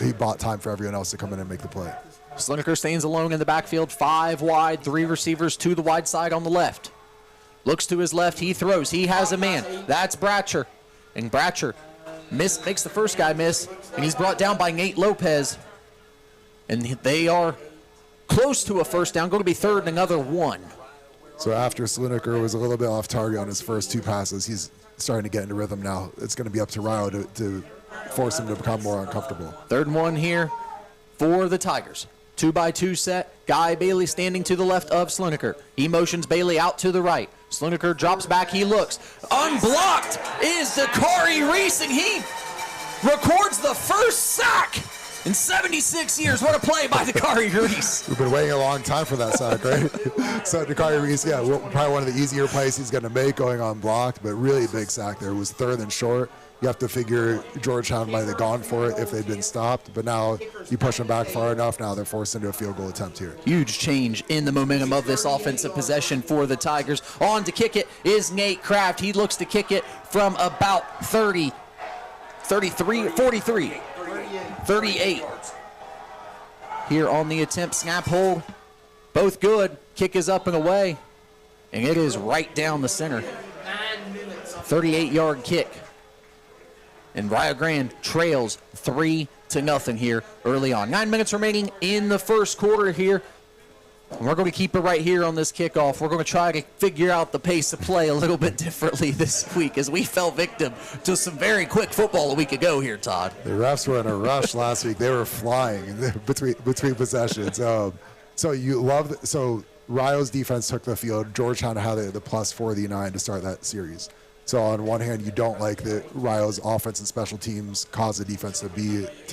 he bought time for everyone else to come in and make the play. Slonaker stands alone in the backfield, 5 wide, 3 receivers to the wide side on the left. Looks to his left, he throws, he has a man. That's Bratcher. And Bratcher makes the first guy miss, and he's brought down by Nate Lopez. And they are close to a first down, going to be third and another 1. So after Slonaker was a little bit off target on his first 2 passes, he's starting to get into rhythm now. It's going to be up to Rio to force him to become more uncomfortable. Third and 1 here for the Tigers. 2-by-2 set. Guy Bailey standing to the left of Slonaker. He motions Bailey out to the right. Slonaker drops back. He looks. Unblocked is Dakari Reese, and he records the first sack in 76 years. What a play by Dakari Reese. We've been waiting a long time for that sack, right? So Dakari Reese, yeah, probably one of the easier plays he's going to make going unblocked, but really big sack there. It was third and short. You have to figure Georgetown might have gone for it if they'd been stopped, but now you push them back far enough, now they're forced into a field goal attempt here. Huge change in the momentum of this offensive possession for the Tigers. On to kick it is Nate Kraft. He looks to kick it from about 30, 33, 43, 38. Here on the attempt, snap hold, both good. Kick is up and away, and it is right down the center. 38-yard kick. And Rio Grande trails 3-0 here early on. 9 minutes remaining in the first quarter here. And we're going to keep it right here on this kickoff. We're going to try to figure out the pace of play a little bit differently this week as we fell victim to some very quick football a week ago here, Todd. The refs were in a rush last week. They were flying between possessions. So Rio's defense took the field. Georgetown had the plus 49 to start that series. So on one hand, you don't like that Rio's offense and special teams cause the defense to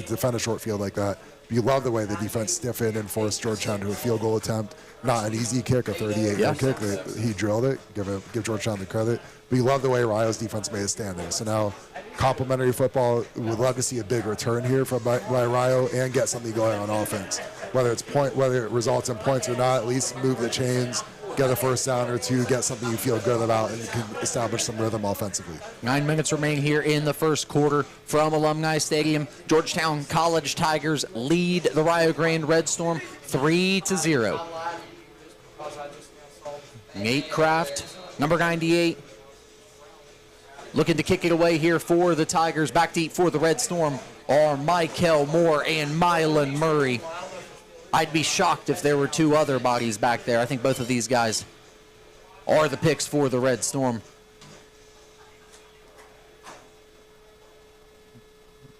defend a short field like that. You love the way the defense stiffened and forced Georgetown to a field goal attempt. Not an easy kick, a 38-yard kick. He drilled it. Give Georgetown the credit. But you love the way Rio's defense made a stand there. So now, complimentary football, we'd love to see a big return here by Rio and get something going on offense. Whether it results in points or not, at least move the chains, get a first down or 2, get something you feel good about, and you can establish some rhythm offensively. 9 minutes remain here in the first quarter from Alumni Stadium. Georgetown College Tigers lead the Rio Grande Red Storm 3-0. Nate Kraft, number 98, looking to kick it away here for the Tigers. Back deep for the Red Storm are Michael Moore and Mylan Murray. I'd be shocked if there were 2 other bodies back there. I think both of these guys are the picks for the Red Storm.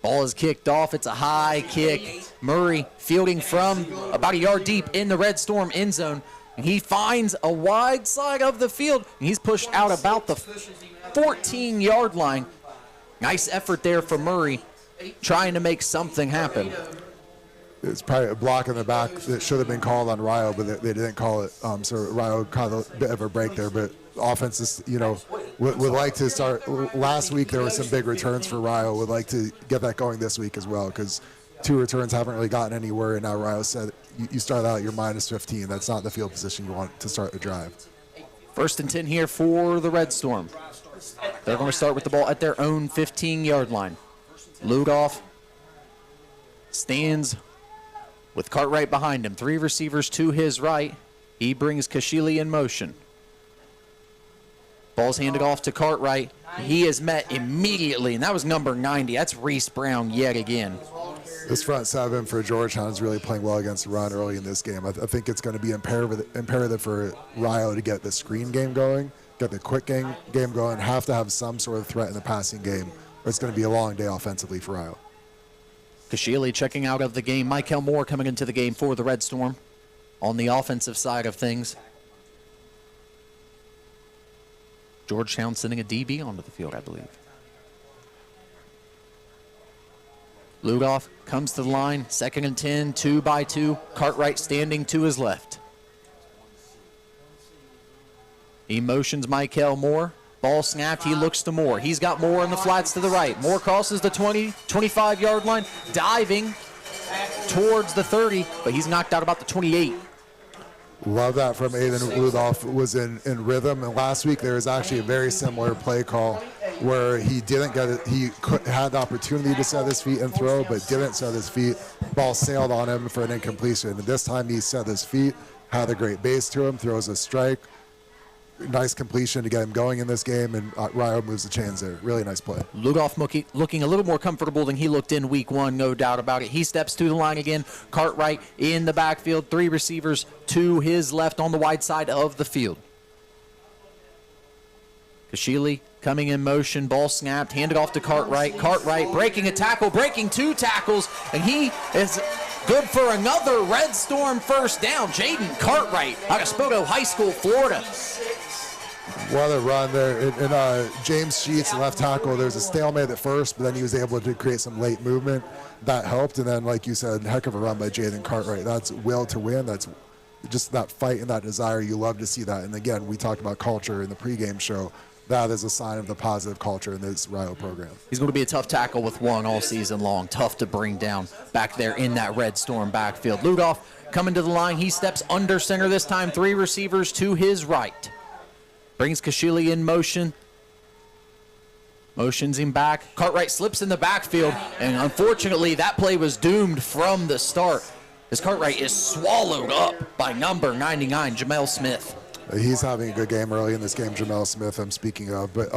Ball is kicked off. It's a high kick. Murray fielding from about a yard deep in the Red Storm end zone. And he finds a wide side of the field. And he's pushed out about the 14-yard line. Nice effort there for Murray, trying to make something happen. It's probably a block in the back that should have been called on Rio, but they didn't call it. So Rio caught a bit of a break there. But offense is, would like to start. Last week there were some big returns for Rio. Would like to get that going this week as well, because 2 returns haven't really gotten anywhere. And now Rio said you start out, you're minus 15. That's not the field position you want to start the drive. 1st and 10 here for the Red Storm. They're going to start with the ball at their own 15-yard line. Ludoff stands with Cartwright behind him. 3 receivers to his right. He brings Kashili in motion. Ball's handed off to Cartwright. He is met immediately, and that was number 90. That's Reese Brown yet again. This front 7 for Georgetown is really playing well against the run early in this game. I think it's going to be imperative for Rio to get the screen game going, get the quick game going, have to have some sort of threat in the passing game, or it's going to be a long day offensively for Rio. Kashili checking out of the game. Michael Moore coming into the game for the Red Storm on the offensive side of things. Georgetown sending a DB onto the field, I believe. Ludoff comes to the line. 2nd and 10, 2-by-2. Cartwright standing to his left. He motions Michael Moore. Ball snapped. He looks to Moore. He's got Moore in the flats to the right. Moore crosses the 20, 25-yard line, diving towards the 30, but he's knocked out about the 28. Love that from Aiden Rudolph, was in rhythm. And last week there was actually a very similar play call where he didn't get it. He had the opportunity to set his feet and throw, but didn't set his feet. Ball sailed on him for an incompletion. And this time he set his feet, had a great base to him, throws a strike. Nice completion to get him going in this game, and Rio moves the chains there. Really nice play. Lugoff looking a little more comfortable than he looked in week one, no doubt about it. He steps to the line again. Cartwright in the backfield. 3 receivers to his left on the wide side of the field. Kashili coming in motion. Ball snapped. Handed off to Cartwright. Cartwright breaking a tackle, breaking 2 tackles, and he is good for another Red Storm first down. Jaden Cartwright out of Spoto High School, Florida. What a run there. And James Sheets, left tackle, there's a stalemate at first, but then he was able to create some late movement. That helped. And then, like you said, heck of a run by Jaden Cartwright. That's will to win. That's just that fight and that desire. You love to see that. And again, we talked about culture in the pregame show. That is a sign of the positive culture in this Rio program. He's going to be a tough tackle with one all season long. Tough to bring down back there in that Red Storm backfield. Lugoff coming to the line. He steps under center this time. 3 receivers to his right. Brings Kashili in motion. Motions him back. Cartwright slips in the backfield, and unfortunately that play was doomed from the start as Cartwright is swallowed up by number 99, Jamel Smith. He's having a good game early in this game, Jamel Smith, I'm speaking of. But,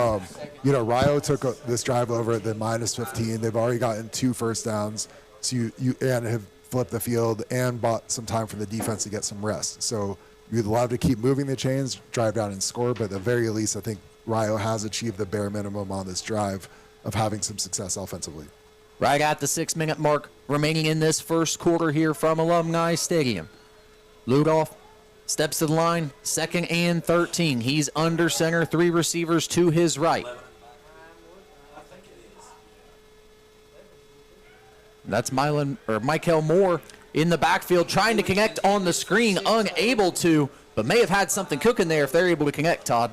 Rio took this drive over at the -15. They've already gotten 2 first downs, so you have flipped the field and bought some time for the defense to get some rest. So you'd love to keep moving the chains, drive down and score, but at the very least, I think Rio has achieved the bare minimum on this drive of having some success offensively. Right at the 6-minute mark remaining in this first quarter here from Alumni Stadium. Lugoff steps to the line, 2nd and 13. He's under center, 3 receivers to his right. That's Michael Moore in the backfield trying to connect on the screen, unable to, but may have had something cooking there if they're able to connect, Todd.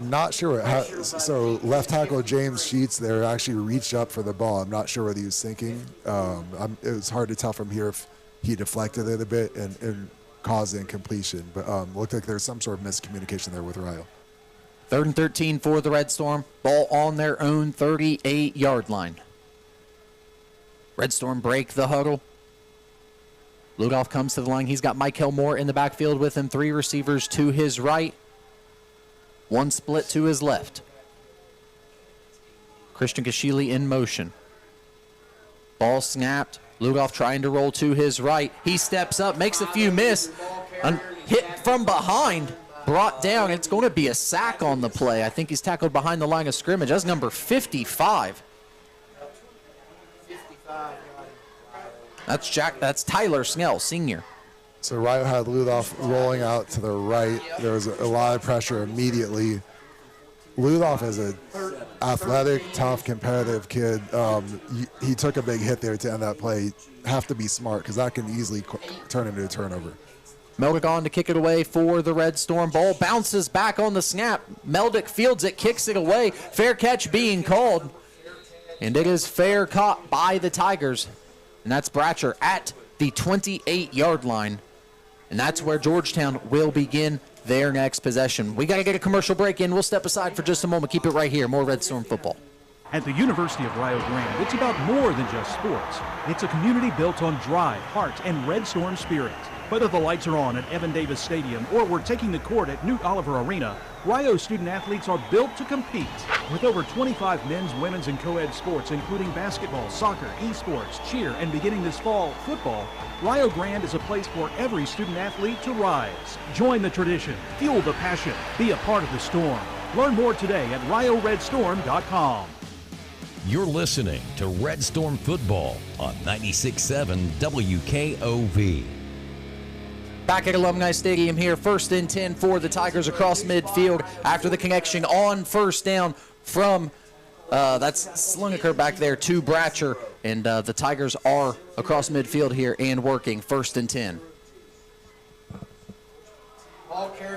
Not sure. So left tackle James Sheets there actually reached up for the ball. I'm not sure what he was thinking. It was hard to tell from here if he deflected it a bit and caused the incompletion, but looked like there's some sort of miscommunication there with Rio. 3rd and 13 for the Red Storm. Ball on their own 38-yard line. Red Storm break the huddle. Lugoff comes to the line. He's got Michael Moore in the backfield with him. 3 receivers to his right. 1 split to his left. Christian Kashili in motion. Ball snapped. Lugoff trying to roll to his right. He steps up, makes a few miss. Hit from behind, brought down. It's going to be a sack on the play. I think he's tackled behind the line of scrimmage. That's number 55. That's Tyler Snell, senior. So Rio had Lugoff rolling out to the right. There was a lot of pressure immediately. Lugoff is an athletic, tough, competitive kid. He took a big hit there to end that play. Have to be smart because that can easily turn into a turnover. Meldick on to kick it away for the Red Storm. Ball bounces back on the snap. Meldick fields it, kicks it away. Fair catch being called. And it is fair caught by the Tigers. And that's Bratcher at the 28-yard line. And that's where Georgetown will begin their next possession. We got to get a commercial break in. We'll step aside for just a moment. Keep it right here. More Red Storm football. At the University of Rio Grande, it's about more than just sports. It's a community built on drive, heart, and Red Storm spirit. Whether the lights are on at Evan Davis Stadium or we're taking the court at Newt Oliver Arena, Rio student-athletes are built to compete. With over 25 men's, women's, and co-ed sports, including basketball, soccer, esports, cheer, and beginning this fall, football, Rio Grande is a place for every student-athlete to rise. Join the tradition, fuel the passion, be a part of the storm. Learn more today at RioRedStorm.com. You're listening to Red Storm Football on 96.7 WKOV. Back at Alumni Stadium here, 1st and 10 for the Tigers across midfield after the connection on first down from, that's Slingaker back there to Bratcher. And the Tigers are across midfield here and working 1st and 10.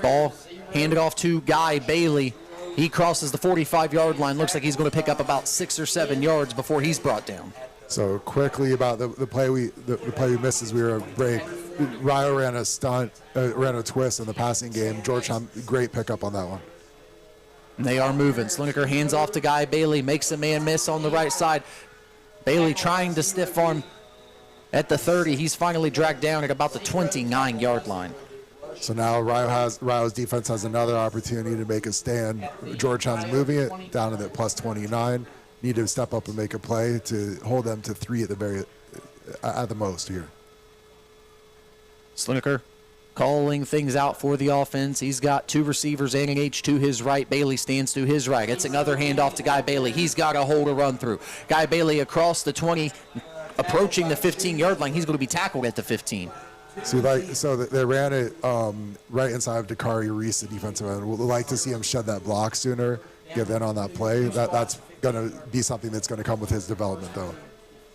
Ball handed off to Guy Bailey. He crosses the 45-yard line. Looks like he's going to pick up about 6 or 7 yards before he's brought down. So quickly about the play we missed as we were at break. Rio ran a stunt, ran a twist in the passing game. Georgetown, great pickup on that one. And they are moving. Sliniker hands off to Guy Bailey, makes a man miss on the right side. Bailey trying to stiff arm at the 30. He's finally dragged down at about the 29-yard line. So now Rio's defense has another opportunity to make a stand. Georgetown's moving it down to the plus 29. Need to step up and make a play to hold them to 3 at the most here. Sliniker calling things out for the offense. He's got 2 receivers and an H to his right. Bailey stands to his right. It's another handoff to Guy Bailey. He's got a hole to run through. Guy Bailey across the 20, approaching the 15-yard line. He's going to be tackled at the 15. So they ran it right inside of Dakari Reese, the defensive end. We'd like to see him shed that block sooner, get in on that play. That's going to be something that's going to come with his development, though.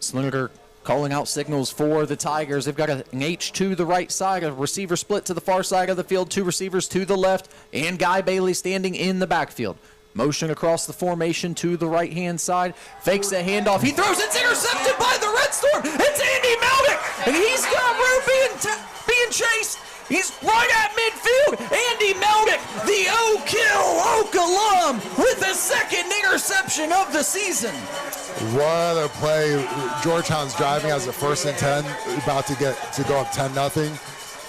Sliniker calling out signals for the Tigers. They've got an H to the right side, a receiver split to the far side of the field, 2 receivers to the left, and Guy Bailey standing in the backfield. Motion across the formation to the right-hand side. Fakes a handoff. He throws. It's intercepted by the Red Storm. It's Andy Meldick, and he's got room being chased. He's right at midfield. Andy Meldick, the Oak alum, with the second interception of the season. What a play. Georgetown's driving as a 1st and 10, about to go up 10-0.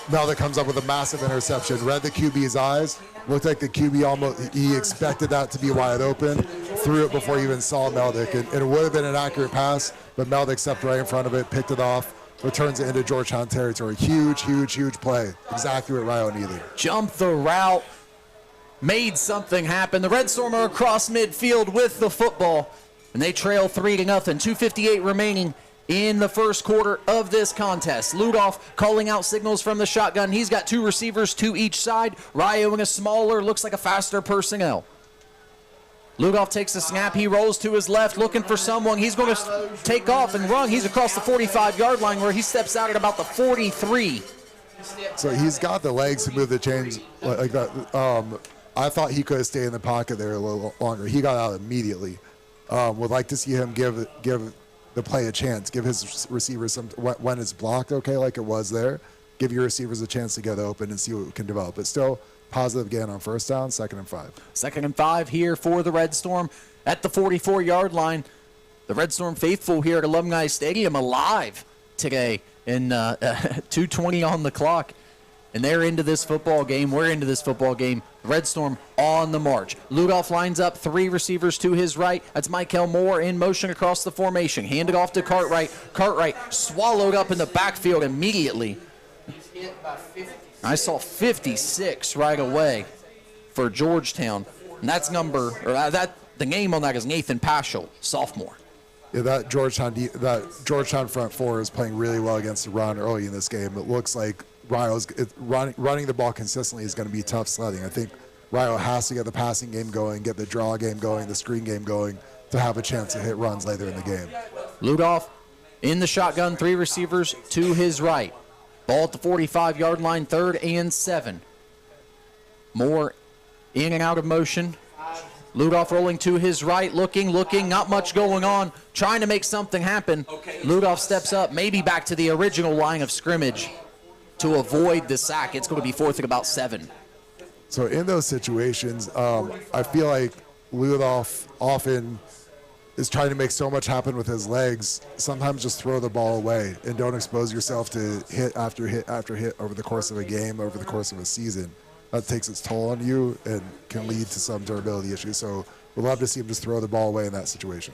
Meldick comes up with a massive interception. Read the QB's eyes. Looked like the QB he expected that to be wide open. Threw it before he even saw Meldick. And it would have been an accurate pass, but Meldick stepped right in front of it, picked it off, returns it into Georgetown territory. Huge play. Exactly what Rio needed. Jumped the route, made something happen. The Red Storm are across midfield with the football, and they trail 3-0. 2:58 remaining in the first quarter of this contest. Ludoff calling out signals from the shotgun. He's got 2 receivers to each side. Rio in a smaller, looks like a faster personnel. Ludoff takes a snap. He rolls to his left, looking for someone. He's going to take off and run. He's across the 45-yard line where he steps out at about the 43. So he's got the legs to move the chains like that. I thought he could have stayed in the pocket there a little longer. He got out immediately. Would like to see him give the play a chance. Give his receivers some, when it's blocked, okay, like it was there, give your receivers a chance to get open and see what can develop. But still, positive again on 1st down, 2nd and 5. 2nd and 5 here for the Red Storm at the 44-yard line. The Red Storm faithful here at Alumni Stadium alive today, and 2:20 on the clock. And they're into this football game. We're into this football game. Red Storm on the march. Ludoff lines up 3 receivers to his right. That's Michael Moore in motion across the formation. Handed off to Cartwright. Cartwright swallowed up in the backfield immediately. I saw 56 right away for Georgetown. And that's the name on that is Nathan Paschal, sophomore. Yeah, that Georgetown front 4 is playing really well against the run early in this game. It looks like Rio's running the ball consistently is going to be tough sledding. I think Rio has to get the passing game going, get the draw game going, the screen game going to have a chance to hit runs later in the game. Ludoff in the shotgun, 3 receivers to his right. Ball at the 45-yard line, 3rd and 7. Moore in and out of motion. Ludoff rolling to his right, looking, not much going on, trying to make something happen. Ludoff steps up, maybe back to the original line of scrimmage to avoid the sack. It's going to be 4th and about 7. So in those situations, I feel like Ludoff often is trying to make so much happen with his legs. Sometimes just throw the ball away and don't expose yourself to hit after hit after hit over the course of a game, over the course of a season. That takes its toll on you and can lead to some durability issues. So we'd love to see him just throw the ball away in that situation.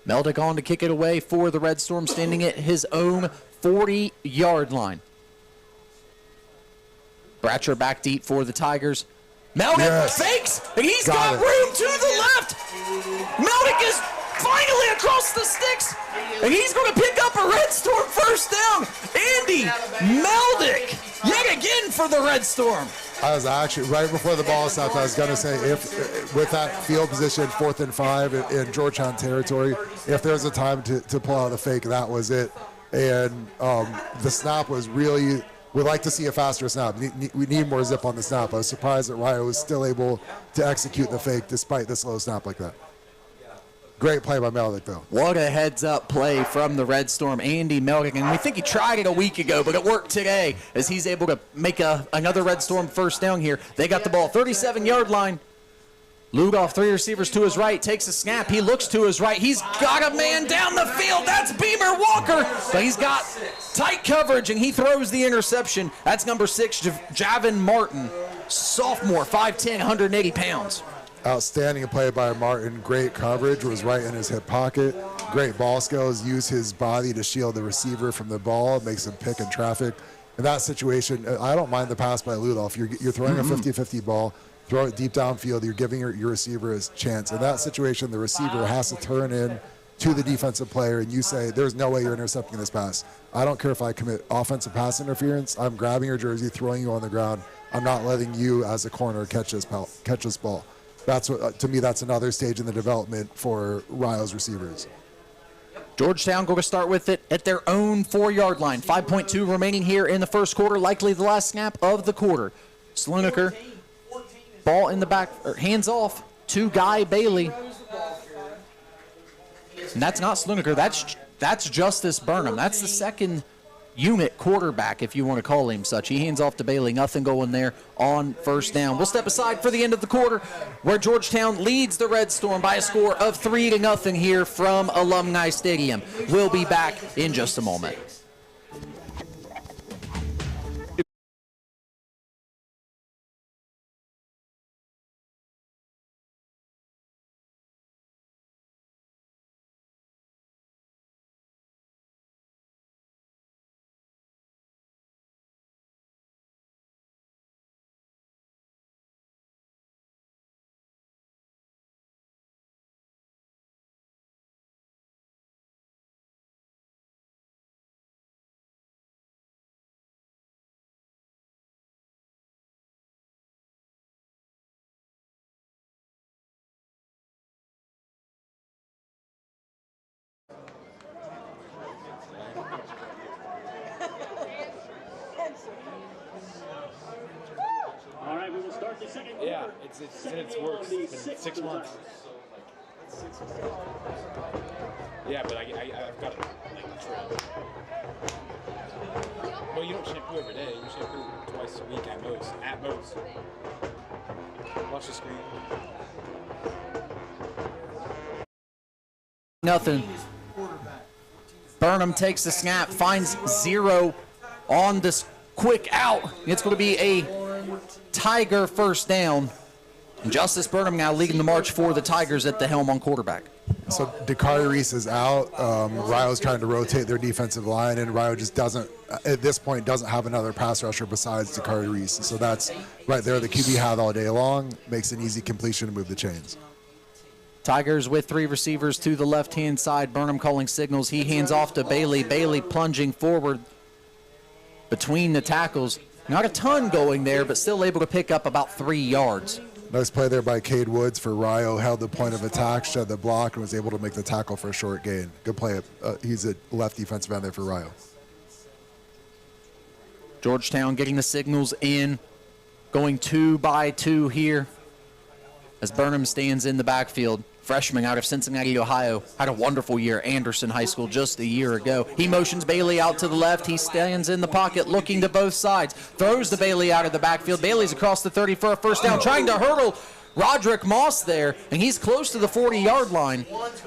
Meldick on to kick it away for the Red Storm, standing at his own 40-yard line. Bratcher back deep for the Tigers. Meldick fakes, and he's got room to the left. Meldick is finally across the sticks, and he's going to pick up a Red Storm 1st down. Andy Meldick, yet again for the Red Storm. I was actually, right before the ball stopped, I was going to say, if with that field position, 4th and 5 in Georgetown territory, if there's a time to pull out a fake, that was it. And the snap was really, we'd like to see a faster snap. We need more zip on the snap. I was surprised that Rio was still able to execute the fake despite the slow snap like that. Great play by Meldick, though. What a heads-up play from the Red Storm, Andy Meldick. And we think he tried it a week ago, but it worked today as he's able to make another Red Storm first down here. They got the ball 37-yard line. Lugoff, 3 receivers to his right, takes a snap. He looks to his right. He's got a man down the field. That's Beamer Walker. But he's got tight coverage, and he throws the interception. That's number 6, Javin Martin, sophomore, 5'10", 180 pounds. Outstanding play by Martin. Great coverage, was right in his hip pocket. Great ball skills, used his body to shield the receiver from the ball, makes him pick in traffic. In that situation, I don't mind the pass by Ludoff. You're throwing a 50-50 ball. Throw it deep downfield. You're giving your receiver his chance. In that situation, the receiver has to turn in to the defensive player, and you say, there's no way you're intercepting this pass. I don't care if I commit offensive pass interference. I'm grabbing your jersey, throwing you on the ground. I'm not letting you, as a corner, catch this ball. That's what, to me, that's another stage in the development for Rio's receivers. Georgetown going to start with it at their own 4-yard line. 5.2 remaining here in the first quarter, likely the last snap of the quarter. Sluniker. Ball in the back, or hands off to Guy Bailey. And that's not Sluniker, that's Justice Burnham. That's the second unit quarterback, if you want to call him such. He hands off to Bailey, nothing going there on first down. We'll step aside for the end of the quarter, where Georgetown leads the Red Storm by a score of 3-0 here from Alumni Stadium. We'll be back in just a moment. All right, we will start the second quarter. Yeah, it's worked. It's been 6 months. Yeah, but I've got to like trim. Well, you don't shampoo every day. You shampoo twice a week at most. At most. Watch the screen. Nothing. Burnham takes the snap, finds 0 on this quick out. It's going to be a Tiger first down. And Justice Burnham now leading the march for the Tigers at the helm on quarterback. So Dakari Reese is out. Rio's trying to rotate their defensive line, and Rio just doesn't, at this point, doesn't have another pass rusher besides Dakari Reese. So that's right there the QB had all day long. Makes an easy completion to move the chains. Tigers with 3 receivers to the left-hand side. Burnham calling signals. He hands off to Bailey. Bailey plunging forward between the tackles. Not a ton going there, but still able to pick up about 3 yards. Nice play there by Cade Woods for Rio. Held the point of attack, shed the block, and was able to make the tackle for a short gain. Good play. He's a left defensive end there for Rio. Georgetown getting the signals in. Going 2 by 2 here as Burnham stands in the backfield. Freshman out of Cincinnati, Ohio. Had a wonderful year at Anderson High School just a year ago. He motions Bailey out to the left. He stands in the pocket looking to both sides. Throws the Bailey out of the backfield. Bailey's across the 30 for a first down. Trying to hurdle Roderick Moss there. And he's close to the 40-yard line.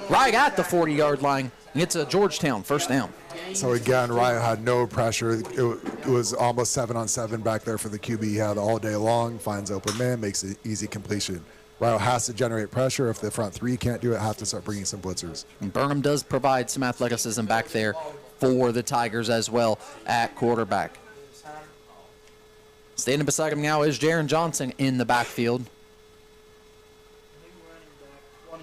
Right at the 40-yard line. And it's a Georgetown first down. So again, Rio had no pressure. It was almost 7-on-7 back there for the QB. He had all day long. Finds open man. Makes an easy completion. Rio has to generate pressure. If the front 3 can't do it, have to start bringing some blitzers. And Burnham does provide some athleticism back there for the Tigers as well at quarterback. Standing beside him now is Jaron Johnson in the backfield,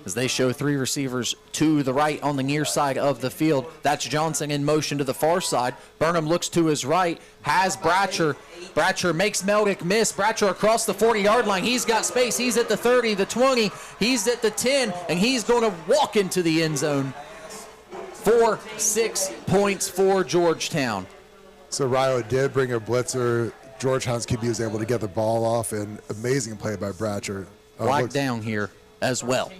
as they show 3 receivers to the right on the near side of the field. That's Johnson in motion to the far side. Burnham looks to his right, has Bratcher. Bratcher makes Meldick miss. Bratcher across the 40-yard line. He's got space. He's at the 30, the 20. He's at the 10, and he's going to walk into the end zone for 6 points for Georgetown. So Rio did bring a blitzer. Georgetown's QB was able to get the ball off, and amazing play by Bratcher. Black down here as well.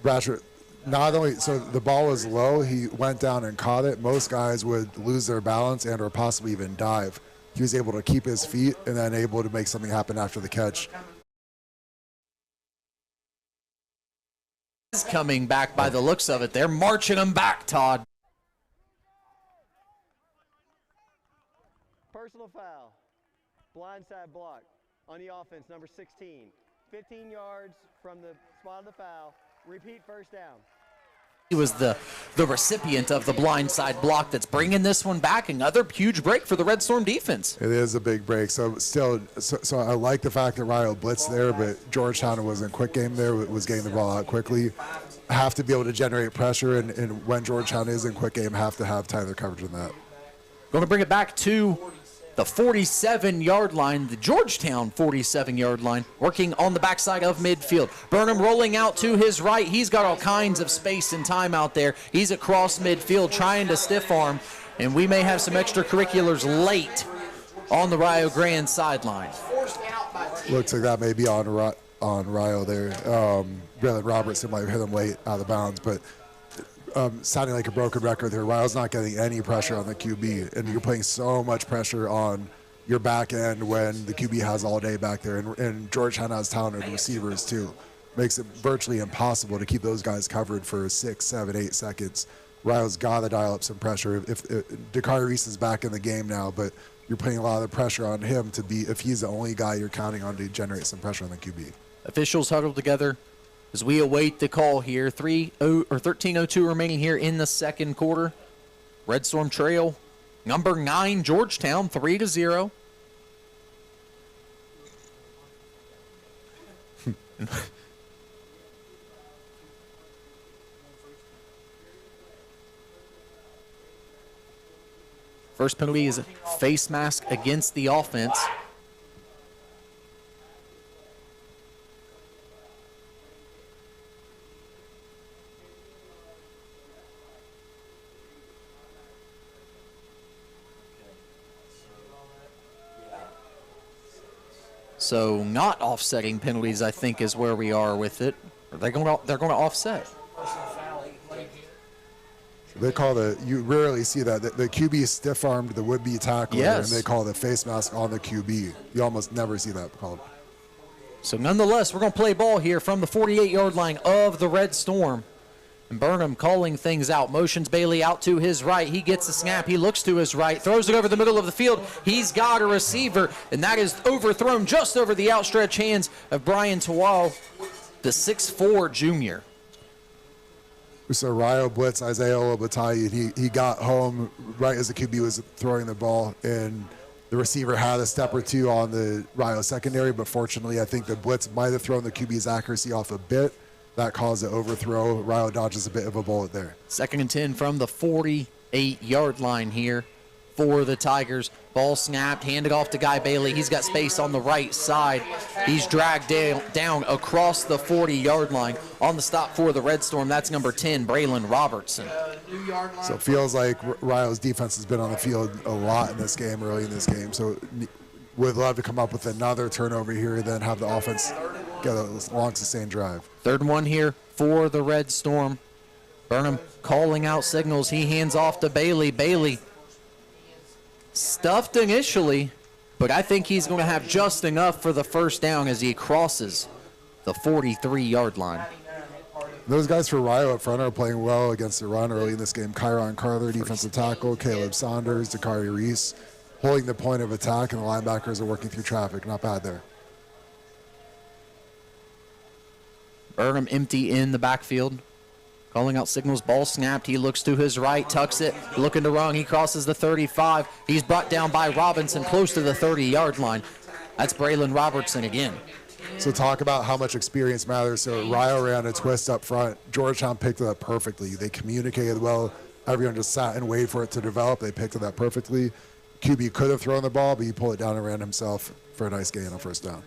Bratcher not only, so the ball was low, he went down and caught it. Most guys would lose their balance and or possibly even dive. He was able to keep his feet and then able to make something happen after the catch. Is coming back by the looks of it. They're marching him back, Todd. Personal foul. Blindside block on the offense, number 16. 15 yards from the spot of the foul. Repeat first down. He was the recipient of the blindside block that's bringing this one back. Another huge break for the Red Storm defense. It is a big break. So still, so I like the fact that Rio blitzed there, but Georgetown was in quick game there, was getting the ball out quickly. Have to be able to generate pressure, and when Georgetown is in quick game, have to have tighter coverage in that. Going to bring it back to the 47-yard line, the Georgetown 47-yard line, working on the backside of midfield. Burnham rolling out to his right. He's got all kinds of space and time out there. He's across midfield trying to stiff arm, and we may have some extracurriculars late on the Rio Grande sideline. Looks like that may be on Rio there. Braylon Robertson might have hit him late out of bounds, but sounding like a broken record there. Rio's not getting any pressure on the QB, and you're putting so much pressure on your back end when the QB has all day back there, and Georgetown has talented receivers too. Makes it virtually impossible to keep those guys covered for 6, 7, 8 seconds. Rio's got to dial up some pressure. If Dakari Reese is back in the game now, but you're putting a lot of pressure on him to be, if he's the only guy you're counting on to generate some pressure on the QB. Officials huddled together as we await the call here. 13:02 remaining here in the second quarter. Red Storm trail number 9 Georgetown 3-0. First penalty is a face mask against the offense. So not offsetting penalties, I think, is where we are with it. They're going to offset. They call you rarely see that. The QB stiff-armed the would-be tackler, yes, and they call the face mask on the QB. You almost never see that called. So nonetheless, we're going to play ball here from the 48-yard line of the Red Storm. And Burnham calling things out. Motions Bailey out to his right. He gets the snap. He looks to his right. Throws it over the middle of the field. He's got a receiver. And that is overthrown just over the outstretched hands of Brian Tawal, the 6'4 junior. So Rio blitz Isaiah Olabatayi. He got home right as the QB was throwing the ball. And the receiver had a step or two on the Rio secondary. But fortunately, I think the blitz might have thrown the QB's accuracy off a bit. That caused the overthrow. Rio dodges a bit of a bullet there. 2nd and 10 from the 48-yard line here for the Tigers. Ball snapped, handed off to Guy Bailey. He's got space on the right side. He's dragged down across the 40-yard line. On the stop for the Red Storm, that's number 10, Braylon Robertson. So it feels like Rio's defense has been on the field a lot in this game, early in this game. So would love to come up with another turnover here, then have the offense get a long, sustained drive. 3rd and 1 here for the Red Storm. Burnham calling out signals. He hands off to Bailey. Bailey stuffed initially, but I think he's going to have just enough for the first down as he crosses the 43-yard line. Those guys for Rio up front are playing well against the run early in this game. Kyron Carter, defensive tackle. Caleb Saunders, Dakari Reese, holding the point of attack, and the linebackers are working through traffic. Not bad there. Burnham empty in the backfield. Calling out signals, ball snapped. He looks to his right, tucks it, looking to run. He crosses the 35. He's brought down by Robinson close to the 30-yard line. That's Braylon Robertson again. So talk about how much experience matters. So Rio ran a twist up front. Georgetown picked it up perfectly. They communicated well. Everyone just sat and waited for it to develop. They picked it up perfectly. QB could have thrown the ball, but he pulled it down and ran himself for a nice gain on first down.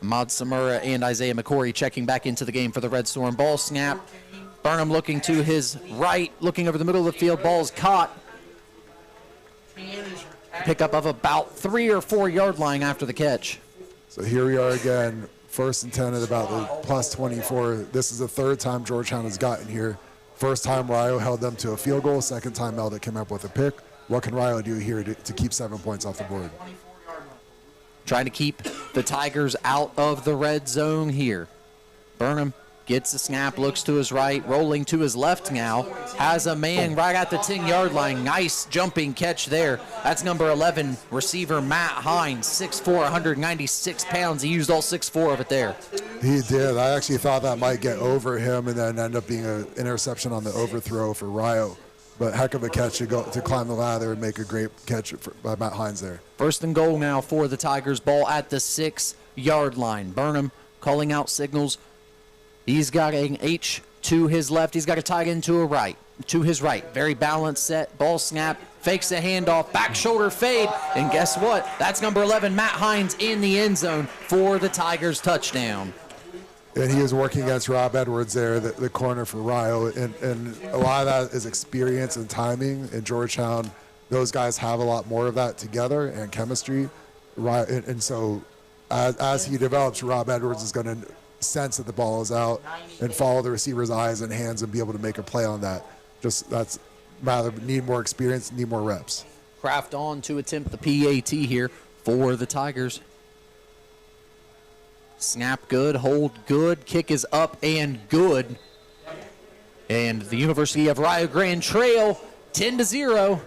Ahmad Samura and Isaiah McCory checking back into the game for the Red Storm. Ball snap. Burnham looking to his right, looking over the middle of the field. Ball's caught. Pickup of about 3 or 4 yard line after the catch. So here we are again, 1st and 10 at about the plus 24. This is the 3rd time Georgetown has gotten here. First time Rio held them to a field goal. Second time Melda came up with a pick. What can Rio do here to keep 7 points off the board? Trying to keep the Tigers out of the red zone here. Burnham gets the snap, looks to his right, rolling to his left now. Has a man right at the 10-yard line. Nice jumping catch there. That's number 11 receiver Matt Hines, 6'4", 196 pounds. He used all 6'4" of it there. He did. I actually thought that might get over him and then end up being an interception on the overthrow for Rio. But heck of a catch to climb the ladder and make a great catch by Matt Hines there. 1st and goal now for the Tigers. Ball at the 6-yard line. Burnham calling out signals. He's got an H to his left. He's got a tight end to his right. Very balanced set. Ball snap. Fakes the handoff. Back shoulder fade. And guess what? That's number 11, Matt Hines, in the end zone for the Tigers touchdown. And he was working against Rob Edwards there, the corner for Rio. And a lot of that is experience and timing. In Georgetown, those guys have a lot more of that together and chemistry. And so as he develops, Rob Edwards is going to sense that the ball is out and follow the receiver's eyes and hands and be able to make a play on that. That's rather need more experience, need more reps. Kraft on to attempt the PAT here for the Tigers. Snap good, hold good, kick is up and good. And the University of Rio Grande trail 10-0,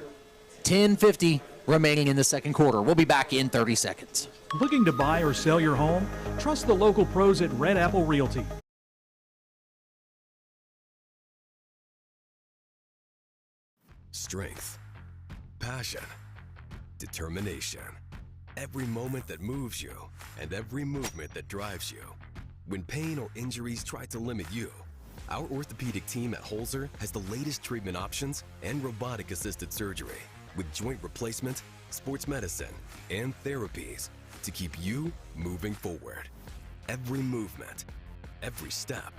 10:50 remaining in the second quarter. We'll be back in 30 seconds. Looking to buy or sell your home? Trust the local pros at Red Apple Realty. Strength, passion, determination. Every moment that moves you and every movement that drives you. When pain or injuries try to limit you, our orthopedic team at Holzer has the latest treatment options and robotic-assisted surgery with joint replacement, sports medicine, and therapies to keep you moving forward. Every movement, every step,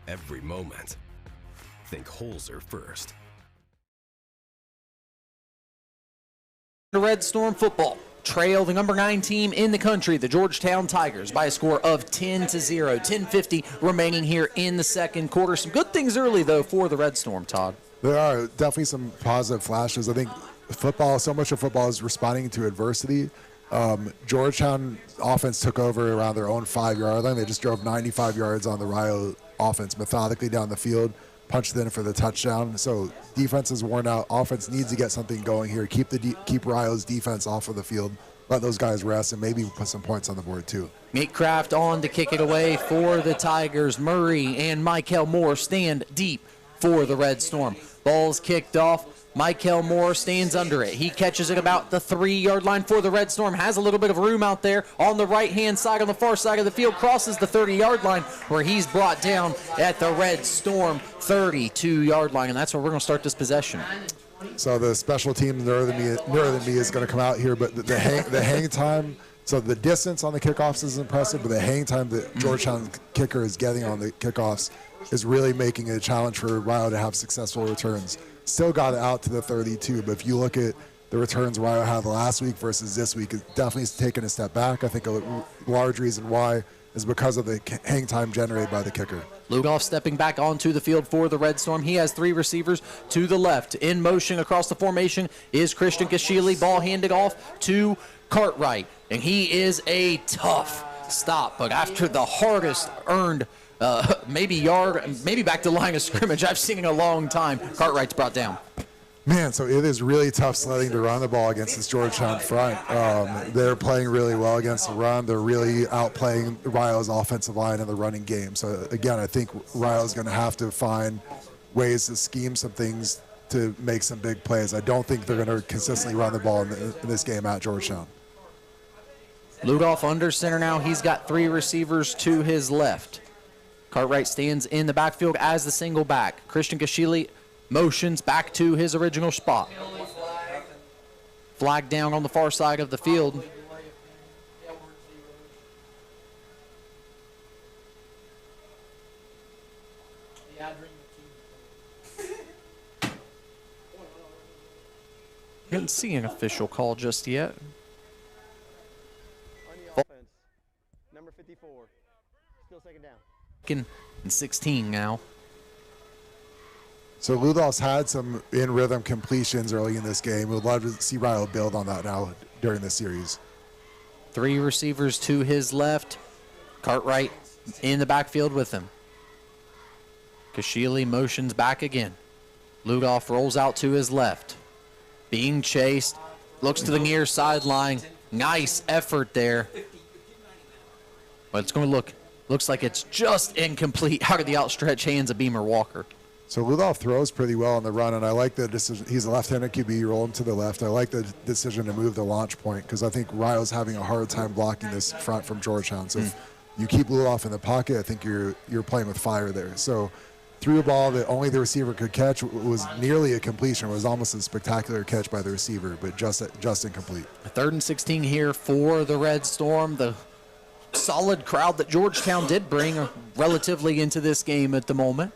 every moment. Think Holzer first. Red Storm football trail the number 9 team in the country, the Georgetown Tigers, by a score of 10-0. 10:50 remaining here in the second quarter. Some good things early, though, for the Red Storm, Todd. There are definitely some positive flashes. I think so much of football is responding to adversity. Georgetown offense took over around their own 5-yard line. They just drove 95 yards on the Rio offense methodically down the field, punched in for the touchdown. So defense is worn out. Offense needs to get something going here. Keep Rio's defense off of the field. Let those guys rest and maybe put some points on the board too. Nate Kraft on to kick it away for the Tigers. Murray and Michael Moore stand deep for the Red Storm. Ball's kicked off. Michael Moore stands under it. He catches it about the 3-yard line for the Red Storm. Has a little bit of room out there on the right-hand side, on the far side of the field. Crosses the 30-yard line where he's brought down at the Red Storm 32-yard line. And that's where we're going to start this possession. So the special team nearer than me is going to come out here, but the hang time. So the distance on the kickoffs is impressive, but the hang time that Georgetown kicker is getting on the kickoffs is really making it a challenge for Rio to have successful returns. Still got it out to the 32, but if you look at the returns Rio had last week versus this week, it's definitely taken a step back. I think a large reason why is because of the hang time generated by the kicker. Lugoff stepping back onto the field for the Red Storm. He has 3 receivers to the left. In motion across the formation is Christian Kashili. Ball handed off to Cartwright, and he is a tough stop. But after the hardest earned maybe back to line of scrimmage I've seen in a long time, Cartwright's brought down. Man, so it is really tough sledding to run the ball against this Georgetown front. They're playing really well against the run. They're really outplaying Rio's offensive line in the running game. So, again, I think Rio's going to have to find ways to scheme some things to make some big plays. I don't think they're going to consistently run the ball in this game at Georgetown. Lugoff under center now. He's got 3 receivers to his left. Cartwright stands in the backfield as the single back. Christian Kashili motions back to his original spot. Flag down on the far side of the field. Didn't see an official call just yet. On the offense, number 54, second down. And 16 now. So Ludolf's had some in-rhythm completions early in this game. We'd love to see Rio build on that now during this series. 3 receivers to his left. Cartwright in the backfield with him. Kashili motions back again. Ludolf rolls out to his left. Being chased. Looks to the near sideline. Nice effort there. But it's going to looks like it's just incomplete out of the outstretched hands of Beamer Walker. So Ludolf throws pretty well on the run, and I like the decision. He's a left-handed QB. You roll him to the left. I like the decision to move the launch point because I think Rio's having a hard time blocking this front from Georgetown. So if you keep Ludolf in the pocket, I think you're playing with fire there. So threw a ball that only the receiver could catch. It was nearly a completion. It was almost a spectacular catch by the receiver, but just incomplete. 3rd and 16 here for the Red Storm. The solid crowd that Georgetown did bring relatively into this game at the moment.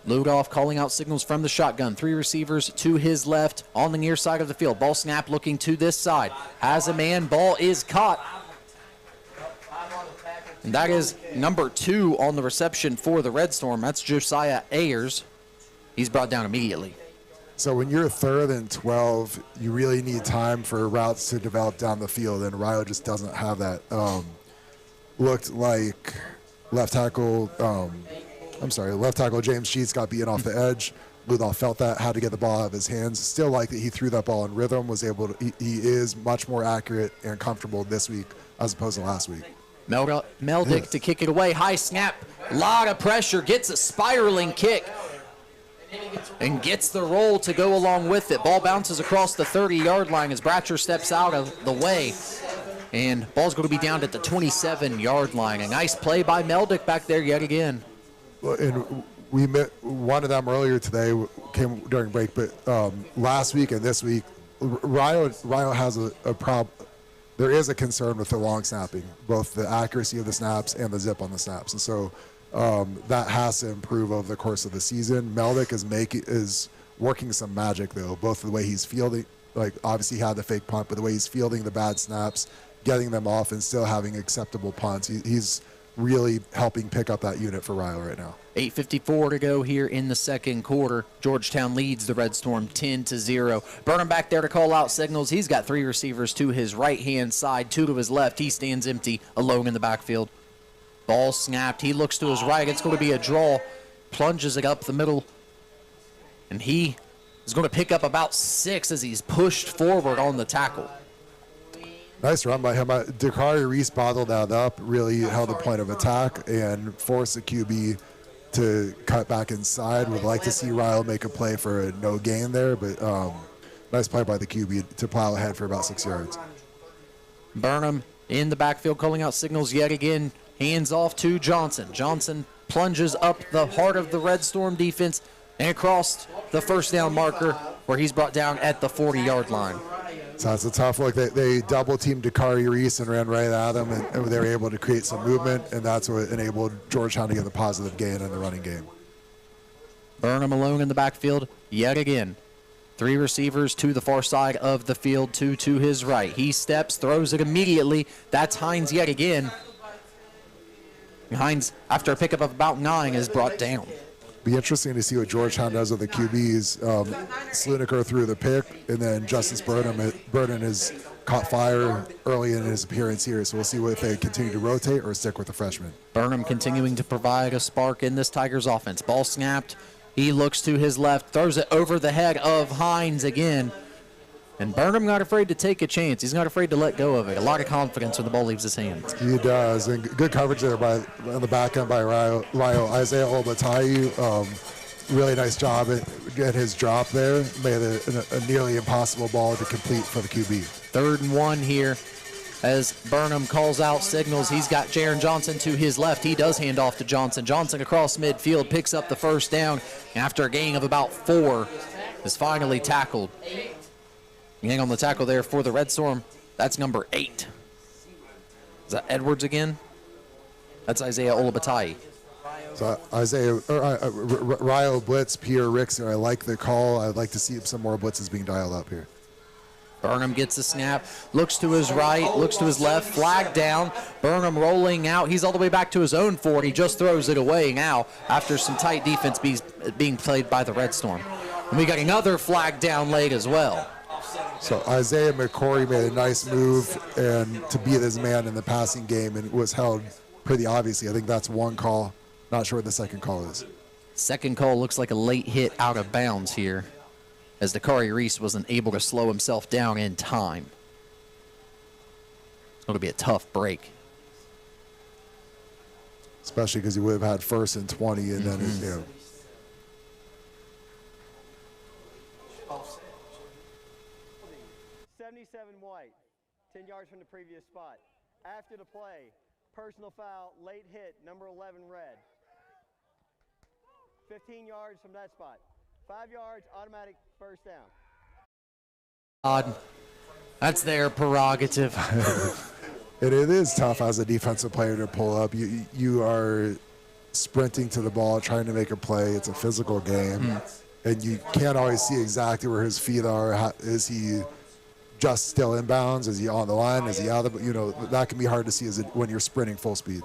Ludolf calling out signals from the shotgun. 3 receivers to his left on the near side of the field. Ball snap looking to this side. Has a man. Ball is caught. And that is number 2 on the reception for the Red Storm. That's Josiah Ayers. He's brought down immediately. So when you're 3rd and 12, you really need time for routes to develop down the field, and Rio just doesn't have that. Looked like left tackle James Sheets got beaten off the edge. Ludolf felt that, had to get the ball out of his hands. Still like that he threw that ball in rhythm, was able to, he is much more accurate and comfortable this week as opposed to last week. Meldick to kick it away. High snap. Lot of pressure. Gets a spiraling kick. And gets the roll to go along with it. Ball bounces across the 30-yard line as Bratcher steps out of the way. And ball's going to be down at the 27-yard line. A nice play by Meldick back there yet again. And we met one of them earlier today, came during break, but last week and this week, Rio has a problem. There is a concern with the long snapping, both the accuracy of the snaps and the zip on the snaps. And so that has to improve over the course of the season. Meldick is working some magic, though, both the way he's fielding, like obviously he had the fake punt, but the way he's fielding the bad snaps, getting them off, and still having acceptable punts. He's really helping pick up that unit for Rio right now. 8:54 to go here in the second quarter. Georgetown leads the Red Storm 10-0. Burnham back there to call out signals. He's got 3 receivers to his right-hand side, 2 to his left. He stands empty, alone in the backfield. Ball snapped. He looks to his right. It's going to be a draw. Plunges it up the middle. And he is going to pick up about 6 as he's pushed forward on the tackle. Nice run by him. Dakari Reese bottled that up, really held the point of attack and forced the QB to cut back inside. Would like to see Rio make a play for a no gain there, but nice play by the QB to plow ahead for about 6 yards. Burnham in the backfield calling out signals yet again. Hands off to Johnson. Johnson plunges up the heart of the Red Storm defense and across the first down marker where he's brought down at the 40-yard line. So that's a tough look. They double-teamed Dakari Reese and ran right at him, and they were able to create some movement, and that's what enabled Georgetown to get the positive gain in the running game. Burnham alone in the backfield yet again. 3 receivers to the far side of the field, 2 to his right. He steps, throws it immediately. That's Hines yet again. Hines, after a pickup of about 9, is brought down. Be interesting to see what Georgetown does with the QBs. Sluniker threw the pick, and then Justice Burden has caught fire early in his appearance here, so we'll see if they continue to rotate or stick with the freshman. Burnham continuing to provide a spark in this Tigers offense. Ball snapped. He looks to his left, throws it over the head of Hines again. And Burnham not afraid to take a chance. He's not afraid to let go of it. A lot of confidence when the ball leaves his hands. He does, and good coverage there on the back end by Rio. Isaiah Olbatayu, really nice job at his drop there. Made a nearly impossible ball to complete for the QB. 3rd and 1 here as Burnham calls out signals. He's got Jaron Johnson to his left. He does hand off to Johnson. Johnson across midfield picks up the first down after a gain of about 4. Is finally tackled. Hang on the tackle there for the Red Storm. That's number 8. Is that Edwards again? That's Isaiah Olabatai. So Rio blitz, Pierre Rickson. I like the call. I'd like to see some more blitzes being dialed up here. Burnham gets a snap, looks to his right, looks to his left, flag down. Burnham rolling out. He's all the way back to his own 40, just throws it away now after some tight defense being played by the Red Storm. And we got another flag down late as well. So Isaiah McCory made a nice move and to beat his man in the passing game, and was held pretty obviously. I think that's one call. Not sure what the second call is. Second call looks like a late hit out of bounds here, as Dakari Reese wasn't able to slow himself down in time. It'll be a tough break. Especially because he would have had first and 20, and then, 77 white, 10 yards from the previous spot. After the play, personal foul, late hit, number 11 red. 15 yards from that spot. 5 yards, automatic first down. Odd. That's their prerogative. It is tough as a defensive player to pull up. You are sprinting to the ball, trying to make a play. It's a physical game, and you can't always see exactly where his feet are. Is he just still in bounds? Is he on the line? Is he out of the? That can be hard to see when you're sprinting full speed.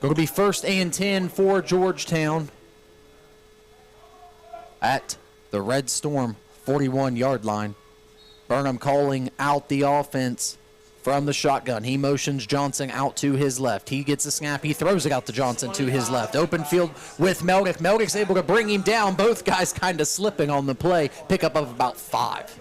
Going to be 1st and 10 for Georgetown at the Red Storm 41-yard line. Burnham calling out the offense from the shotgun. He motions Johnson out to his left. He gets a snap. He throws it out to Johnson to his left. Open field with Meldick. Meldick's able to bring him down. Both guys kind of slipping on the play. Pickup of about 5.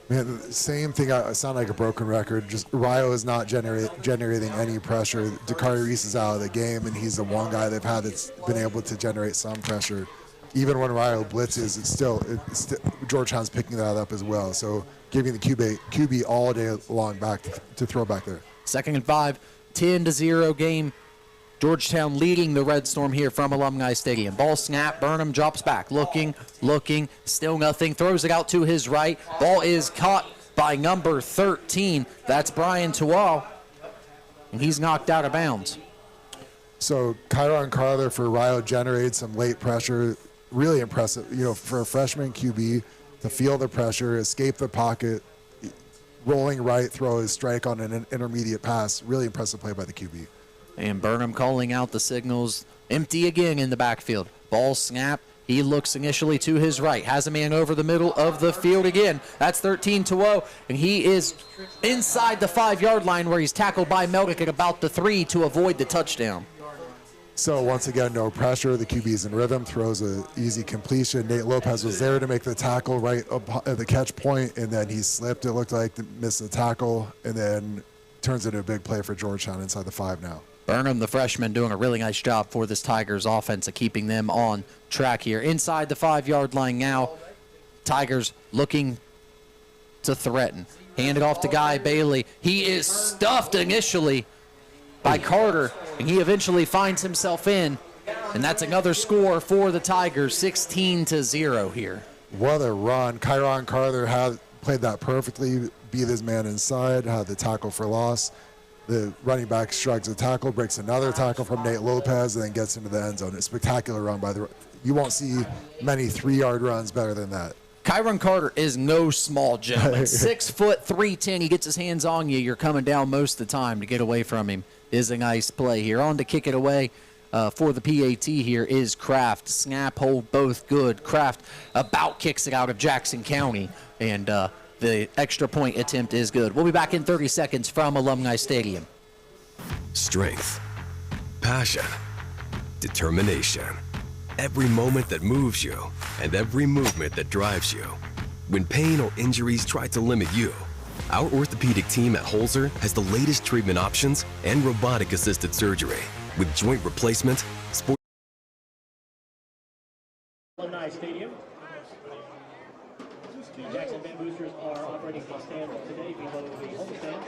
Man, the same thing. I sound like a broken record. Just Rio is not generating any pressure. Dakari Reese is out of the game, and he's the one guy they've had that's been able to generate some pressure. Even when Rio blitzes, it's still Georgetown's picking that up as well. So giving the QB all day long back to throw back there. 2nd and 5, 10-0 game. Georgetown leading the Red Storm here from Alumni Stadium. Ball snap, Burnham drops back, looking, still nothing, throws it out to his right. Ball is caught by number 13. That's Brian Tual, and he's knocked out of bounds. So Kyron Carter for Rio generated some late pressure. Really impressive, for a freshman QB to feel the pressure, escape the pocket, rolling right, throw his strike on an intermediate pass. Really impressive play by the QB. And Burnham calling out the signals. Empty again in the backfield. Ball snap. He looks initially to his right. Has a man over the middle of the field again. That's 13-0. And he is inside the 5-yard line where he's tackled by Meldick at about the 3 to avoid the touchdown. So once again, no pressure. The QB's in rhythm, throws an easy completion. Nate Lopez was there to make the tackle right up at the catch point, and then he slipped, it looked like, to miss the tackle, and then turns into a big play for Georgetown inside the 5 now. Burnham, the freshman, doing a really nice job for this Tigers offense of keeping them on track here. Inside the 5-yard line now, Tigers looking to threaten. Hand it off to Guy Bailey. He is stuffed initially by Carter, and he eventually finds himself in, and that's another score for the Tigers, 16-0 here. What a run. Kyron Carter played that perfectly, beat his man inside, had the tackle for loss. The running back shrugs a tackle, breaks another tackle from Nate Lopez, and then gets into the end zone. A spectacular run by you won't see many 3-yard runs better than that. Kyron Carter is no small gentleman. 6 foot 310. He gets his hands on you. You're coming down most of the time to get away from him. Is a nice play here. On to kick it away for the PAT here is Kraft. Snap, hold, both good. Kraft about kicks it out of Jackson County, and the extra point attempt is good. We'll be back in 30 seconds from Alumni Stadium. Strength, passion, determination. Every moment that moves you and every movement that drives you. When pain or injuries try to limit you, our orthopedic team at Holzer has the latest treatment options and robotic-assisted surgery with joint replacement, Alumni Stadium. The Jackson Band Boosters are operating the stand today below the home stand.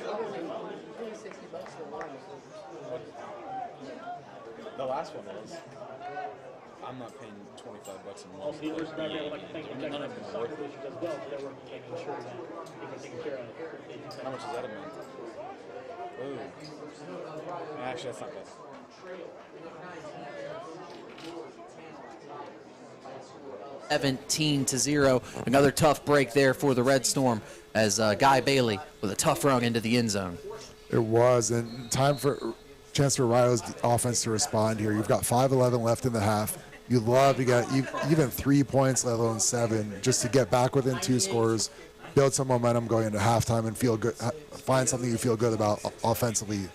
The last one was. I'm not paying $25 a month. Also, the University of North Carolina would like to thank the Jackson Band Soccer Boosters as well for their work in ensuring that they can take care of it. How much is that a month? Ooh. Actually, that's not bad. 17-0. Another tough break there for the Red Storm as Guy Bailey with a tough run into the end zone. It was, and time for chance for Rio's offense to respond here. You've got 5:11 left in the half. You'd love to get even 3 points, let alone 7, just to get back within 2 scores, build some momentum going into halftime, and feel good. Find something you feel good about offensively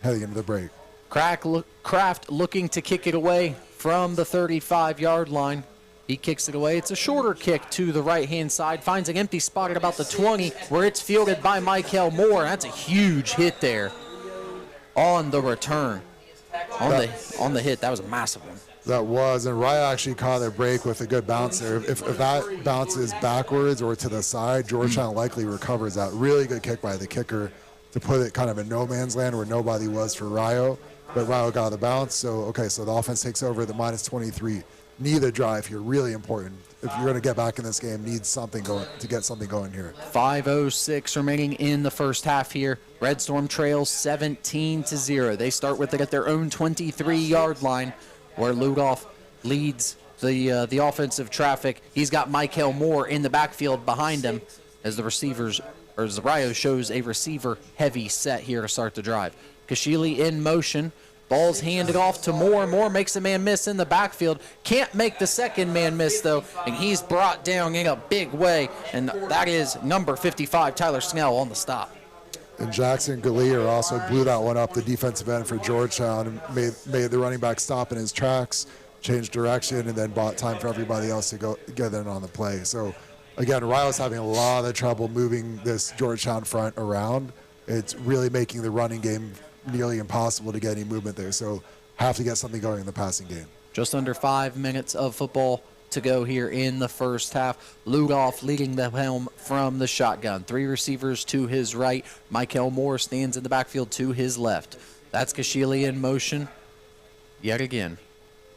heading into the break. Kraft looking to kick it away from the 35-yard line. He kicks it away. It's a shorter kick to the right-hand side. Finds an empty spot at about the 20 where it's fielded by Michael Moore. That's a huge hit there on the return. On the hit, that was a massive one. That was, and Rio actually caught a break with a good bounce there. If that bounces backwards or to the side, Georgetown likely recovers that. Really good kick by the kicker to put it kind of in no man's land where nobody was for Rio, but Rio got the bounce. So the offense takes over the -23. Need a drive here, really important. If you're going to get back in this game, need something going to get something going here. 5:06 remaining in the first half here. Red Storm trails 17-0. They start with it at their own 23-yard line, where Ludoff leads the offensive traffic. He's got Michael Moore in the backfield behind him as the Rio shows a receiver-heavy set here to start the drive. Kashili in motion. Ball's handed off to Moore. Moore makes a man miss in the backfield. Can't make the second man miss, though, and he's brought down in a big way, and that is number 55, Tyler Snell, on the stop. And Jackson Gallier also blew that one up, the defensive end for Georgetown, and made the running back stop in his tracks, changed direction, and then bought time for everybody else to go get in on the play. So, again, Rio's having a lot of trouble moving this Georgetown front around. It's really making the running game nearly impossible to get any movement there. So, have to get something going in the passing game. Just under 5 minutes of football to go here in the first half. Ludoff leading the helm from the shotgun. 3 receivers to his right. Michael Moore stands in the backfield to his left. That's Kashili in motion yet again.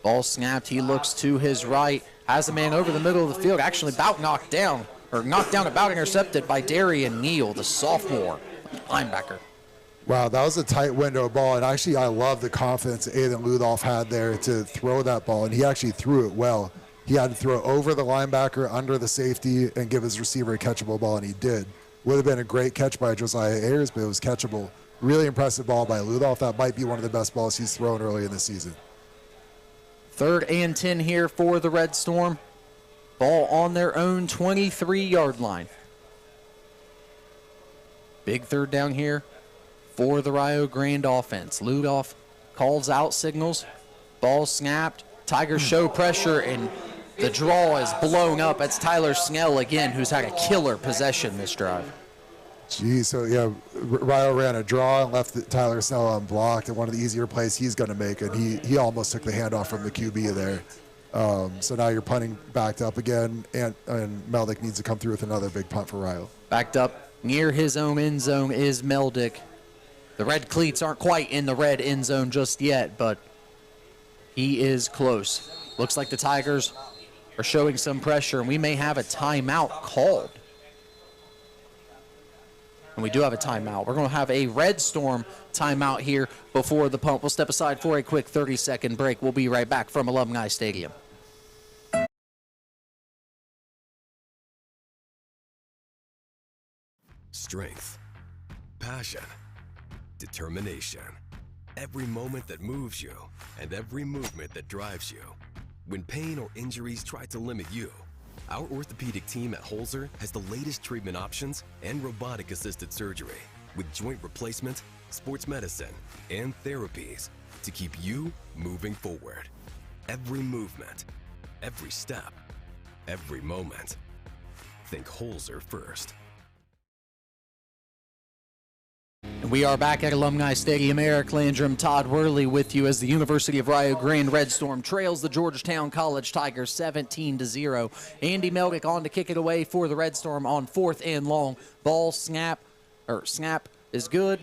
Ball snapped. He looks to his right. Has a man over the middle of the field. Actually about knocked down, about intercepted by Darian Neal, the sophomore linebacker. Wow, that was a tight window ball, and actually I love the confidence that Aiden Ludoff had there to throw that ball, and he actually threw it well. He had to throw over the linebacker, under the safety, and give his receiver a catchable ball, and he did. Would have been a great catch by Josiah Ayers, but it was catchable. Really impressive ball by Ludoff. That might be one of the best balls he's thrown early in the season. 3rd and 10 here for the Red Storm. Ball on their own 23-yard line. Big 3rd down here for the Rio Grande offense. Ludoff calls out signals. Ball snapped. Tigers show pressure, and the draw is blown up. It's Tyler Snell again, who's had a killer possession this drive. Geez, so yeah, Rio ran a draw and left Tyler Snell unblocked, and one of the easier plays he's going to make, and he almost took the handoff from the QB there. So now you're punting backed up again, and Meldick needs to come through with another big punt for Rio. Backed up near his own end zone is Meldick. The red cleats aren't quite in the red end zone just yet, but he is close. Looks like the Tigers are showing some pressure, and we may have a timeout called. And we do have a timeout. We're going to have a Red Storm timeout here before the punt. We'll step aside for a quick 30-second break. We'll be right back from Alumni Stadium. Strength, passion, determination. Every moment that moves you and every movement that drives you. When pain or injuries try to limit you, our orthopedic team at Holzer has the latest treatment options and robotic-assisted surgery with joint replacement, sports medicine, and therapies to keep you moving forward. Every movement, every step, every moment. Think Holzer first. And we are back at Alumni Stadium. Eric Landrum, Todd Worley with you as the University of Rio Grande Red Storm trails the Georgetown College Tigers 17-0. Andy Meldick on to kick it away for the Red Storm on 4th and long. Snap is good.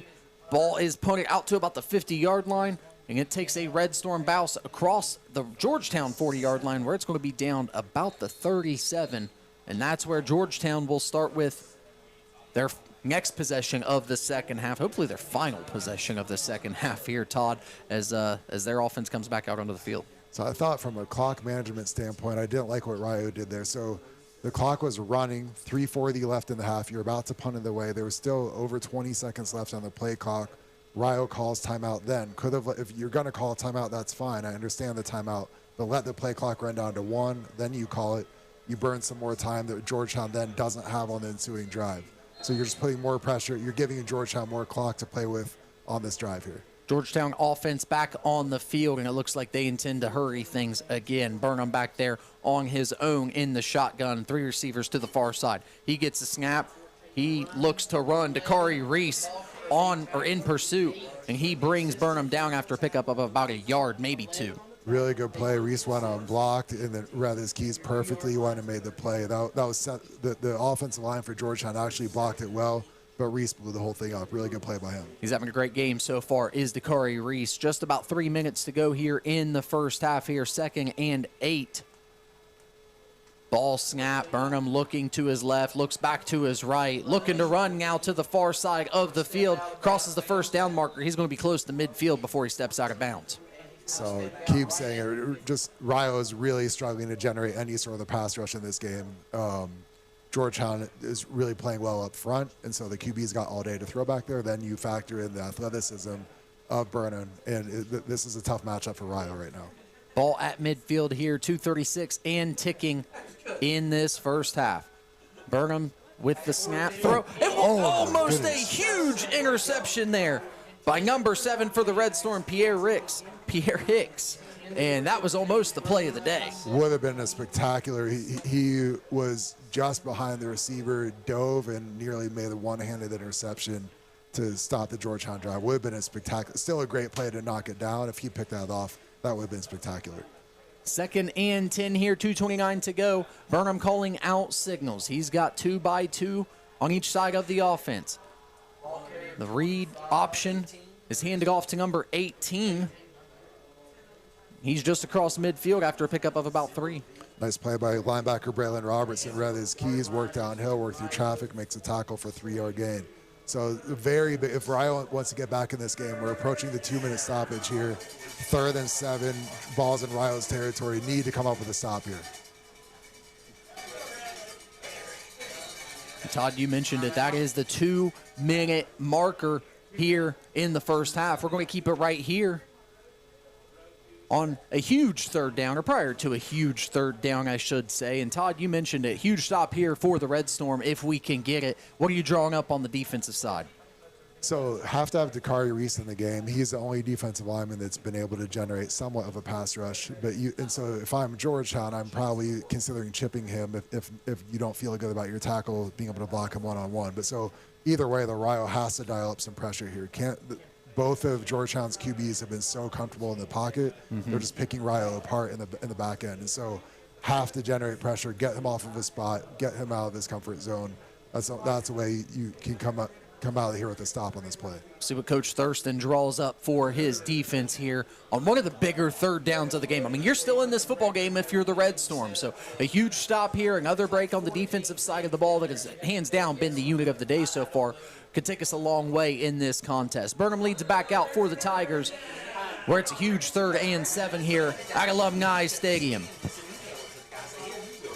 Ball is punted out to about the 50-yard line, and it takes a Red Storm bounce across the Georgetown 40-yard line where it's going to be down about the 37, and that's where Georgetown will start with their next possession of the second half, hopefully their final possession of the second half here, Todd, as their offense comes back out onto the field. So I thought from a clock management standpoint, I didn't like what Rio did there. So the clock was running, 3:40 left in the half. You're about to punt it away. There was still over 20 seconds left on the play clock. Rio calls timeout then. Could have, if you're going to call a timeout, that's fine. I understand the timeout, but let the play clock run down to 1, then you call it. You burn some more time that Georgetown then doesn't have on the ensuing drive. So you're just putting more pressure. You're giving Georgetown more clock to play with on this drive here. Georgetown offense back on the field, and it looks like they intend to hurry things again. Burnham back there on his own in the shotgun. 3 receivers to the far side. He gets the snap. He looks to run. Dakari Reese on or in pursuit, and he brings Burnham down after a pickup of about a yard, maybe 2. Really good play. Reese went unblocked and then read his keys perfectly. He went and made the play. That was set, the offensive line for Georgetown actually blocked it well, but Reese blew the whole thing up. Really good play by him. He's having a great game so far, is Dakari Reese. Just about 3 minutes to go here in the first half here, 2nd and 8. Ball snap. Burnham looking to his left, looks back to his right, looking to run now to the far side of the field. Crosses the first down marker. He's going to be close to midfield before he steps out of bounds. So keep saying it. Just Rio is really struggling to generate any sort of the pass rush in this game. Georgetown is really playing well up front, and so the QB's got all day to throw back there. Then you factor in the athleticism of Burnham, and this is a tough matchup for Rio right now. Ball at midfield here, 2:36 and ticking in this first half. Burnham with the snap throw. And almost a huge interception there by number 7 for the Red Storm, Pierre Hicks. And that was almost the play of the day. Would have been a spectacular. He was just behind the receiver, dove, and nearly made a one-handed interception to stop the Georgetown drive. Would have been a spectacular. Still a great play to knock it down. If he picked that off, that would have been spectacular. 2nd and 10 here, 2:29 to go. Burnham calling out signals. He's got 2 by 2 on each side of the offense. The read option is handed off to number 18. He's just across midfield after a pickup of about 3. Nice play by linebacker Braylon Robertson. Read his keys, worked downhill, worked through traffic, makes a tackle for a 3-yard gain. So very big. If Rio wants to get back in this game, we're approaching the 2-minute stoppage here. 3rd and 7, balls in Rio's territory. Need to come up with a stop here. Todd, you mentioned it. That is the 2-minute marker here in the first half. We're going to keep it right here on a huge 3rd down, or prior to a huge 3rd down, I should say. And Todd, you mentioned it. Huge stop here for the Red Storm if we can get it. What are you drawing up on the defensive side? So have to have Dakari Reese in the game. He's the only defensive lineman that's been able to generate somewhat of a pass rush. And so if I'm Georgetown, I'm probably considering chipping him if you don't feel good about your tackle being able to block him one-on-one. But so either way, the Rio has to dial up some pressure here. Both of Georgetown's QBs have been so comfortable in the pocket. Mm-hmm. They're just picking Rio apart in the back end. And so have to generate pressure, get him off of his spot, get him out of his comfort zone. That's the way you can come out of here with a stop on this play. See what Coach Thurston draws up for his defense here on one of the bigger 3rd downs of the game. I mean, you're still in this football game if you're the Red Storm. So a huge stop here, another break on the defensive side of the ball that has hands down been the unit of the day so far. Could take us a long way in this contest. Burnham leads it back out for the Tigers, where it's a huge 3rd and 7 here at Alumni Stadium.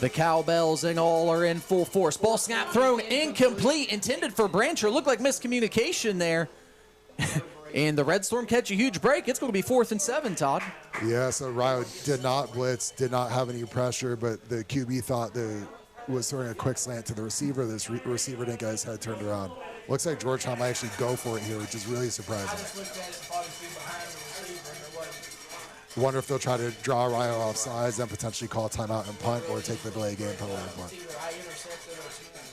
The cowbells and all are in full force. Ball snap thrown incomplete, intended for Brancher. Looked like miscommunication there. And the Red Storm catch a huge break. It's going to be 4th and 7, Todd. Yeah, so Rio did not blitz, did not have any pressure, but the QB thought was throwing a quick slant to the receiver. This receiver didn't get his head turned around. Looks like Georgetown might actually go for it here, which is really surprising. Wonder if they'll try to draw Rio off sides, then potentially call a timeout and punt, or take the delay game penalty and punt.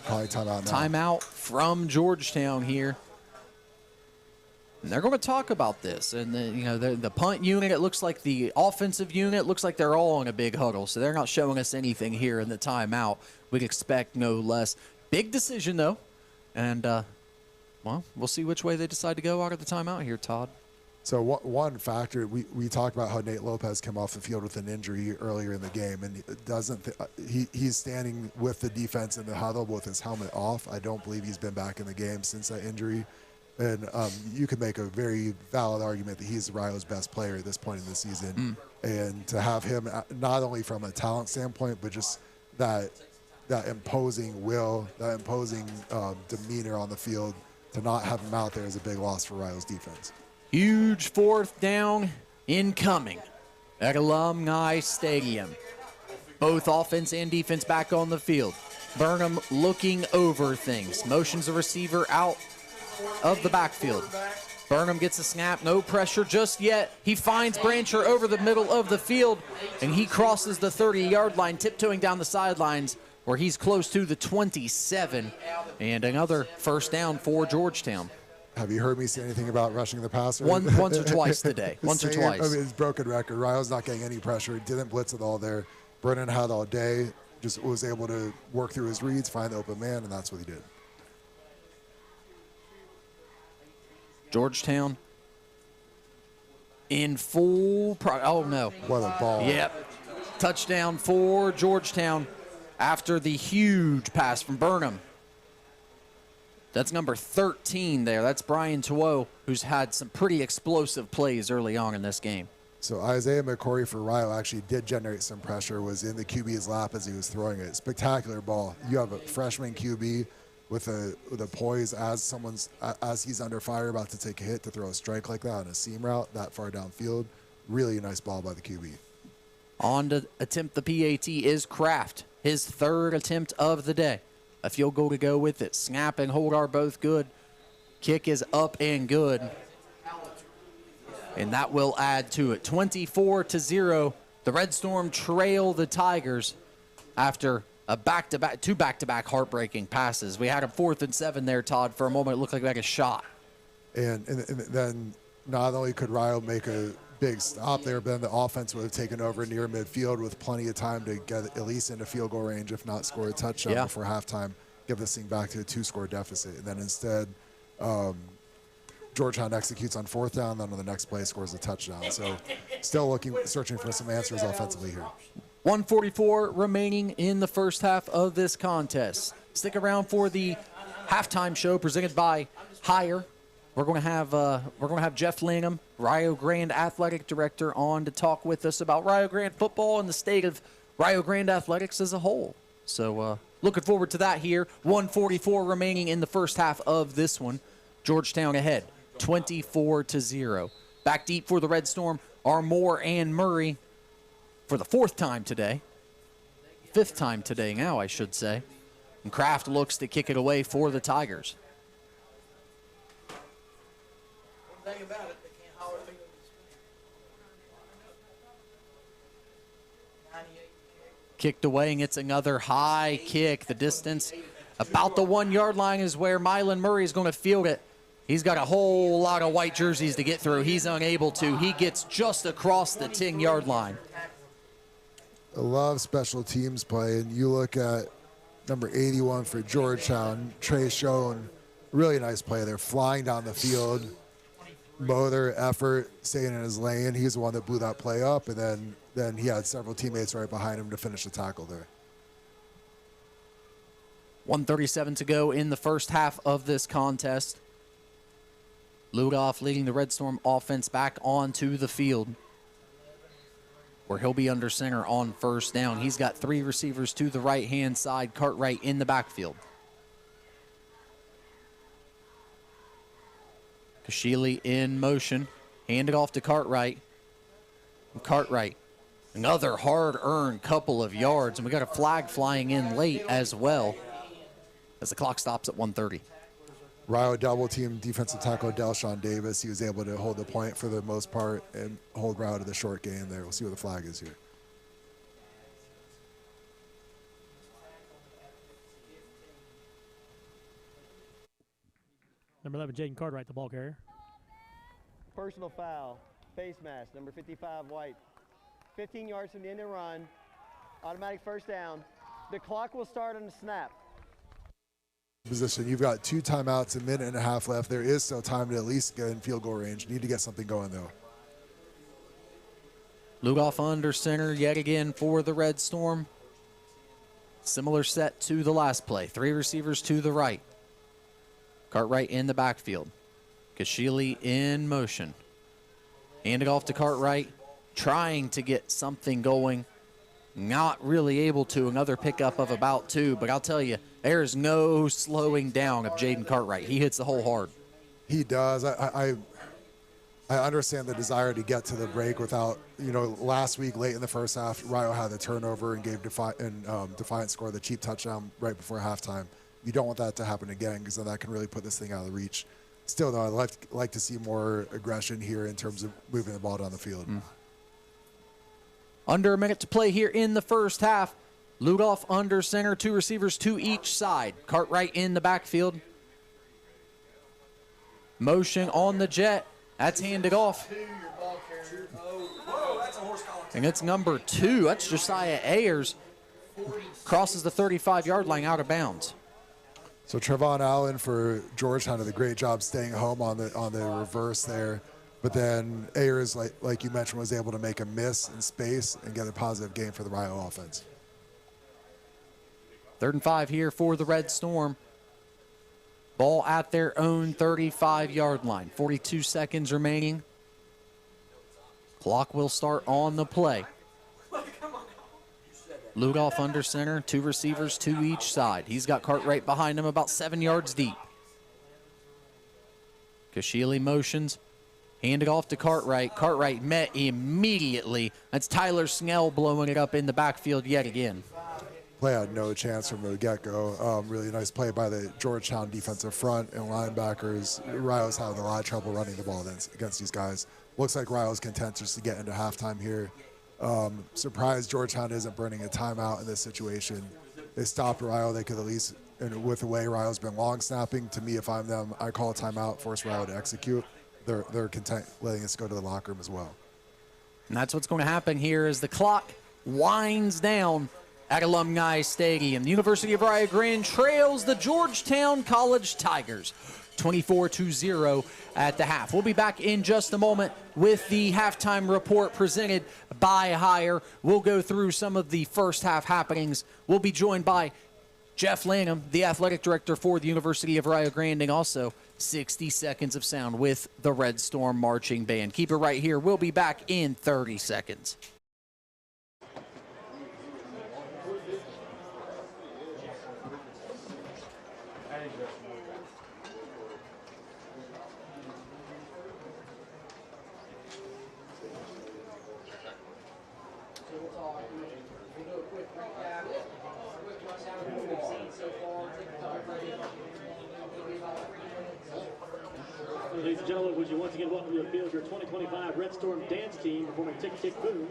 Probably timeout now. Timeout from Georgetown here. And they're going to talk about this. And the punt unit, it looks like the offensive unit, looks like they're all in a big huddle. So they're not showing us anything here in the timeout. We'd expect no less. Big decision, though. And, we'll see which way they decide to go out of the timeout here, Todd. So one factor, we talked about how Nate Lopez came off the field with an injury earlier in the game, and he's standing with the defense in the huddle with his helmet off. I don't believe he's been back in the game since that injury. And you could make a very valid argument that he's Rio's best player at this point in the season. And to have him not only from a talent standpoint, but just that imposing will, that imposing demeanor on the field, to not have him out there is a big loss for Rio's defense. Huge fourth down incoming at Alumni Stadium. Both offense and defense back on the field. Burnham looking over things. Motions the receiver out of the backfield. Burnham gets a snap, no pressure just yet. He finds Brancher over the middle of the field, and he crosses the 30-yard line, tiptoeing down the sidelines where he's close to the 27, and another first down for Georgetown. Have you heard me say anything about rushing the passer? Once or twice today. Once or twice. I mean, it's broken record. Rio's not getting any pressure. He didn't blitz it all there. Brennan had all day, just was able to work through his reads, find the open man, and that's what he did. Georgetown in full oh no. What a ball. Yep. Touchdown for Georgetown after the huge pass from Burnham. That's number 13 there. That's Brian Tuo, who's had some pretty explosive plays early on in this game. So Isaiah McCory for Rio actually did generate some pressure, was in the QB's lap as he was throwing it. Spectacular ball. You have a freshman QB with a poise as he's under fire, about to take a hit, to throw a strike like that on a seam route that far downfield. Really a nice ball by the QB. On to attempt the PAT is Kraft, his third attempt of the day. A field goal to go with it. Snap and hold are both good. Kick is up and good. And that will add to it. 24-0. The Red Storm trail the Tigers after two back-to-back heartbreaking passes. We had a 4th and 7 there, Todd. For a moment, it looked like we had a shot. And then not only could Rio make a big stop there, but then the offense would have taken over near midfield with plenty of time to get at least into field goal range, if not score a touchdown before halftime, give this thing back to a 2-score deficit. And then instead, Georgetown executes on 4th down, then on the next play scores a touchdown. So still searching for some answers offensively here. 1:44 remaining in the first half of this contest. Stick around for the halftime show presented by Hire. We're going to have Jeff Langham, Rio Grande Athletic Director, on to talk with us about Rio Grande football and the state of Rio Grande athletics as a whole. So looking forward to that here. 1:44 remaining in the first half of this one. Georgetown ahead, 24-0. Back deep for the Red Storm are Moore and Murray for the 4th time today. 5th time today now, I should say. And Kraft looks to kick it away for the Tigers. Kicked away, and it's another high kick. The distance about the 1-yard line is where Mylan Murray is going to field it. He's got a whole lot of white jerseys to get through. He's unable to. He gets just across the 10-yard line. I love special teams play, and you look at number 81 for Georgetown, Trey Schoen, really nice play there, flying down the field, motor, effort, staying in his lane. He's the one that blew that play up, and then he had several teammates right behind him to finish the tackle there. 1:37 to go in the first half of this contest. Ludoff leading the Red Storm offense back onto the field, where he'll be under center on 1st down. He's got 3 receivers to the right-hand side, Cartwright in the backfield. Kashili in motion, handed off to Cartwright. And Cartwright, another hard-earned couple of yards, and we got a flag flying in late as well as the clock stops at 1:30. Rio double team defensive tackle Delshawn Davis. He was able to hold the point for the most part and hold Rio to the short game there. We'll see what the flag is here. Number 11, Jaden Cartwright, the ball carrier. Personal foul, face mask, number 55, White. 15 yards from the end of the run, automatic 1st down. The clock will start on the snap. Position. You've got 2 timeouts, a minute and a half left. There is still time to at least get in field goal range. Need to get something going, though. Lugoff under center yet again for the Red Storm. Similar set to the last play. 3 receivers to the right. Cartwright in the backfield. Kashili in motion. Hand it off to Cartwright. trying to get something going. Not really able to. Another pickup of about 2. But I'll tell you, there's no slowing down of Jaden Cartwright. He hits the hole hard. He does. I understand the desire to get to the break without, last week late in the first half, Rio had the turnover and gave Defiant scored the cheap touchdown right before halftime. You don't want that to happen again because then that can really put this thing out of reach. Still, though, I'd like to see more aggression here in terms of moving the ball down the field. Under a minute to play here in the first half. Ludoff under center, 2 receivers to each side. Cartwright in the backfield. Motion on the jet. That's handed off. And it's number 2. That's Josiah Ayers. Crosses the 35-yard line out of bounds. So Trevon Allen for Georgetown did a great job staying home on the reverse there. But then Ayers, like you mentioned, was able to make a miss in space and get a positive gain for the Rio offense. 3rd and 5 here for the Red Storm. Ball at their own 35-yard line. 42 seconds remaining. Clock will start on the play. Ludoff under center, 2 receivers to each side. He's got Cartwright behind him about 7 yards deep. Kashili motions. Handed off to Cartwright. Cartwright met immediately. That's Tyler Snell blowing it up in the backfield yet again. Play had no chance from the get-go. Really nice play by the Georgetown defensive front and linebackers. Rio's having a lot of trouble running the ball against these guys. Looks like Rio's content just to get into halftime here. Surprised Georgetown isn't burning a timeout in this situation. They stopped Rio. They could at least, and with the way Rio's been long snapping, to me, if I'm them, I call a timeout, force Rio to execute. They're content letting us go to the locker room as well. And that's what's going to happen here as the clock winds down at Alumni Stadium. The University of Rio Grande trails the Georgetown College Tigers 24-0 at the half. We'll be back in just a moment with the halftime report presented by Hire. We'll go through some of the first half happenings. We'll be joined by Jeff Lanham, the athletic director for the University of Rio Grande, and also 60 seconds of sound with the Red Storm Marching Band. Keep it right here. We'll be back in 30 seconds. Ladies and gentlemen, would you once again welcome to the field your 2025 Red Storm dance team performing Tick Tick Boom.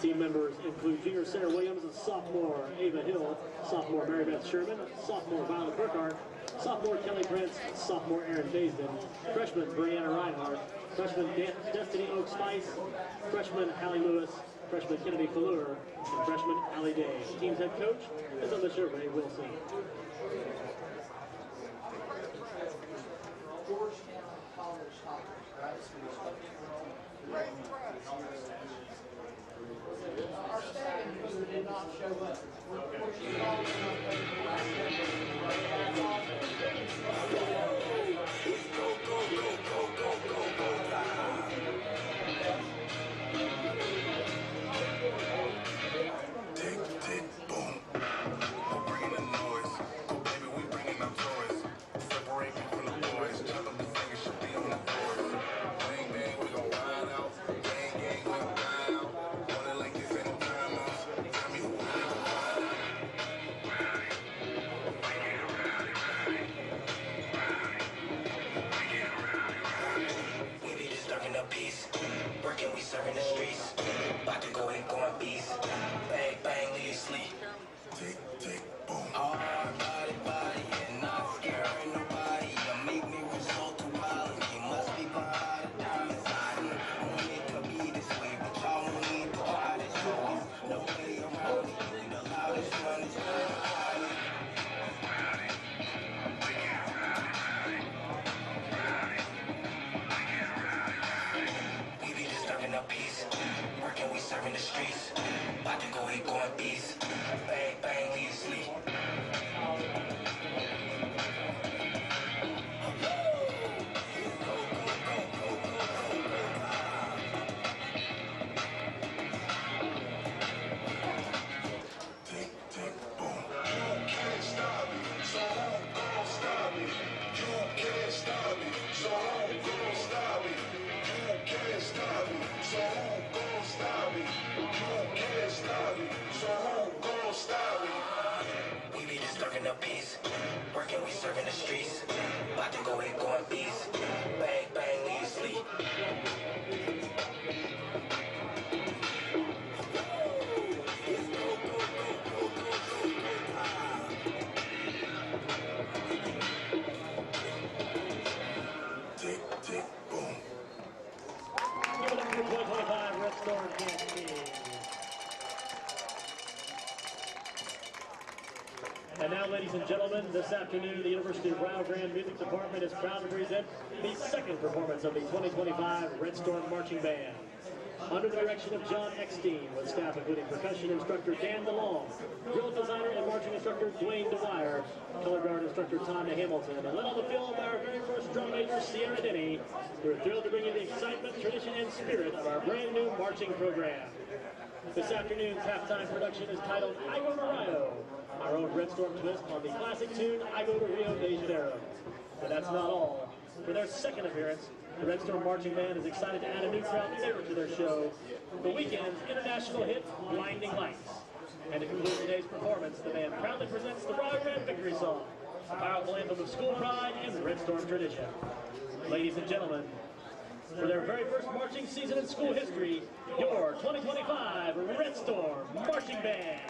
Team members include junior Sarah Williams, sophomore Ava Hill, sophomore Mary Beth Sherman, sophomore Violet Burkhart, sophomore Kelly Prince, sophomore Aaron Baisden, freshman Brianna Reinhardt, freshman Destiny Oak Spice, freshman Hallie Lewis, freshman Kennedy Fallure, and freshman Allie Day. The team's head coach is Alicia Ray Wilson. Tick, tick, boom. We're bringing the noise. Oh, baby, we watch it go ahead, going beast. Bang, bang, leave you sleep. Tick, tick, boom. Give it up for 2025 Red Storm Dance Team. And now, ladies and gentlemen, this afternoon, the University of Rio Grande Music Department is proud to present the second performance of the 2025 Red Storm Marching Band. Under the direction of John Eckstein, with staff including percussion instructor Dan DeLong, drill designer and marching instructor Dwayne DeWire, color guard instructor Tanya Hamilton, and led on the field by our very first drum major, Sierra Denny. We're thrilled to bring you the excitement, tradition, and spirit of our brand new marching program. This afternoon's halftime production is titled I Go to Rio, our own Red Storm twist on the classic tune I Go to Rio de Janeiro. But that's not all. For their second appearance, the Red Storm Marching Band is excited to add a new crowd favorite to their show, the weekend's international hit, Blinding Lights. And to conclude today's performance, the band proudly presents the Rio Grande Victory Song, a powerful anthem of school pride and Red Storm tradition. Ladies and gentlemen, for their very first marching season in school history, your 2025 Red Storm Marching Band.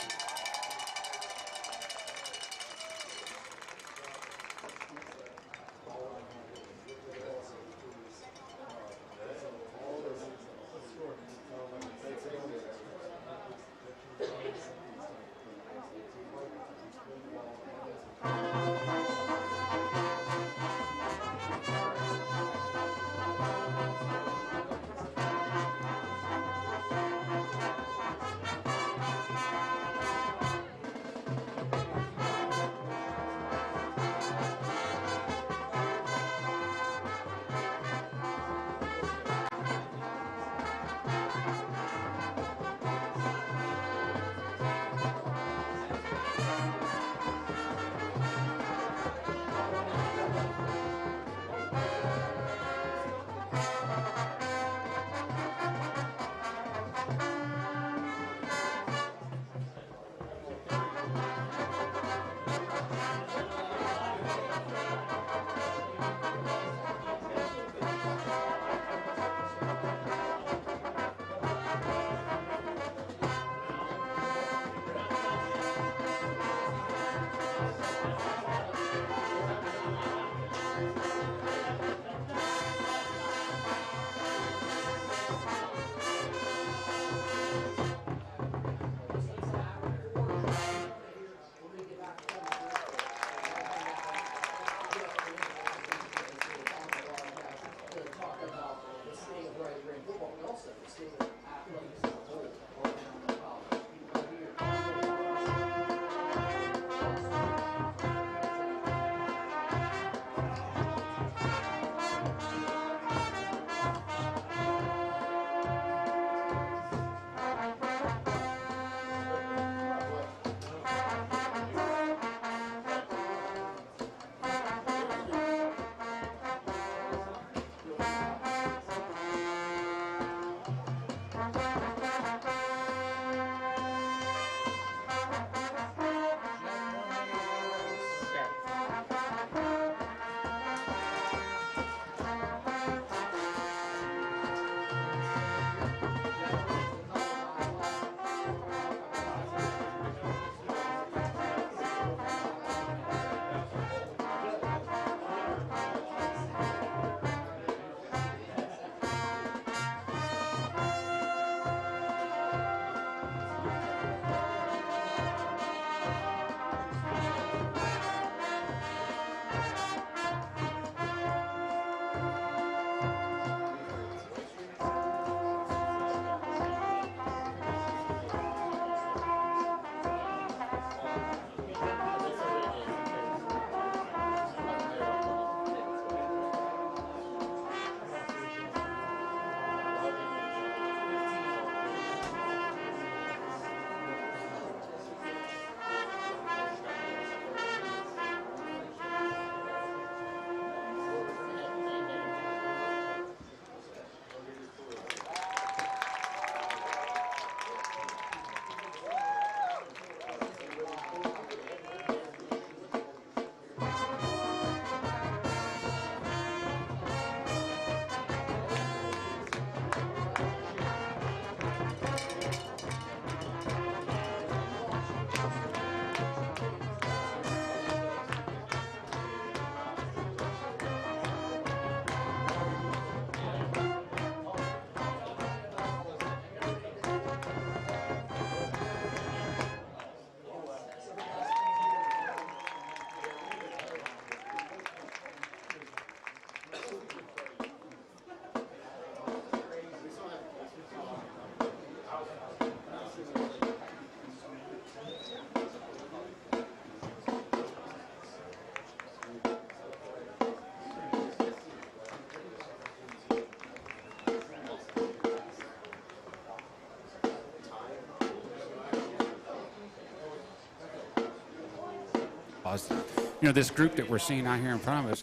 because, this group that we're seeing out here in front of us,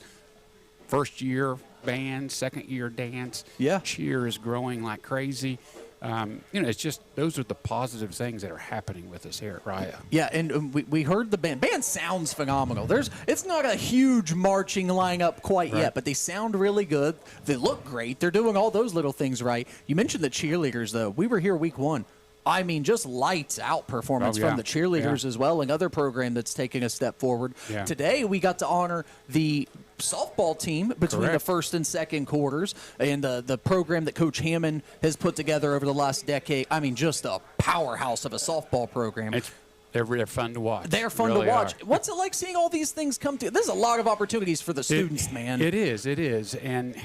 first year band, second year dance, cheer is growing like crazy. It's just those are the positive things that are happening with us here at Rio. Yeah, and we heard the band. Band sounds phenomenal. It's not a huge marching lineup quite yet, but they sound really good. They look great. They're doing all those little things right. You mentioned the cheerleaders, though. We were here week 1. I mean, just lights out performance from the cheerleaders as well. Another program that's taking a step forward. Yeah. Today, we got to honor the softball team between the first and second quarters and the program that Coach Hammond has put together over the last decade. I mean, just a powerhouse of a softball program. They're fun to watch. They're fun to watch. What's it like seeing all these things come to? There's a lot of opportunities for the students, man. It is. And,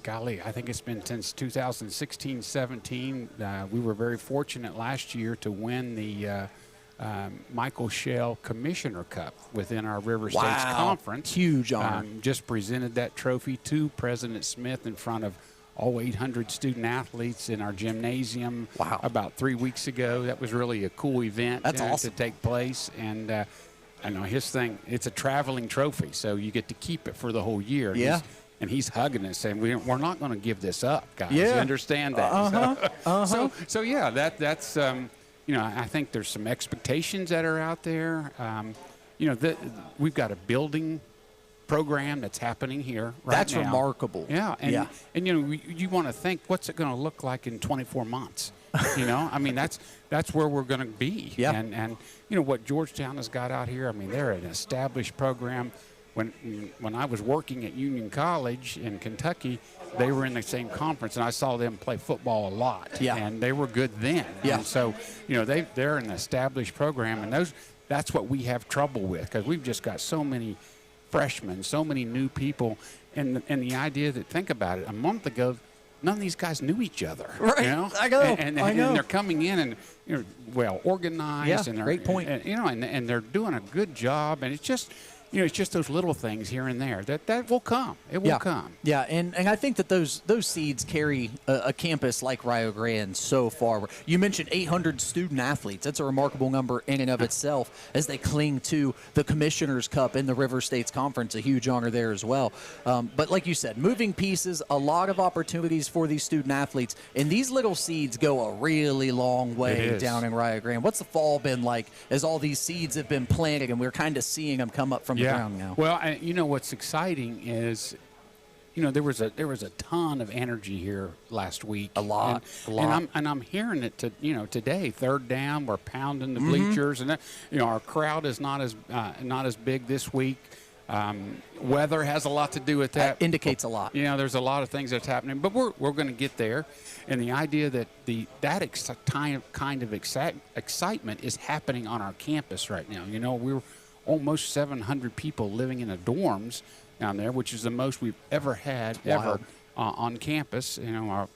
golly, I think it's been since 2016-17. We were very fortunate last year to win the Michael Shell Commissioner Cup within our River States Conference. Huge honor. Just presented that trophy to President Smith in front of all 800 student athletes in our gymnasium about 3 weeks ago. That was really a cool event to take place. And I know his thing, it's a traveling trophy, so you get to keep it for the whole year. Yeah. And he's hugging us, saying, "We're not going to give this up, guys. You understand that?" So that's I think there's some expectations that are out there. We've got a building program that's happening here right now. That's remarkable. Yeah, and you want to think, what's it going to look like in 24 months? I mean, that's where we're going to be. Yeah. And what Georgetown has got out here. I mean, they're an established program. When I was working at Union College in Kentucky, they were in the same conference, and I saw them play football a lot. Yeah. And they were good then. Yeah. And so, they're an established program, and that's what we have trouble with, because we've just got so many freshmen, so many new people, and the idea that, think about it, a month ago, none of these guys knew each other. Right. I know. And they're coming in and organized. Yeah. And they're, great point. And they're doing a good job, and it's just. It's just those little things here and there that will come. It will come. Yeah, and I think that those seeds carry a campus like Rio Grande so far. You mentioned 800 student athletes. That's a remarkable number in and of itself as they cling to the Commissioner's Cup in the River States Conference. A huge honor there as well. But like you said, moving pieces, a lot of opportunities for these student athletes. And these little seeds go a really long way down in Rio Grande. What's the fall been like as all these seeds have been planted and we're kind of seeing them come up from the ground now? Well, what's exciting is, there was a ton of energy here last week. A lot. And I'm hearing it today. Third down, we're pounding the bleachers, and our crowd is not as big this week. Weather has a lot to do with that. Indicates a lot. There's a lot of things that's happening, but we're going to get there. And the idea that kind of excitement is happening on our campus right now. We're almost 700 people living in the dorms down there, which is the most we've ever had on campus. Our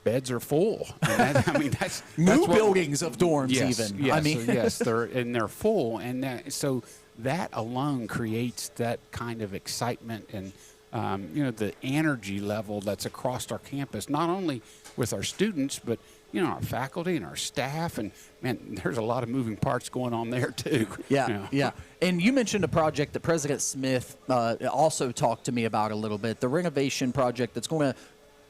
beds are full. And that's new buildings of dorms. Yes, they're full, and so that alone creates that kind of excitement and the energy level that's across our campus, not only with our students, but our faculty and our staff, and man, there's a lot of moving parts going on there too. Yeah. And you mentioned a project that President Smith also talked to me about a little bit, the renovation project that's going to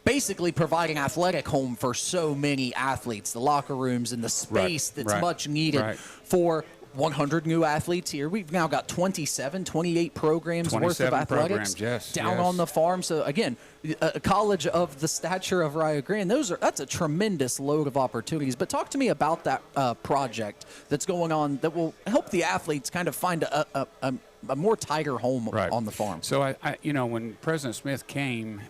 basically provide an athletic home for so many athletes, the locker rooms and the space that's much needed for 100 new athletes here. We've now got 28 programs worth of athletics down on the farm. So again, a college of the stature of Rio Grande, that's a tremendous load of opportunities. But talk to me about that project that's going on that will help the athletes kind of find a more tighter home on the farm. So I when President Smith came,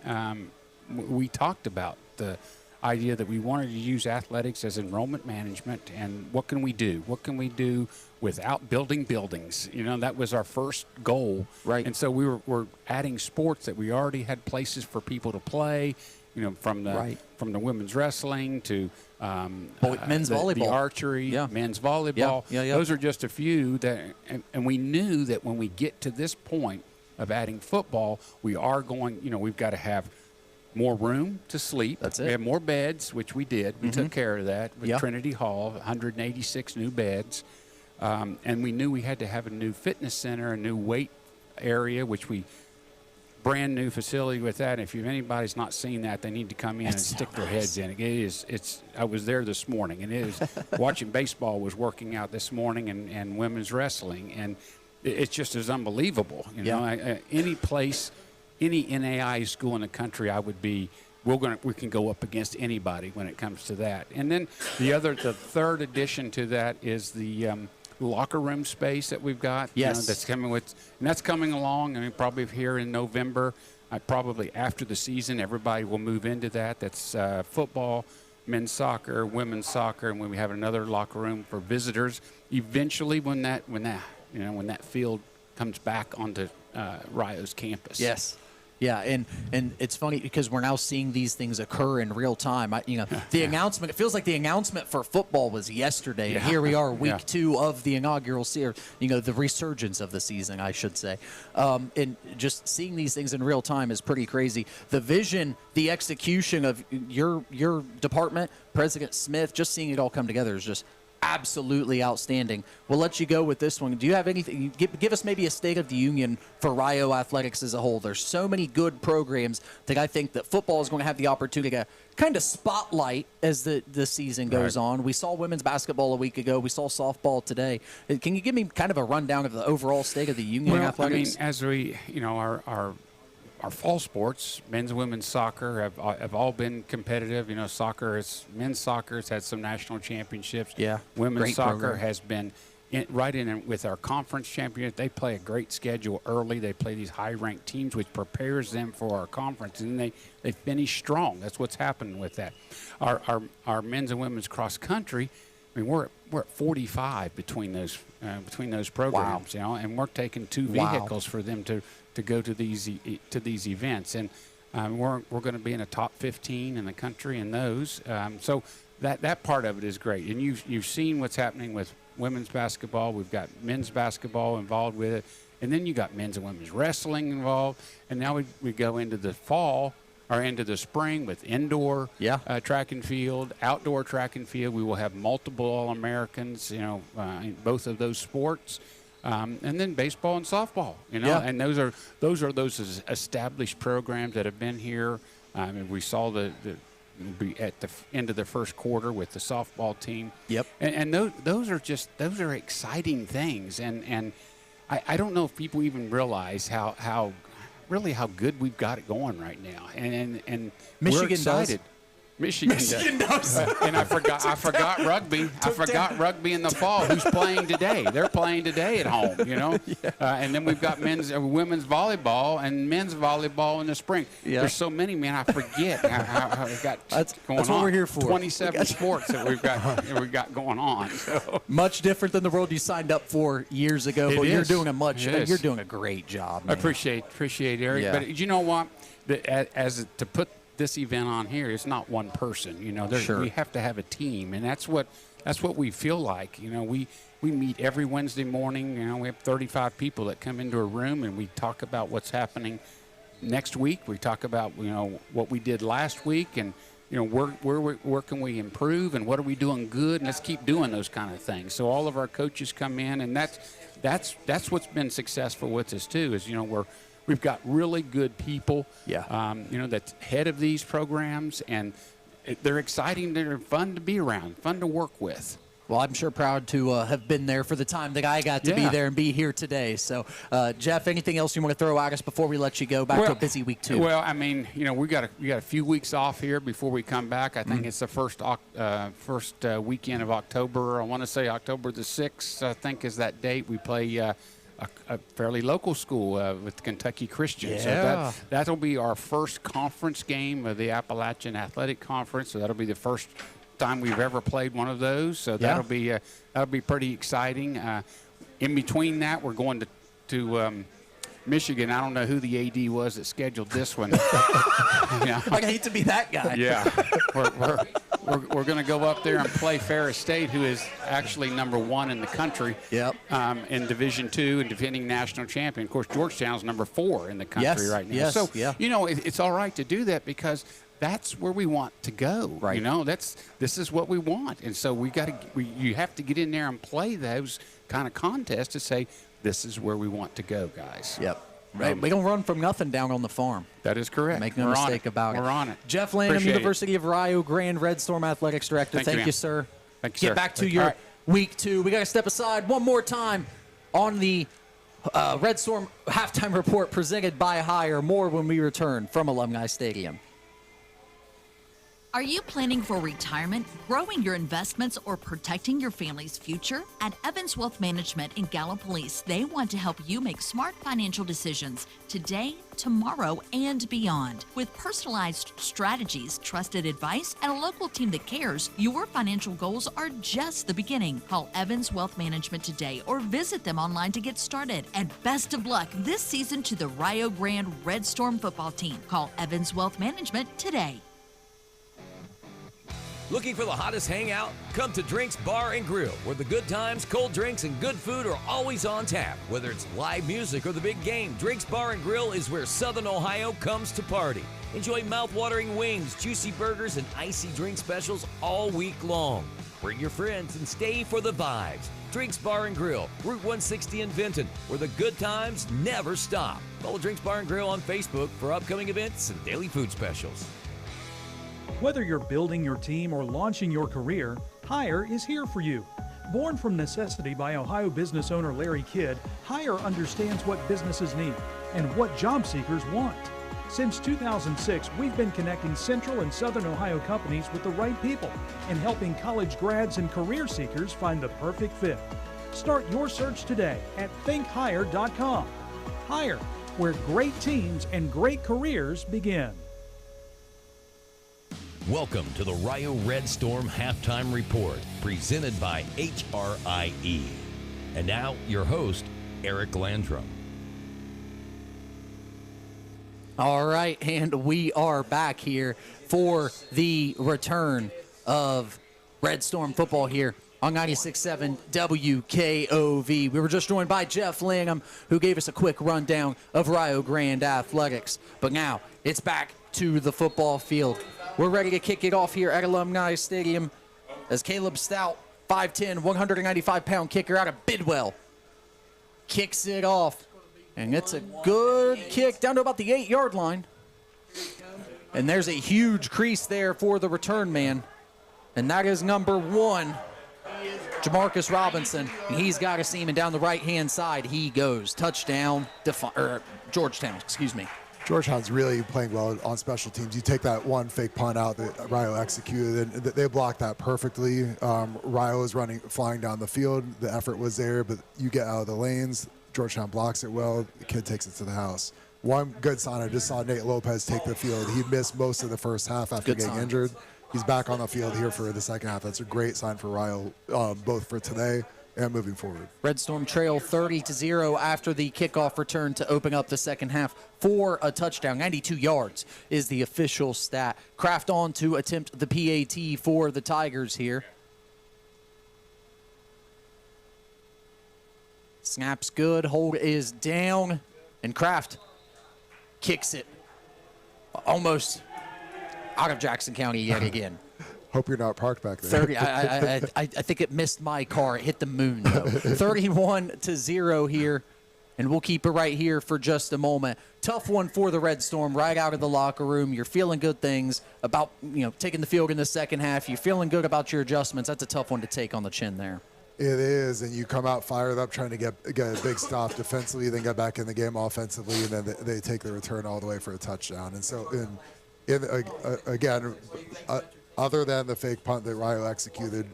we talked about the idea that we wanted to use athletics as enrollment management, and what can we do? What can we do without building buildings? That was our first goal. Right. And so we're adding sports that we already had places for people to play, from the women's wrestling to men's volleyball, the archery, men's volleyball. Yeah. Those are just a few and we knew that when we get to this point of adding football, we are going, we've got to have more room to sleep. That's it. We have more beds, which we did. We took care of that with Trinity Hall, 186 new beds. And we knew we had to have a new fitness center, a new weight area, which we brand new facility with that. If anybody's not seen that, they need to come in and stick their heads in. I was there this morning, and it is watching baseball was working out this morning, and women's wrestling, and it's just as unbelievable. You know, any place, any NAIA school in the country, I would be. We can go up against anybody when it comes to that. And then the third addition to that is the locker room space that we've got. Yes. That's coming along. I mean, probably here in November, probably after the season, everybody will move into that. That's football, men's soccer, women's soccer, and when we have another locker room for visitors. Eventually, when that field comes back onto Rio's campus. Yes. Yeah, and it's funny because we're now seeing these things occur in real time. The announcement, it feels like the announcement for football was yesterday, and here we are, week 2 of the inaugural series, the resurgence of the season, I should say. And just seeing these things in real time is pretty crazy. The vision, the execution of your department, President Smith, just seeing it all come together is just absolutely outstanding. We'll let you go with this one. Do you have anything? Give us maybe a state of the union for Rio athletics as a whole. There's so many good programs that I think that football is going to have the opportunity to kind of spotlight as the season goes on. We saw women's basketball a week ago. We saw softball today. Can you give me kind of a rundown of the overall state of the union athletics? I mean, as we, our fall sports, men's and women's soccer, have all been competitive. Men's soccer has had some national championships. Yeah, women's soccer has been right in with our conference championship. They play a great schedule early. They play these high-ranked teams, which prepares them for our conference, and they finish strong. That's what's happening with that. Our men's and women's cross country, I mean, we're at 45 between those programs. Wow. And we're taking 2 vehicles for them to go to these events, and we're going to be in the top 15 in the country in those. So that part of it is great. And you've seen what's happening with women's basketball. We've got men's basketball involved with it, and then you got men's and women's wrestling involved. And now we go into the fall or into the spring with indoor track and field, outdoor track and field. We will have multiple All-Americans, in both of those sports. And then baseball and softball, and those are those established programs that have been here. We saw be at the end of the first quarter with the softball team. Yep. And those are exciting things. And I don't know if people even realize how good we've got it going right now. And Michigan we're excited. does. Michigan does. And I forgot rugby. I forgot rugby in the fall. Who's playing today? They're playing today at home, and then we've got women's volleyball and men's volleyball in the spring. Yeah. There's so many, man. I forget how we've got that's going on. That's what we're here for. 27 sports that we've got going on. So. Much different than the world you signed up for years ago, but you're doing you're doing a great job, man. I appreciate Eric. Yeah. But you know what? To put this event on here, it's not one person. We have to have a team, and that's what we feel like. We meet every Wednesday morning. We have 35 people that come into a room, and we talk about what's happening next week. We talk about what we did last week, and where can we improve, and what are we doing good, and let's keep doing those kind of things. So all of our coaches come in, and that's what's been successful with us too. Is we've got really good people, that's head of these programs, and they're exciting. They're fun to be around, fun to work with. Well, I'm sure proud to have been there for the time that I got to be there and be here today. So, Jeff, anything else you want to throw at us before we let you go back to a busy week too? Well, I mean, we got a few weeks off here before we come back. I think it's the first weekend of October. I want to say October the 6th, I think, is that date. We play a fairly local school with Kentucky Christian. Yeah. So that'll be our first conference game of the Appalachian Athletic Conference. So that'll be the first time we've ever played one of those. So that'll be pretty exciting. In between that, we're going to Michigan. I don't know who the AD was that scheduled this one. I hate to be that guy. Yeah, we're going to go up there and play Ferris State, who is actually number 1 in the country. Yep. In Division II and defending national champion. Of course, Georgetown's number 4 in the country right now. Yes. So it's all right to do that because that's where we want to go. Right. You know, this is what we want. And so you have to get in there and play those kind of contests to say, this is where we want to go, guys. Yep. Right. We don't run from nothing down on the farm. That is correct. Make no mistake about it. We're on it. Jeff Lanham, Appreciate University of Rio Grande Red Storm Athletics Director. Thank you, sir. Thank you, Get sir. back to your week 2. We got to step aside one more time on the Red Storm halftime report presented by Hire. More when we return from Alumni Stadium. Are you planning for retirement, growing your investments, or protecting your family's future? At Evans Wealth Management in Gallipolis, they want to help you make smart financial decisions today, tomorrow, and beyond. With personalized strategies, trusted advice, and a local team that cares, your financial goals are just the beginning. Call Evans Wealth Management today or visit them online to get started. And best of luck this season to the Rio Grande Red Storm football team. Call Evans Wealth Management today. Looking for the hottest hangout? Come to Drinks Bar and Grill, where the good times, cold drinks, and good food are always on tap. Whether it's live music or the big game, Drinks Bar and Grill is where Southern Ohio comes to party. Enjoy mouth-watering wings, juicy burgers, and icy drink specials all week long. Bring your friends and stay for the vibes. Drinks Bar and Grill, Route 160 in Vinton, where the good times never stop. Follow Drinks Bar and Grill on Facebook for upcoming events and daily food specials. Whether you're building your team or launching your career, Hire is here for you. Born from necessity by Ohio business owner Larry Kidd, Hire understands what businesses need and what job seekers want. Since 2006, we've been connecting Central and Southern Ohio companies with the right people and helping college grads and career seekers find the perfect fit. Start your search today at thinkhire.com. Hire, where great teams and great careers begin. Welcome to the Rio Red Storm Halftime Report, presented by HRIE. And now, your host, Eric Landrum. All right, and we are back here for the return of Red Storm football here on 96.7 WKOV. We were just joined by Jeff Lanham, who gave us a quick rundown of Rio Grande Athletics. But now, it's back to the football field. We're ready to kick it off here at Alumni Stadium as Caleb Stout, 5'10", 195-pound kicker out of Bidwell, kicks it off. And it's a good kick down to about the 8-yard line. And there's a huge crease there for the return man. And that is number 1, Jamarcus Robinson. And he's got a seam, and down the right-hand side he goes. Touchdown, Georgetown, excuse me. Georgetown's really playing well on special teams. You take that one fake punt out that Rio executed, and they blocked that perfectly. Rio was flying down the field. The effort was there, but you get out of the lanes. Georgetown blocks it well. The kid takes it to the house. One good sign, I just saw Nate Lopez take the field. He missed most of the first half after getting injured. He's back on the field here for the second half. That's a great sign for Rio, both for today and moving forward. Red Storm trail 30-0 after the kickoff return to open up the second half for a touchdown. 92 yards is the official stat. Kraft on to attempt the PAT for the Tigers here. Snap's good, hold is down, and Kraft kicks it almost out of Jackson County yet again. Hope you're not parked back there. 30. I think it missed my car. It hit the moon, though. 31-0 here, and we'll keep it right here for just a moment. Tough one for the Red Storm right out of the locker room. You're feeling good things about taking the field in the second half. You're feeling good about your adjustments. That's a tough one to take on the chin there. It is, and you come out fired up trying to get a big stop defensively, then get back in the game offensively, and then they take the return all the way for a touchdown. And so, again, other than the fake punt that Rio executed,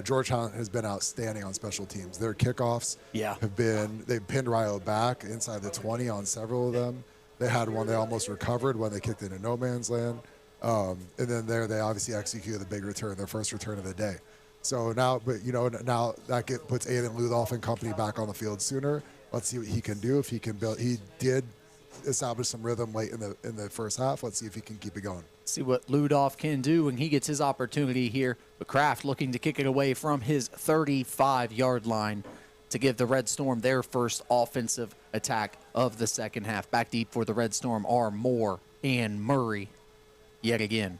Georgetown has been outstanding on special teams. Their kickoffs they've pinned Rio back inside the 20 on several of them. They had one they almost recovered when they kicked into no man's land. And then they obviously executed the big return, their first return of the day. So now, now that puts Aiden Ludoff and company back on the field sooner. Let's see what he can do. If he can build, he did establish some rhythm late in the first half. Let's see if he can keep it going. See what Ludoff can do when he gets his opportunity here. But Kraft looking to kick it away from his 35-yard line to give the Red Storm their first offensive attack of the second half. Back deep for the Red Storm are Moore and Murray. yet again.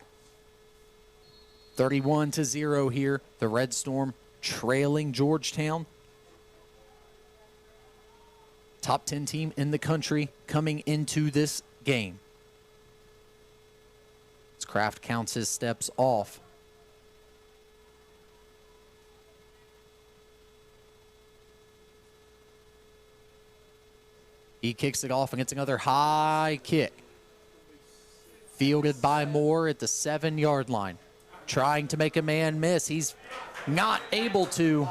31-0 here. The Red Storm trailing Georgetown. Top 10 team in the country coming into this game. As Kraft counts his steps off. He kicks it off and gets another high kick. Fielded by Moore at the 7-yard line. Trying to make a man miss. He's not able to,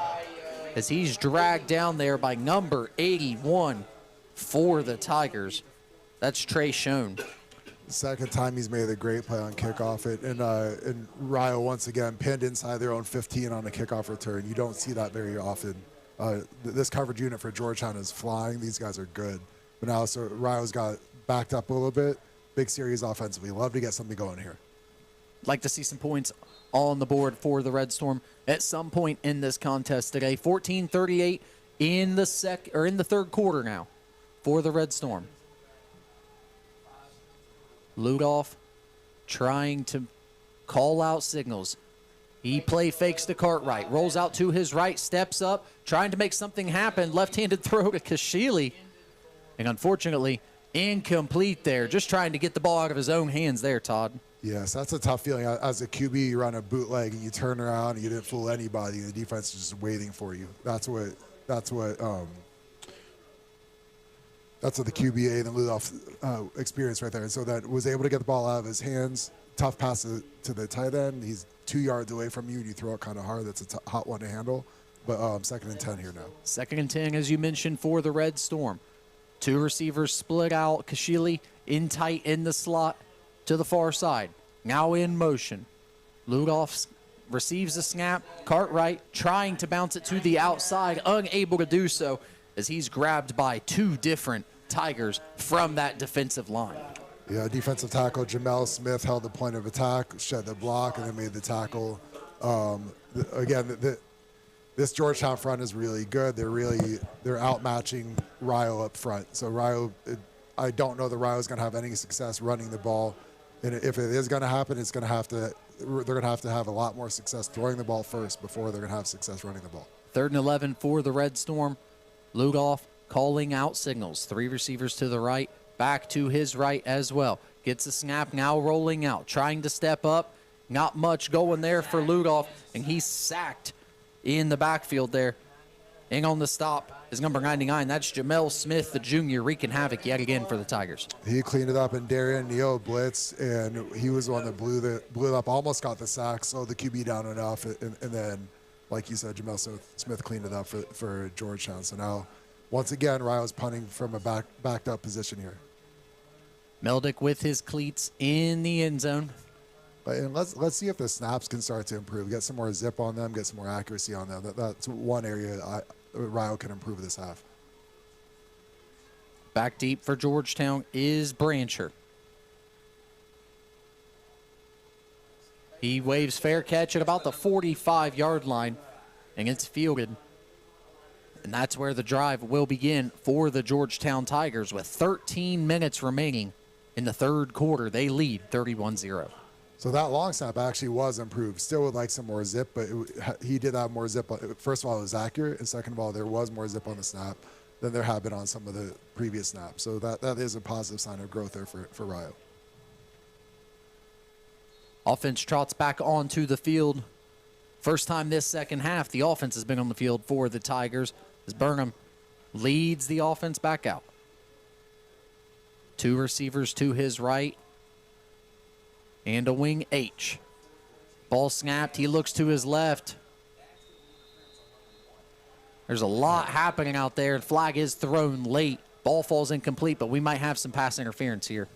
as he's dragged down there by number 81 for the Tigers. That's Trey Schoen. Second time he's made a great play on kickoff. And Rio, once again, pinned inside their own 15 on a kickoff return. You don't see that very often. This coverage unit for Georgetown is flying. These guys are good. But now, so Rio's got backed up a little bit. Big series offensively. Love to get something going here. Like to see some points on the board for the Red Storm at some point in this contest today. 14-38 in the third quarter now for the Red Storm. Ludoff trying to call out signals. He play fakes to Cartwright, rolls out to his right, steps up, trying to make something happen. Left-handed throw to Kashili. And unfortunately, incomplete there. Just trying to get the ball out of his own hands there, Todd. Yes, that's a tough feeling. As a QB, you run a bootleg and you turn around and you didn't fool anybody. And the defense is just waiting for you. That's what the QB and Ludoff experienced right there. And so that was able to get the ball out of his hands. Tough pass to the tight end. He's 2 yards away from you and you throw it kind of hard. That's a hot one to handle. But second and 10 here now. Second and 10, as you mentioned, for the Red Storm. Two receivers split out. Kashili in tight in the slot to the far side. Now in motion. Ludoff receives the snap. Cartwright trying to bounce it to the outside. Unable to do so as he's grabbed by two different Tigers from that defensive line. Yeah, defensive tackle Jamel Smith held the point of attack, shed the block, and then made the tackle. This Georgetown front is really good. They're outmatching Rio up front. So Rio, I don't know that Rio's going to have any success running the ball. And if it is going to happen, they're going to have a lot more success throwing the ball first before they're going to have success running the ball. 3rd and 11 for the Red Storm. Ludoff calling out signals. Three receivers to the right, back to his right as well. Gets a snap, now rolling out, trying to step up. Not much going there for Ludoff, and he's sacked in the backfield there. And on the stop is number 99. That's Jamel Smith, the junior, wreaking havoc yet again for the Tigers. He cleaned it up, and Darian Neal blitzed, and he was the one that blew it up, almost got the sack, slowed the QB down enough, and then, like you said, Jamel Smith cleaned it up for Georgetown. So now, once again, Rio's punting from a backed up position here. Meldick with his cleats in the end zone. And let's see if the snaps can start to improve. Get some more zip on them, get some more accuracy on them. That's one area Rio can improve this half. Back deep for Georgetown is Brancher. He waves fair catch at about the 45-yard line and gets fielded. And that's where the drive will begin for the Georgetown Tigers with 13 minutes remaining in the third quarter. They lead 31-0. So that long snap actually was improved. Still would like some more zip, but he did have more zip. First of all, it was accurate, and second of all, there was more zip on the snap than there had been on some of the previous snaps. So that is a positive sign of growth there for Rio. Offense trots back onto the field. First time this second half, the offense has been on the field for the Tigers as Burnham leads the offense back out. Two receivers to his right. And a wing H. Ball snapped. He looks to his left. There's a lot happening out there. Flag is thrown late. Ball falls incomplete, but we might have some pass interference here.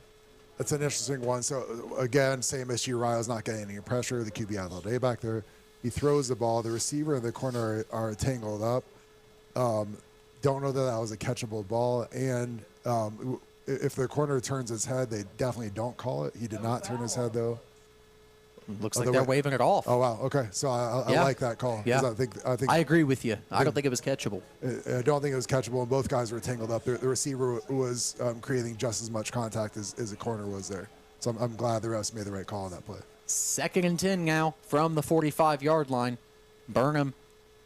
That's an interesting one. So, again, same issue. Rio's not getting any pressure. The QB had all day back there. He throws the ball. The receiver and the corner are tangled up. Don't know that was a catchable ball. And if the corner turns his head, they definitely don't call it. He did not turn his head, though. Looks like they're waving it off. Oh, wow. Okay. So I like that call. Yeah. I agree with you. I don't think it was catchable. I don't think it was catchable, and both guys were tangled up. The receiver was creating just as much contact as the corner was there. So I'm glad the refs made the right call on that play. 2nd and 10 now from the 45-yard line. Burnham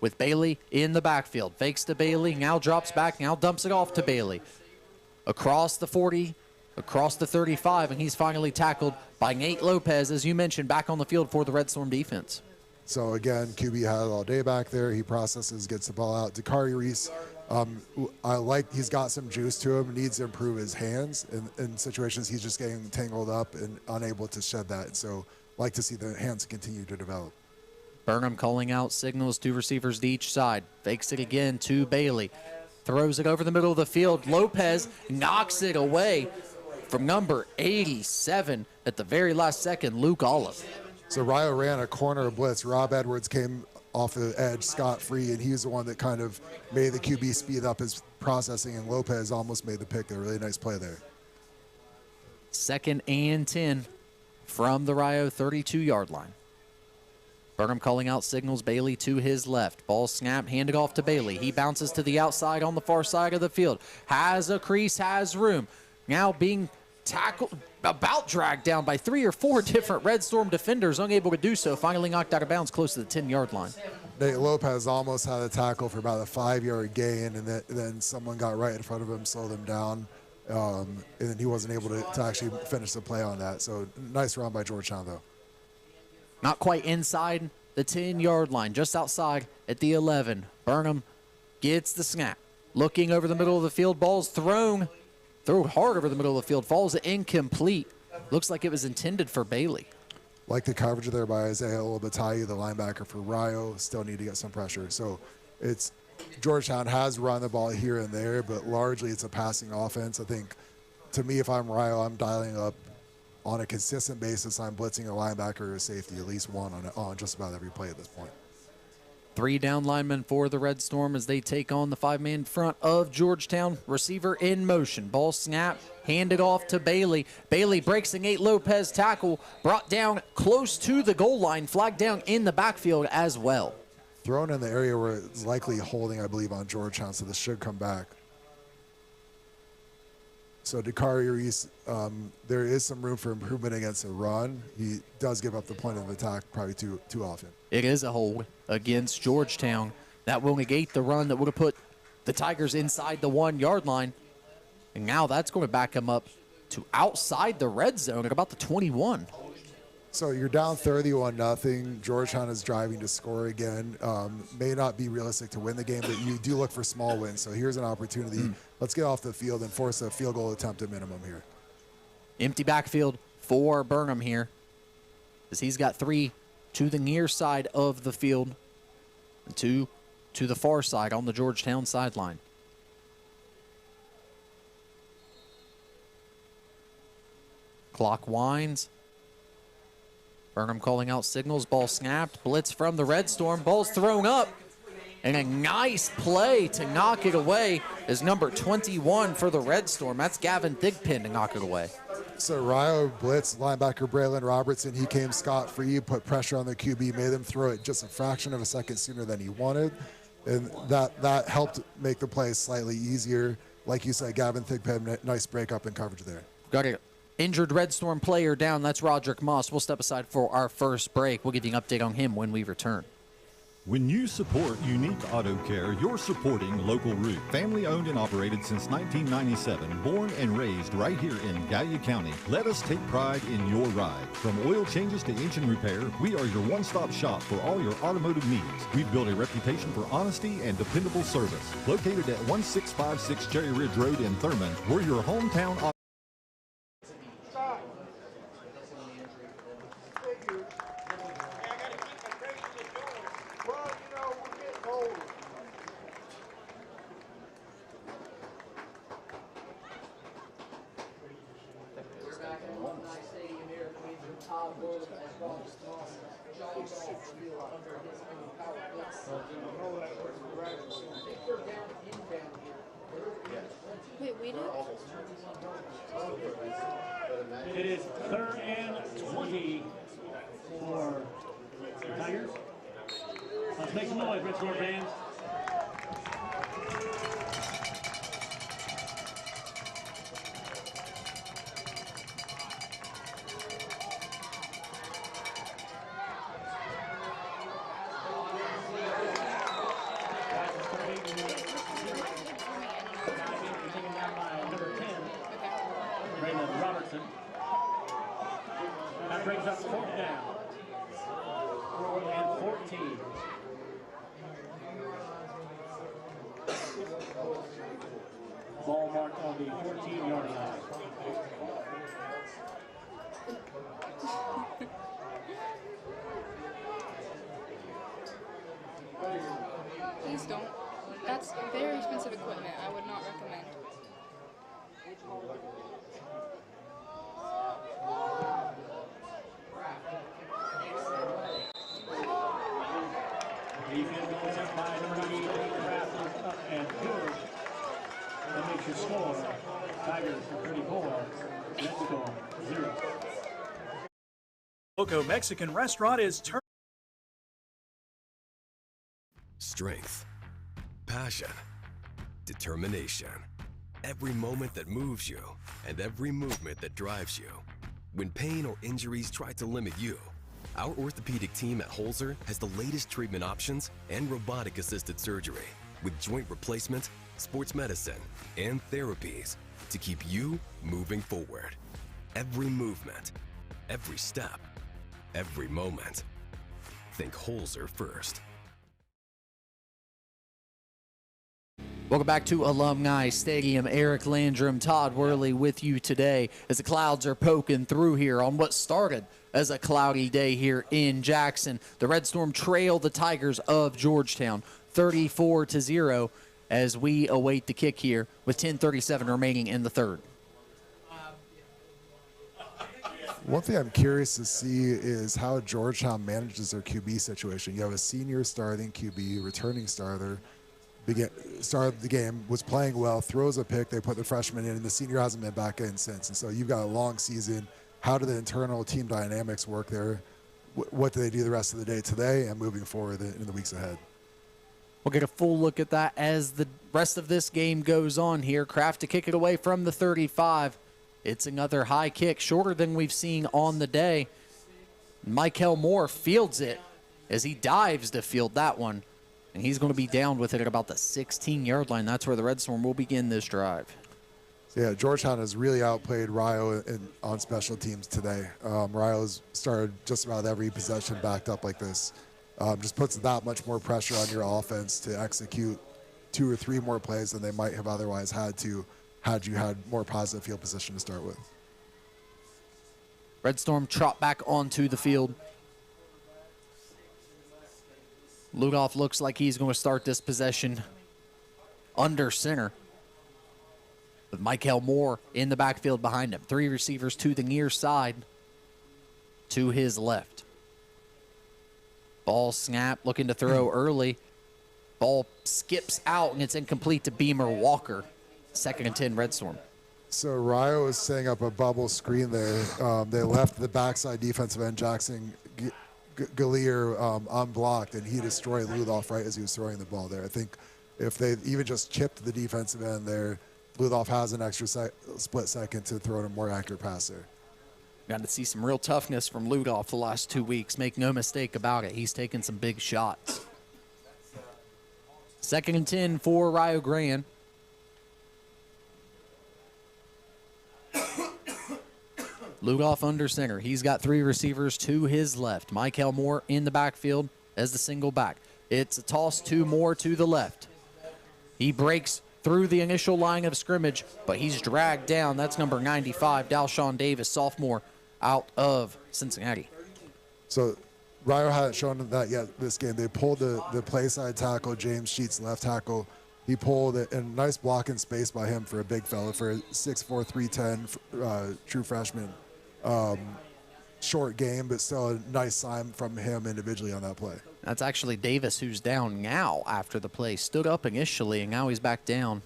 with Bailey in the backfield. Fakes to Bailey, now drops back, now dumps it off to Bailey. Across the 40, across the 35, and he's finally tackled by Nate Lopez, as you mentioned, back on the field for the Red Storm defense. So again, QB had it all day back there. He processes, gets the ball out. Dakari Reese, he's got some juice to him, needs to improve his hands. In situations, he's just getting tangled up and unable to shed that. So like to see the hands continue to develop. Burnham calling out signals, 2 receivers to each side. Fakes it again to Bailey. Throws it over the middle of the field. Lopez knocks it away from number 87 at the very last second, Luke Olive. So Rio ran a corner blitz. Rob Edwards came off the edge scot-free, and he was the one that kind of made the QB speed up his processing, and Lopez almost made the pick. A really nice play there. 2nd and 10 from the Rio 32-yard line. Burnham calling out signals, Bailey to his left. Ball snapped, handed off to Bailey. He bounces to the outside on the far side of the field. Has a crease, has room. Now being tackled, about dragged down by 3 or 4 different Red Storm defenders, unable to do so. Finally knocked out of bounds close to the 10-yard line. Nate Lopez almost had a tackle for about a 5-yard gain, and then someone got right in front of him, slowed him down, and then he wasn't able to actually finish the play on that. So nice run by Georgetown, though. Not quite inside the 10-yard line, just outside at the 11. Burnham gets the snap. Looking over the middle of the field, ball's thrown hard over the middle of the field, falls incomplete. Looks like it was intended for Bailey. Like the coverage there by Isaiah Olabatayu, the linebacker for Rio, still need to get some pressure. So it's Georgetown has run the ball here and there, but largely it's a passing offense. I think, to me, if I'm Rio, I'm dialing up on a consistent basis. I'm blitzing a linebacker or a safety, at least one on just about every play at this point. 3 down linemen for the Red Storm as they take on the 5-man front of Georgetown. Receiver in motion. Ball snap, handed off to Bailey. Bailey breaks the Nate Lopez tackle, brought down close to the goal line, flagged down in the backfield as well. Thrown in the area where it's likely holding, I believe, on Georgetown, so this should come back. So Dakari Reese, there is some room for improvement against a run. He does give up the point of attack probably too often. It is a hold against Georgetown. That will negate the run that would have put the Tigers inside the 1-yard line. And now that's going to back them up to outside the red zone at about the 21. So you're down 31-0. Georgetown is driving to score again. May not be realistic to win the game, but you do look for small wins. So here's an opportunity. Let's get off the field and force a field goal attempt at minimum here. Empty backfield for Burnham here, as he's got 3 to the near side of the field and 2 to the far side on the Georgetown sideline. Clock winds. Burnham calling out signals. Ball snapped. Blitz from the Red Storm. Ball's thrown up. And a nice play to knock it away is number 21 for the Red Storm. That's Gavin Thigpen to knock it away. So Rio blitz linebacker Braylon Robertson. He came scot-free, put pressure on the QB, made him throw it just a fraction of a second sooner than he wanted. And that helped make the play slightly easier. Like you said, Gavin Thigpen, nice breakup and coverage there. Got an injured Red Storm player down. That's Roderick Moss. We'll step aside for our first break. We'll give you an update on him when we return. When you support Unique Auto Care, you're supporting Local Root. Family owned and operated since 1997, born and raised right here in Gallia County. Let us take pride in your ride. From oil changes to engine repair, we are your one-stop shop for all your automotive needs. We've built a reputation for honesty and dependable service. Located at 1656 Cherry Ridge Road in Thurman, we're your hometown auto. Wait, we did? It is 3rd and 20 for the Tigers. Let's make some noise, Red Storm fans. Braylon Robertson. That brings up 4th down. 4th and 14. Ball marked on the 14-yard line. Please don't. That's very expensive equipment. I would not recommend. Defense goes up by number 98. Kraft is up and good. That makes your score. Tigers 34. Red Storm 0. Loco Mexican restaurant is Strength, passion, determination. Every moment that moves you and every movement that drives you. When pain or injuries try to limit you, our orthopedic team at Holzer has the latest treatment options and robotic-assisted surgery with joint replacement, sports medicine, and therapies to keep you moving forward. Every movement, every step, every moment. Think Holzer first. Welcome back to Alumni Stadium. Eric Landrum, Todd Worley with you today as the clouds are poking through here on what started as a cloudy day here in Jackson. The Red Storm trail the Tigers of Georgetown 34-0 as we await the kick here with 10:37 remaining in the third. One thing I'm curious to see is how Georgetown manages their QB situation. You have a senior starting QB, returning starter, started the game, was playing well, throws a pick, they put the freshman in, and the senior hasn't been back in since. And so you've got a long season. How do the internal team dynamics work there? What do they do the rest of the day today and moving forward in the weeks ahead? We'll get a full look at that as the rest of this game goes on here. Kraft to kick it away from the 35. It's another high kick, shorter than we've seen on the day. Michael Moore fields it as he dives to field that one. And he's going to be down with it at about the 16-yard line. That's where the Red Storm will begin this drive. Yeah, Georgetown has really outplayed Rio on special teams today. Rio's started just about every possession backed up like this. Just puts that much more pressure on your offense to execute 2 or 3 more plays than they might have otherwise had to had you had more positive field position to start with. Red Storm trot back onto the field. Ludoff looks like he's going to start this possession under center, with Michael Moore in the backfield behind him. 3 receivers to the near side, to his left. Ball snap, looking to throw early. Ball skips out, and it's incomplete to Beamer Walker. 2nd and 10, Red Storm. So Rio is setting up a bubble screen there. They left the backside defensive end, Jackson Gallier, unblocked, and he destroyed Ludoff right as he was throwing the ball there. I think if they even just chipped the defensive end there, Ludoff has an extra split second to throw a more accurate pass there. Got to see some real toughness from Ludoff the last 2 weeks. Make no mistake about it. He's taken some big shots. 2nd and 10 for Rio Grande. Ludoff under center. He's got 3 receivers to his left. Michael Moore in the backfield as the single back. It's a toss to Moore to the left. He breaks through the initial line of scrimmage, but he's dragged down. That's number 95, Dalshawn Davis, sophomore, out of Cincinnati. So Rio hadn't shown that yet this game. They pulled the play side tackle, James Sheets, left tackle. He pulled it, and nice block in space by him for a big fella, for a 6'4", 310 true freshman. Short game, but still a nice sign from him individually on that play. That's actually Davis, who's down now after the play. Stood up initially, and now he's back down.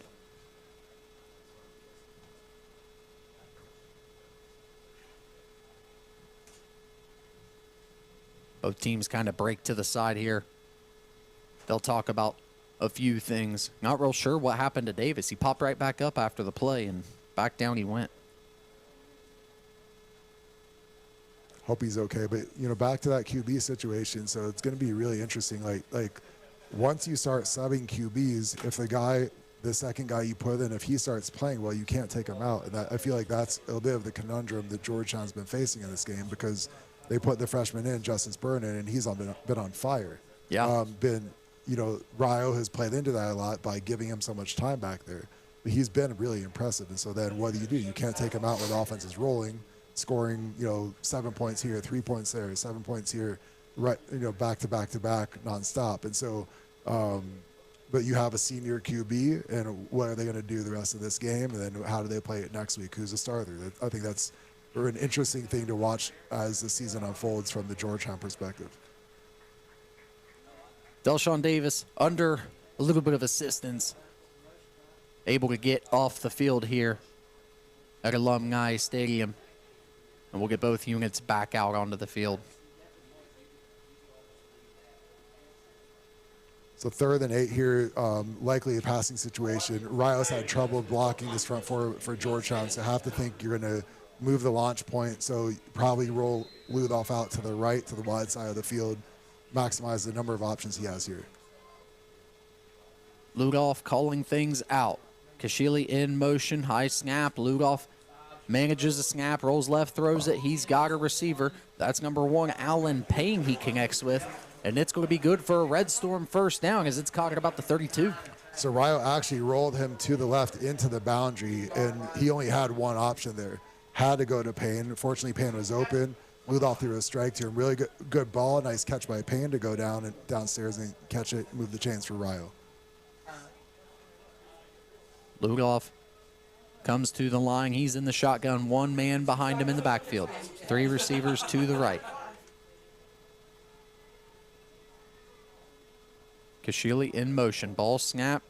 Both teams kind of break to the side here. They'll talk about a few things. Not real sure what happened to Davis. He popped right back up after the play, and back down he went. Hope he's okay, but back to that QB situation. So it's going to be really interesting. Like once you start subbing QBs, if the guy the second guy you put in, if he starts playing well, you can't take him out. And I feel like that's a bit of the conundrum that Georgetown's been facing in this game, because they put the freshman in, Justice Burnett, and he's been on fire. Yeah. Rio has played into that a lot by giving him so much time back there. But he's been really impressive. And so then what do? You can't take him out when the offense is rolling, scoring, 7 points here, 3 points there, 7 points here, right, back to back to back nonstop. And so, but you have a senior QB, and what are they going to do the rest of this game? And then how do they play it next week? Who's the starter? I think that's an interesting thing to watch as the season unfolds from the Georgetown perspective. Delshawn Davis, under a little bit of assistance, able to get off the field here at Alumni Stadium. And we'll get both units back out onto the field. So 3rd and 8 here, likely a passing situation. Rio's had trouble blocking this front four for Georgetown, so have to think you're going to move the launch point. So probably roll Ludolf out to the right, to the wide side of the field, maximize the number of options he has here. Ludolf calling things out. Kashili in motion, high snap. Ludolf manages a snap, rolls left, throws it. He's got a receiver. That's number 1, Allen Payne, he connects with. And it's going to be good for a Red Storm first down, as it's caught at about the 32. So Rio actually rolled him to the left into the boundary, and he only had one option there. Had to go to Payne. Fortunately, Payne was open. Ludolf threw a strike to him. Really good ball. Nice catch by Payne to go down and downstairs and catch it, move the chains for Rio. Ludolf comes to the line. He's in the shotgun. 1 man behind him in the backfield. 3 receivers to the right. Kashili in motion. Ball snap.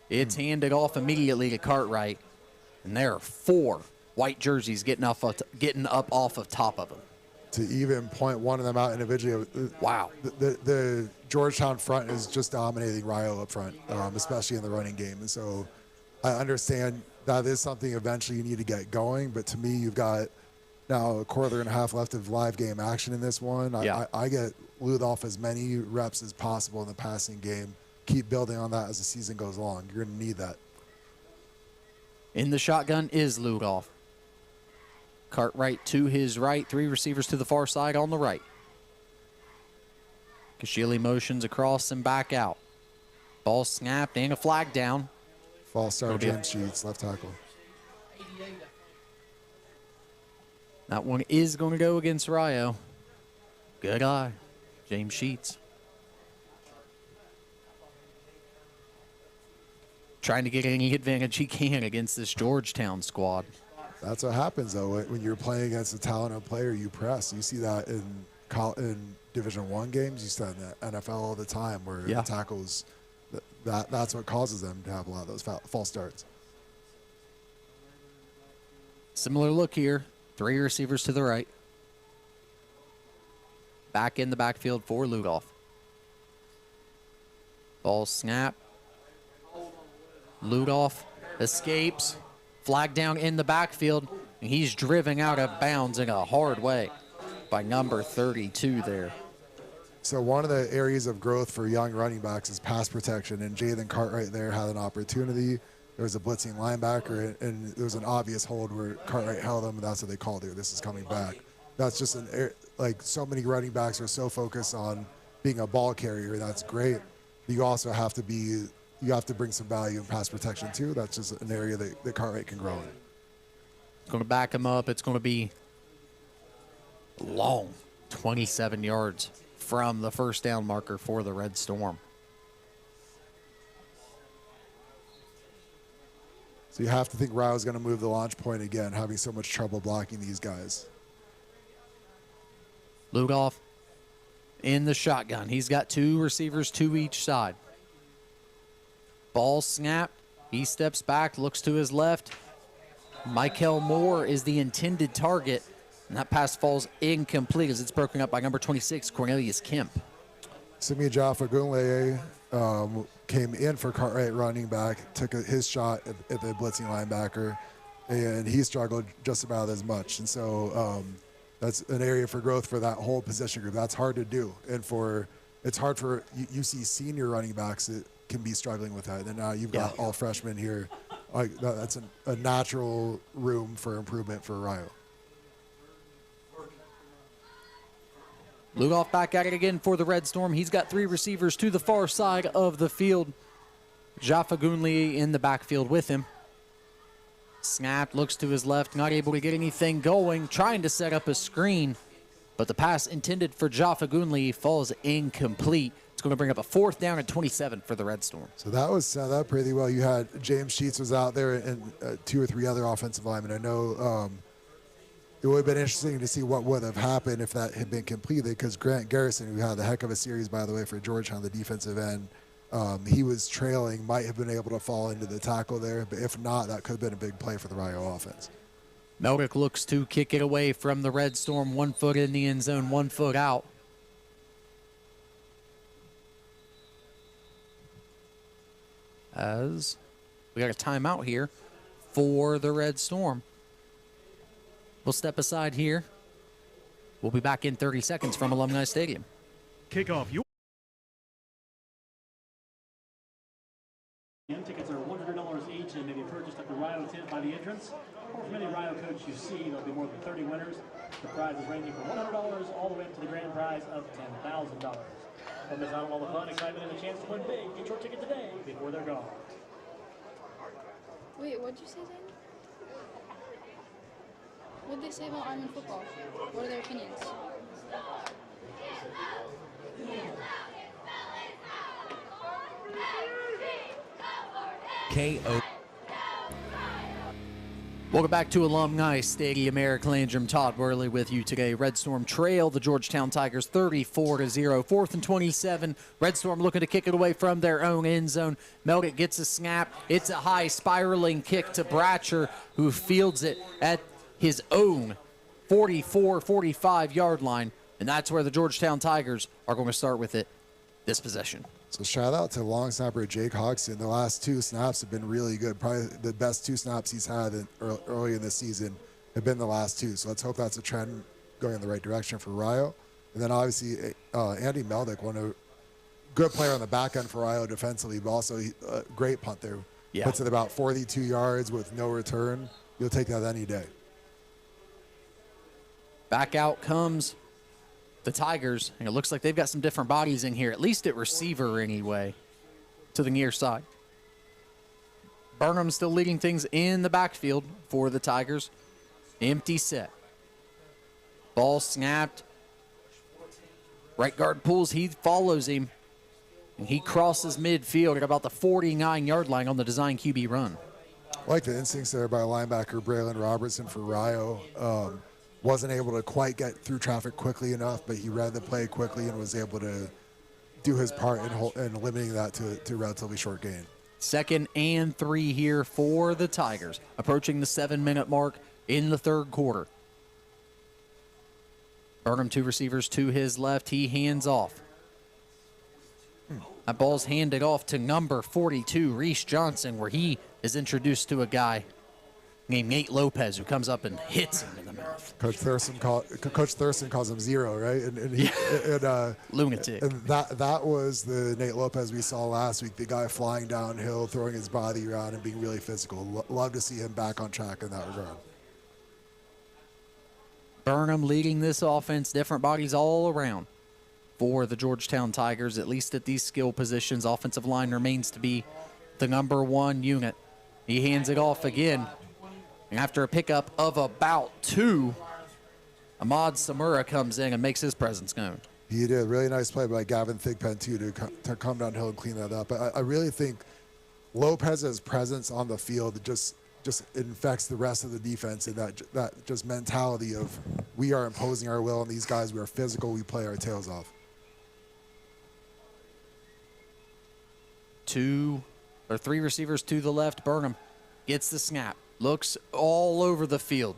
It's handed off immediately to Cartwright. And there are 4 white jerseys getting up off of top of him. To even point one of them out individually. Wow. The Georgetown front is just dominating Rio up front, especially in the running game. And so I understand that is something eventually you need to get going. But to me, you've got now a quarter and a half left of live game action in this one. Yeah. I get Ludolf as many reps as possible in the passing game. Keep building on that as the season goes along. You're going to need that. In the shotgun is Ludolf. Cartwright to his right. 3 receivers to the far side on the right. Kashili motions across and back out. Ball snapped and a flag down. False start, James Sheets, left tackle. That one is going to go against Rio. Good eye, James Sheets. Trying to get any advantage he can against this Georgetown squad. That's what happens, though. When you're playing against a talented player, you press. You see that in Division I games. You see that in the NFL all the time, where the tackles, that's what causes them to have a lot of those false starts. Similar look here. 3 receivers to the right. Back in the backfield for Ludolf. Ball snap. Ludolf escapes. Flag down in the backfield. And he's driven out of bounds in a hard way by number 32 there. So one of the areas of growth for young running backs is pass protection, and Jathan Cartwright there had an opportunity. There was a blitzing linebacker, and there was an obvious hold where Cartwright held him, and that's what they called it. This is coming back. That's just like so many running backs are so focused on being a ball carrier. That's great. You also have to bring some value in pass protection too. That's just an area that Cartwright can grow in. It's going to back him up. It's going to be long, 27 yards from the first down marker for the Red Storm. So you have to think Rio's going to move the launch point again, having so much trouble blocking these guys. Ludolf in the shotgun. He's got 2 receivers to each side. Ball snapped. He steps back, looks to his left. Michael Moore is the intended target, and that pass falls incomplete as it's broken up by number 26, Cornelius Kemp. Simi Jaffa Gunleye came in for Cartwright running back, took his shot at the blitzing linebacker, and he struggled just about as much. And so that's an area for growth for that whole position group. That's hard to do. And it's hard for, you see senior running backs that can be struggling with that. And then now you've got all freshmen here. Like that's a natural room for improvement for Rio. Lugoff back at it again for the Red Storm. He's got 3 receivers to the far side of the field. Jaffa Gunli in the backfield with him. Snap, looks to his left, not able to get anything going, trying to set up a screen, but the pass intended for Jaffa Gunli falls incomplete. It's going to bring up a 4th down and 27 for the Red Storm. So that was set up pretty well. You had James Sheets was out there and 2 or 3 other offensive linemen. I know it would have been interesting to see what would have happened if that had been completed, because Grant Garrison, who had a heck of a series, by the way, for Georgetown, the defensive end, he was trailing, might have been able to fall into the tackle there, but if not, that could have been a big play for the Rio offense. Meldick looks to kick it away from the Red Storm, 1 foot in the end zone, 1 foot out. As we got a timeout here for the Red Storm. We'll step aside here. We'll be back in 30 seconds from Alumni Stadium. Kickoff. Tickets are $100 each and may be purchased at the Rio tent by the entrance. Or from any Rio coach you see, there'll be more than 30 winners. The prizes ranging from $100 all the way up to the grand prize of $10,000. Don't miss out on all the fun, excitement, and the chance to win big. Get your ticket today before they're gone. Wait, what'd you say, Zane? What'd they say about Ironman football? What are their opinions? KO. Welcome back to Alumni Stadium. Eric Landrum, Todd Worley with you today. Red Storm trail the Georgetown Tigers 34-0. 4th and 27. Red Storm looking to kick it away from their own end zone. Meldick gets a snap. It's a high spiraling kick to Bratcher, who fields it at his own 44-45 yard line. And that's where the Georgetown Tigers are going to start with it this possession. So shout out to long snapper Jake Hodgson. The last 2 snaps have been really good. Probably the best 2 snaps he's had early in the season have been the last 2. So let's hope that's a trend going in the right direction for Rio. And then obviously Andy Meldick, a good player on the back end for Rio defensively, but also a great punt there. Yeah. Puts it about 42 yards with no return. You'll take that any day. Back out comes the Tigers, and it looks like they've got some different bodies in here, at least at receiver anyway, to the near side. Burnham still leading things in the backfield for the Tigers. Empty set. Ball snapped. Right guard pulls, he follows him, and he crosses midfield at about the 49-yard line on the design QB run. I like the instincts there by linebacker Braylon Robertson for Rio. Wasn't able to quite get through traffic quickly enough, but he read the play quickly and was able to do his part in limiting that to a relatively short gain. 2nd and 3 here for the Tigers, approaching the 7-minute mark in the 3rd quarter. Burnham, 2 receivers to his left. He hands off. That ball's handed off to number 42, Reese Johnson, where he is introduced to a guy named Nate Lopez, who comes up and hits him in the mouth. Coach Thurston calls him Zero, right? And lunatic. And that was the Nate Lopez we saw last week, the guy flying downhill, throwing his body around and being really physical. Love to see him back on track in that regard. Burnham leading this offense, different bodies all around for the Georgetown Tigers, at least at these skill positions. Offensive line remains to be the number 1 unit. He hands it off again. And after a pickup of about 2, Ahmad Samura comes in and makes his presence known. He did. Really nice play by Gavin Thigpen, too, to come downhill and clean that up. But I really think Lopez's presence on the field just infects the rest of the defense, and that just mentality of we are imposing our will on these guys. We are physical. We play our tails off. 3 receivers to the left. Burnham gets the snap. Looks all over the field.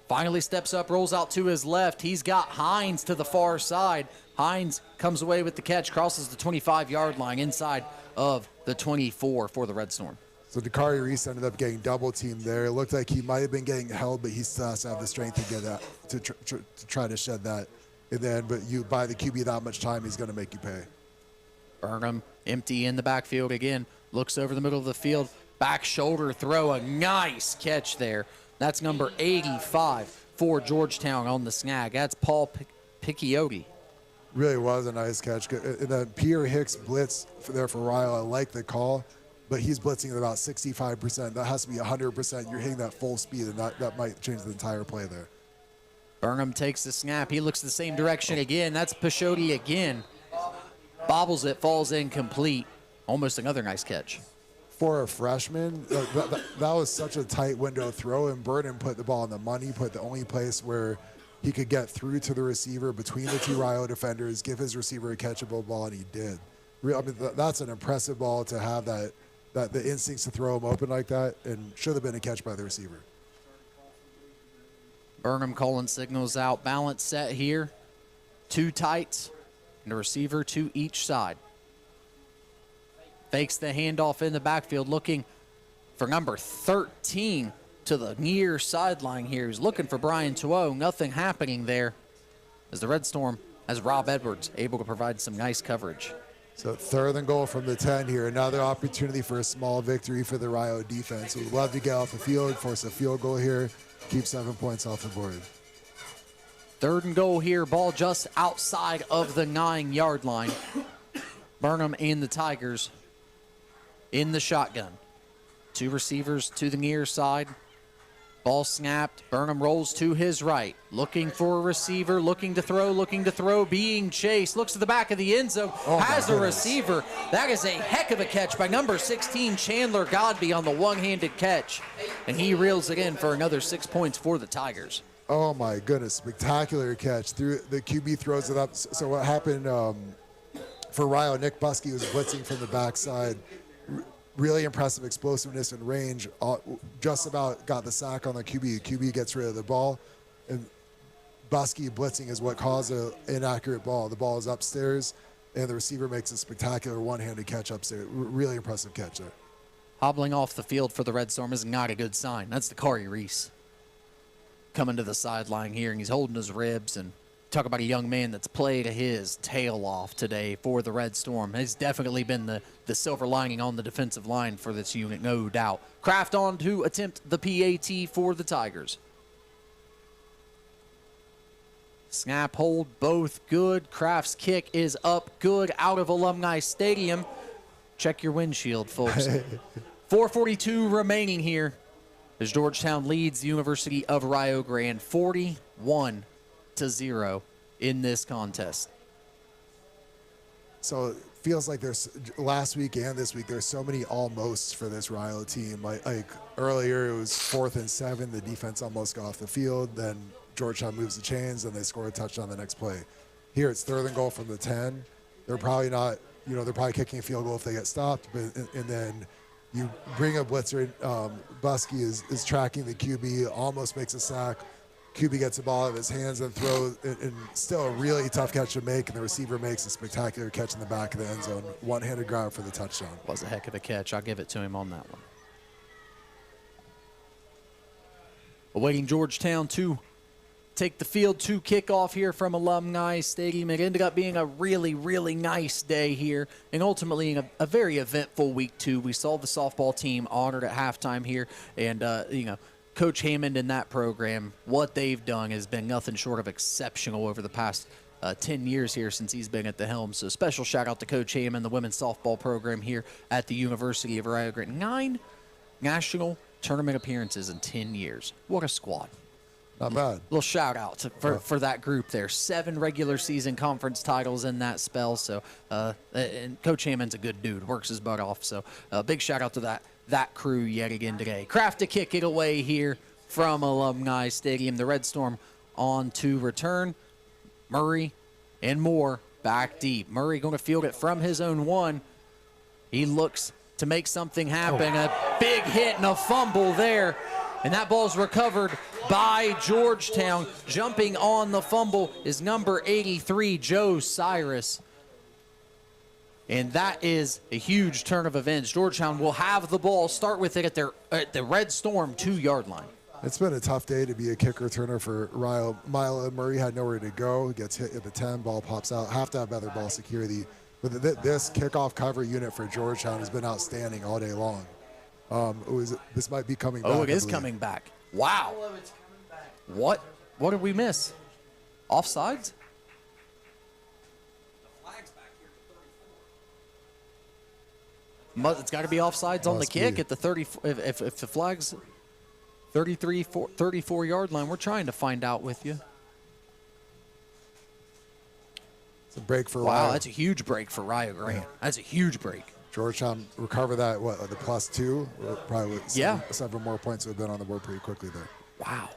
Finally steps up, rolls out to his left. He's got Hines to the far side. Hines comes away with the catch, crosses the 25-yard line inside of the 24 for the Red Storm. So Dakari Reese ended up getting double teamed there. It looked like he might have been getting held, but he still has to have the strength to get that, to try to shed that. And then, but you buy the QB that much time, he's going to make you pay. Burnham empty in the backfield again. Looks over the middle of the field. Back shoulder throw. A nice catch there. That's number 85 for Georgetown on the snag. That's Paul Picchiotti. Really was a nice catch. And then Pierre Hicks blitz there for Rio. I like the call, but he's blitzing at about 65%. That has to be 100%. You're hitting that full speed, and that might change the entire play there. Burnham takes the snap. He looks the same direction again. That's Picchiotti again. Bobbles it, falls incomplete. Almost another nice catch. For a freshman, that was such a tight window throw, and Burnham put the ball in the money, put the only place where he could get through to the receiver between the two Rio defenders, give his receiver a catchable ball, and he did. I mean, that's an impressive ball to have that the instincts to throw him open like that, and should have been a catch by the receiver. Burnham calling signals out. Balance set here. 2 tights and a receiver to each side. Fakes the handoff in the backfield, looking for number 13 to the near sideline here. He's looking for Brian Tuo. Nothing happening there as the Red Storm has Rob Edwards able to provide some nice coverage. So 3rd and goal from the 10 here. Another opportunity for a small victory for the Rio defense. We'd love to get off the field, force a field goal here, keep 7 points off the board. 3rd and goal here. Ball just outside of the 9-yard line. Burnham and the Tigers in the shotgun. 2 receivers to the near side. Ball snapped. Burnham rolls to his right. Looking for a receiver. Looking to throw. Being chased. Looks to the back of the end zone. Has a receiver. That is a heck of a catch by number 16, Chandler Godby, on the one-handed catch. And he reels it in for another 6 points for the Tigers. Oh, my goodness. Spectacular catch. Through the QB throws it up. So what happened for Rio, Nick Buskey was blitzing from the backside. Really impressive explosiveness and range. Just about got the sack on the QB. QB gets rid of the ball. And Buskey blitzing is what caused an inaccurate ball. The ball is upstairs, and the receiver makes a spectacular one-handed catch upstairs. Really impressive catch there. Hobbling off the field for the Red Storm is not a good sign. That's the Dakari Reese coming to the sideline here, and he's holding his ribs. And talk about a young man that's played his tail off today for the Red Storm. He's definitely been the silver lining on the defensive line for this unit, no doubt. Kraft on to attempt the PAT for the Tigers. Snap, hold, both good. Kraft's kick is up good out of Alumni Stadium. Check your windshield, folks. 4:42 remaining here as Georgetown leads the University of Rio Grande 41-0 in this contest. So it feels like there's last week and this week there's so many almosts for this Rio team. Like earlier it was 4th and 7, the defense almost got off the field, then Georgetown moves the chains and they score a touchdown the next play. Here it's 3rd and goal from the 10. They're probably not, they're probably kicking a field goal if they get stopped, but and then you bring a blitzer. Buskey is tracking the QB, almost makes a sack. QB gets the ball out of his hands and throws, and still a really tough catch to make, and the receiver makes a spectacular catch in the back of the end zone. One-handed grab for the touchdown. Was a heck of a catch. I'll give it to him on that one. Awaiting Georgetown to take the field to kickoff here from Alumni Stadium. It ended up being a really, really nice day here, and ultimately a very eventful week, too. We saw the softball team honored at halftime here, and, Coach Hammond and that program, what they've done has been nothing short of exceptional over the past 10 years here since he's been at the helm. So special shout out to Coach Hammond, the women's softball program here at the University of Rio Grande. 9 national tournament appearances in 10 years. What a squad. Not bad. Little shout out for that group there. 7 regular season conference titles in that spell. So, and Coach Hammond's a good dude, works his butt off. So, big shout out to that crew yet again today. Kraft to kick it away here from Alumni Stadium. The Red Storm on to return. Murray and Moore back deep. Murray going to field it from his own 1. He looks to make something happen. A big hit and a fumble there. And that ball's recovered by Georgetown. Jumping on the fumble is number 83, Joe Cyrus. And that is a huge turn of events. Georgetown will have the ball, start with it at the Red Storm 2-yard line. It's been a tough day to be a kick returner for Rio. Mila Murray had nowhere to go. Gets hit at the 10, ball pops out. Have to have better ball security. But this kickoff cover unit for Georgetown has been outstanding all day long. This might be coming back. Oh, it is coming back. Wow. What did we miss? Offsides? It's got to be offsides on the kick at the 30. If the flag's 34-yard line, we're trying to find out with you. It's a break for Wow, Rio. that's a huge break for Rio Grande. That's a huge break. Georgetown recover that, the +2? Probably with seven more points would have been on the board pretty quickly there. Wow.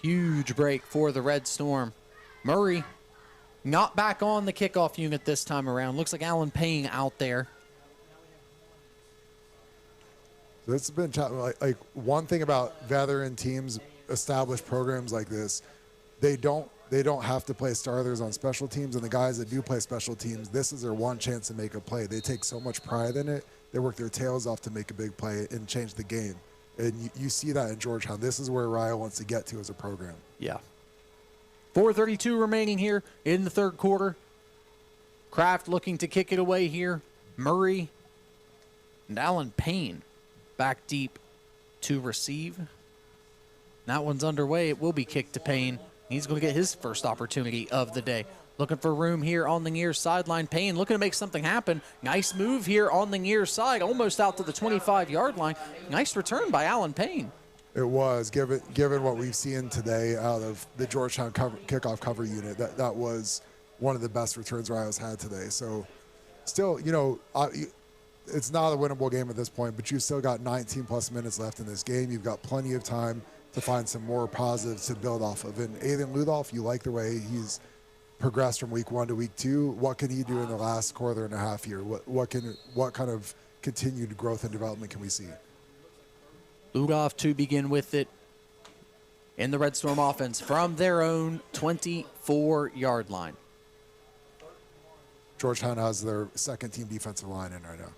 Huge break for the Red Storm. Murray not back on the kickoff unit this time around. Looks like Alan Payne out there. So it's been like one thing about veteran teams, established programs like this, they don't have to play starters on special teams, and the guys that do play special teams, this is their one chance to make a play. They take so much pride in it. They work their tails off to make a big play and change the game. And you see that in Georgetown. This is where Rio wants to get to as a program. Yeah. 4:32 remaining here in the third quarter. Kraft looking to kick it away here. Murray and Alan Payne back deep to receive. That one's underway. It will be kicked to Payne. He's going to get his first opportunity of the day. Looking for room here on the near sideline. Payne looking to make something happen. Nice move here on the near side, almost out to the 25-yard line. Nice return by Alan Payne. It was, given what we've seen today out of the Georgetown kickoff cover unit, that was one of the best returns Rio's had today. So still, it's not a winnable game at this point, but you still got 19-plus minutes left in this game. You've got plenty of time to find some more positives to build off of. And Aiden Ludolf, you like the way he's progressed from week 1 to week 2. What can he do in the last quarter and a half here? What kind of continued growth and development can we see? Ludolf to begin with it in the Red Storm offense from their own 24-yard line. Georgetown has their second-team defensive line in right now.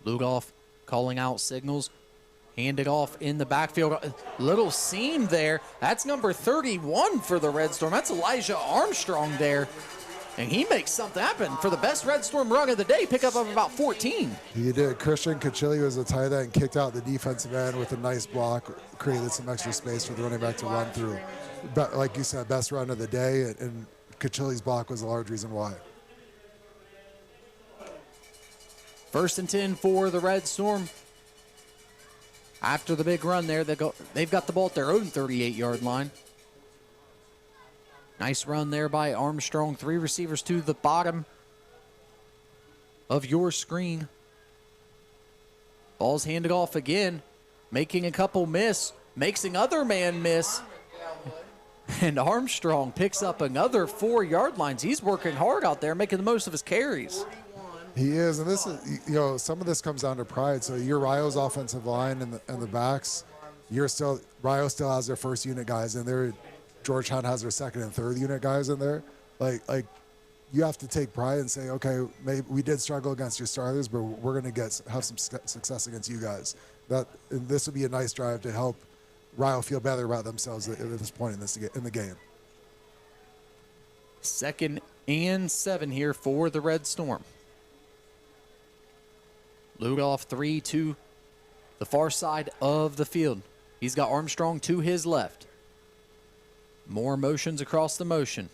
Ludolf calling out signals. Hand it off in the backfield. Little seam there. That's number 31 for the Red Storm. That's Elijah Armstrong there. And he makes something happen for the best Red Storm run of the day. Pick up of about 14. He did. Christian Cachilli was a tight end, kicked out the defensive end with a nice block, created some extra space for the running back to run through. But like you said, best run of the day, and Cachilli's block was a large reason why. 1st and 10 for the Red Storm. After the big run there, they've got the ball at their own 38-yard line. Nice run there by Armstrong. 3 receivers to the bottom of your screen. Ball's handed off again, making a couple miss, makes another man miss. And Armstrong picks up another 4-yard lines. He's working hard out there, making the most of his carries. He is, and this is, some of this comes down to pride. So your Rio's offensive line and the backs, Rio still has their first unit guys in there. Georgetown has their second and third unit guys in there. Like you have to take pride and say, okay, maybe we did struggle against your starters, but we're going to have some success against you guys. And this would be a nice drive to help Rio feel better about themselves at this point in the game. 2nd and 7 here for the Red Storm. Ludolf 3 to the far side of the field. He's got Armstrong to his left. More motions across the motion.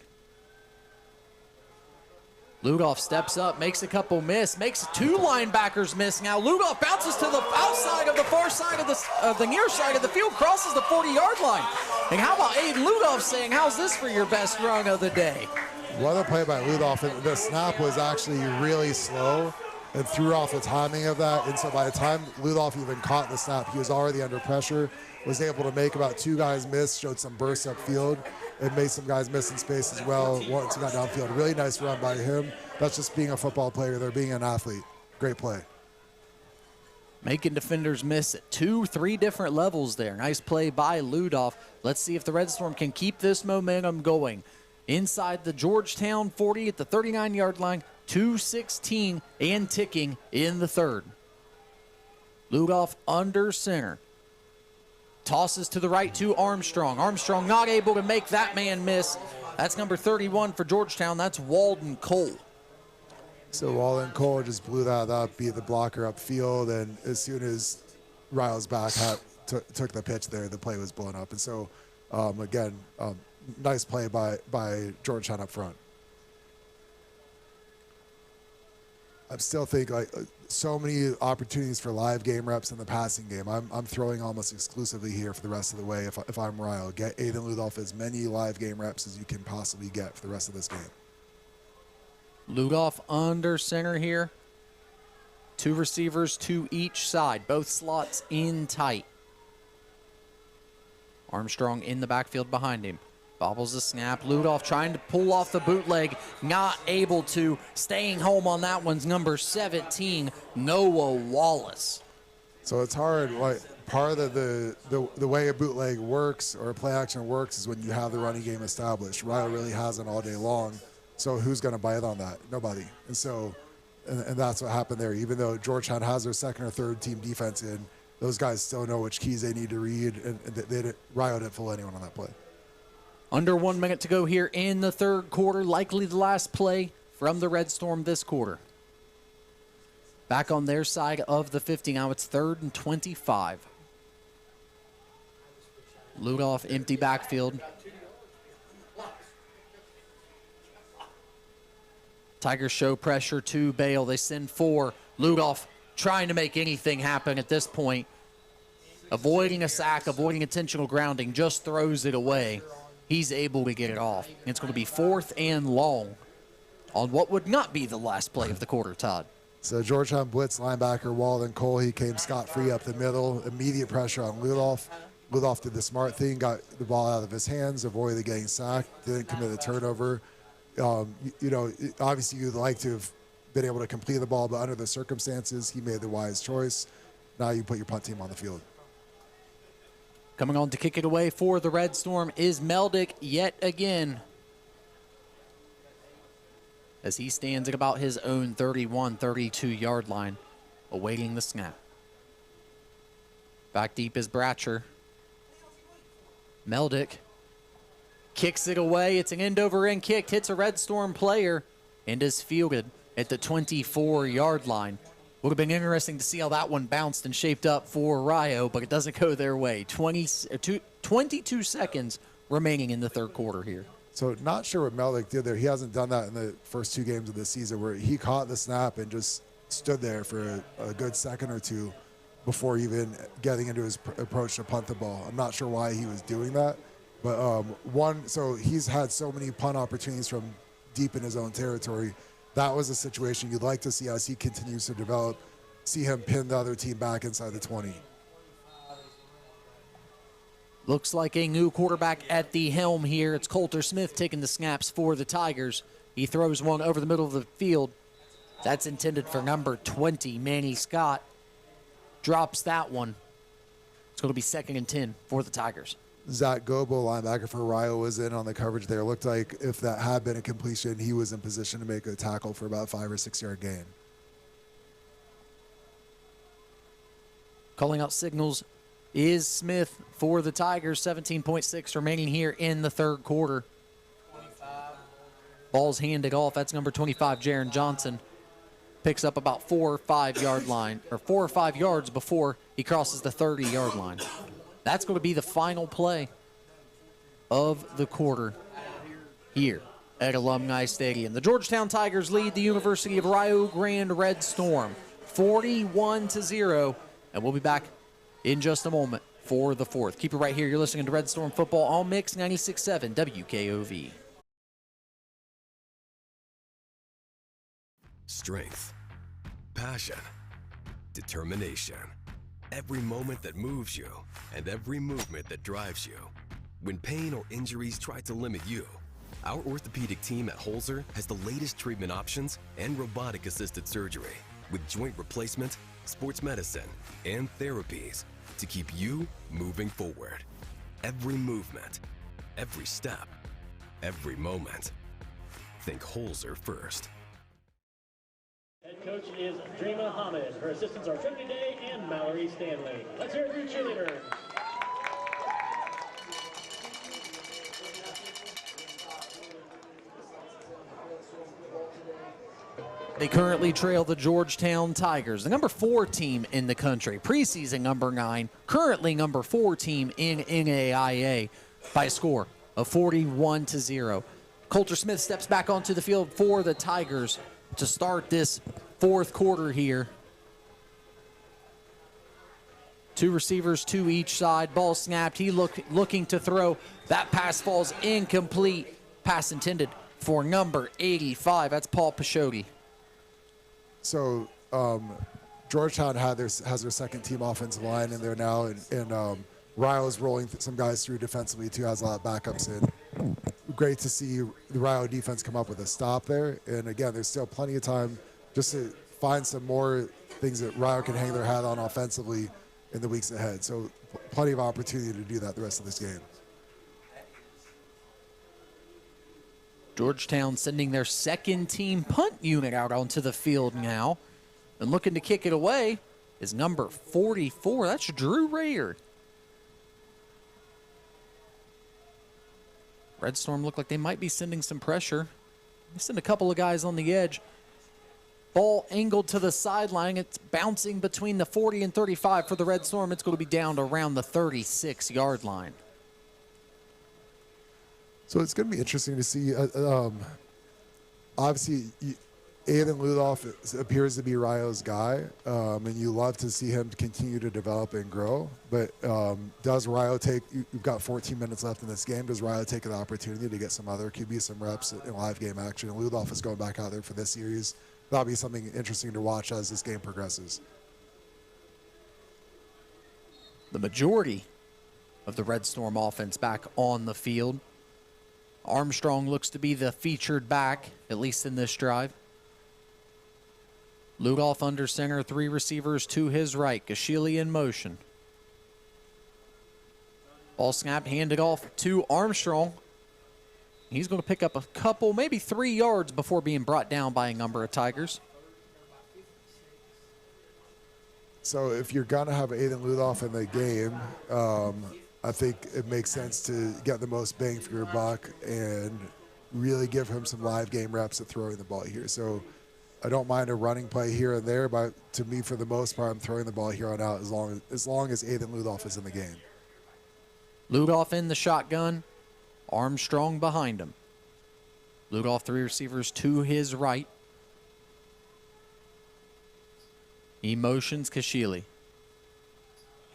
Ludolf steps up, makes a couple miss, makes 2 linebackers miss. Now Ludolf bounces to the outside of the far side of the near side of the field, crosses the 40-yard line. And how about Aiden Ludolf saying, how's this for your best run of the day? What a play by Ludolf. The snap was actually really slow and threw off the timing of that. And so by the time Ludolf even caught the snap, he was already under pressure, was able to make about 2 guys miss, showed some bursts upfield, and made some guys miss in space as well once he got downfield. Really nice run by him. That's just being a football player. They're being an athlete. Great play. Making defenders miss at 2-3 different levels there. Nice play by Ludolf. Let's see if the Red Storm can keep this momentum going. Inside the Georgetown 40 at the 39-yard line, 2:16 and ticking in the third. Ludolf under center. Tosses to the right to Armstrong. Armstrong not able to make that man miss. That's number 31 for Georgetown. That's Walden Cole. So Walden Cole just blew that up, beat the blocker upfield, and as soon as Ryle's back took the pitch there, the play was blown up. And so, again, nice play by Georgetown up front. I still think like so many opportunities for live game reps in the passing game. I'm throwing almost exclusively here for the rest of the way. If I'm Ryle, get Aiden Ludolph as many live game reps as you can possibly get for the rest of this game. Ludolph under center here. 2 receivers to each side, both slots in tight. Armstrong in the backfield behind him. Bobbles the snap. Ludolph trying to pull off the bootleg. Not able to. Staying home on that one's number 17, Noah Wallace. So it's hard. Like part of the way a bootleg works or a play action works is when you have the running game established. Ryle really hasn't all day long. So who's going to bite on that? Nobody. And so, and that's what happened there. Even though Georgetown has their second or third team defense in, those guys still know which keys they need to read, and Ryle didn't fool anyone on that play. Under 1 minute to go here in the third quarter. Likely the last play from the Red Storm this quarter. Back on their side of the 50 now. It's 3rd and 25. Ludolph empty backfield. Tigers show pressure to Bale. They send 4. Ludolph trying to make anything happen at this point. Avoiding a sack, avoiding intentional grounding, just throws it away. He's able to get it off. It's going to be 4th and long on what would not be the last play of the quarter, Todd. So Georgetown blitz linebacker Walden Cole, he came scot-free up the middle. Immediate pressure on Ludolph. Ludolph did the smart thing, got the ball out of his hands, avoided getting sacked, didn't commit a turnover. Obviously you'd like to have been able to complete the ball, but under the circumstances, he made the wise choice. Now you put your punt team on the field. Coming on to kick it away for the Red Storm is Meldick yet again, as he stands at about his own 31-32 yard line, awaiting the snap. Back deep is Bratcher. Meldick kicks it away. It's an end-over-end kick, hits a Red Storm player, and is fielded at the 24-yard line. Would have been interesting to see how that one bounced and shaped up for Rio, but it doesn't go their way. 22 seconds remaining in the third quarter here. So not sure what Meldick did there. He hasn't done that in the first 2 games of the season, where he caught the snap and just stood there for a good second or two before even getting into his approach to punt the ball. I'm not sure why he was doing that, but so he's had so many punt opportunities from deep in his own territory. That was a situation you'd like to see as he continues to develop, see him pin the other team back inside the 20. Looks like a new quarterback at the helm here. It's Coulter Smith taking the snaps for the Tigers. He throws one over the middle of the field. That's intended for number 20, Manny Scott. Drops that one. It's going to be 2nd and 10 for the Tigers. Zach Goebel, linebacker for Rio, was in on the coverage there. Looked like if that had been a completion, he was in position to make a tackle for about 5 or 6 yard gain. Calling out signals is Smith for the Tigers. 17.6 remaining here in the third quarter. Ball's handed off. That's number 25, Jaron Johnson. Picks up about 4 or 5 yards before he crosses the 30-yard line. That's going to be the final play of the quarter here at Alumni Stadium. The Georgetown Tigers lead the University of Rio Grande Red Storm 41-0, and we'll be back in just a moment for the fourth. Keep it right here. You're listening to Red Storm Football on Mix 96.7 WKOV. Strength, passion, determination. Every moment that moves you and every movement that drives you. When pain or injuries try to limit you, our orthopedic team at Holzer has the latest treatment options and robotic-assisted surgery with joint replacement, sports medicine, and therapies to keep you moving forward. Every movement, every step, every moment. Think Holzer first. Head coach is Dreama Hamid. Her assistants are Trinity Day and Mallory Stanley. Let's hear it for your cheerleaders. They currently trail the Georgetown Tigers, the number 4 team in the country, preseason number 9, currently number 4 team in NAIA by a score of 41-0. Coulter Smith steps back onto the field for the Tigers to start this fourth quarter here. 2 receivers, 2 each side. Ball snapped. He looking to throw. That pass falls incomplete. Pass intended for number 85. That's Paul Pachotti. So Georgetown has their second team offensive line in there now, and Rio's rolling some guys through defensively too, has a lot of backups in. Great to see the Rio defense come up with a stop there. And again, there's still plenty of time just to find some more things that Rio can hang their hat on offensively in the weeks ahead. So plenty of opportunity to do that the rest of this game. Georgetown sending their second team punt unit out onto the field now. And looking to kick it away is number 44. That's Drew Rayer. Red Storm look like they might be sending some pressure. They send a couple of guys on the edge. Ball angled to the sideline. It's bouncing between the 40 and 35 for the Red Storm. It's going to be down to around the 36-yard line. So it's going to be interesting to see. Obviously, Aiden Ludoff appears to be Rio's guy, and you love to see him continue to develop and grow. But does Rio take, you've got 14 minutes left in this game, does Rio take an opportunity to get some other QB some reps in live game action? And Ludoff is going back out there for this series. That'll be something interesting to watch as this game progresses. The majority of the Red Storm offense back on the field. Armstrong looks to be the featured back, at least in this drive. Ludoff under center, 3 receivers to his right. Gashili in motion. Ball snapped, handed off to Armstrong. He's going to pick up a couple, maybe 3 yards before being brought down by a number of Tigers. So if you're going to have Aiden Ludoff in the game, I think it makes sense to get the most bang for your buck and really give him some live game reps at throwing the ball here. So I don't mind a running play here and there, but to me, for the most part, I'm throwing the ball here on out as long as Aiden Ludoff is in the game. Ludoff in the shotgun, Armstrong behind him. Ludoff, 3 receivers to his right. He motions Kashili.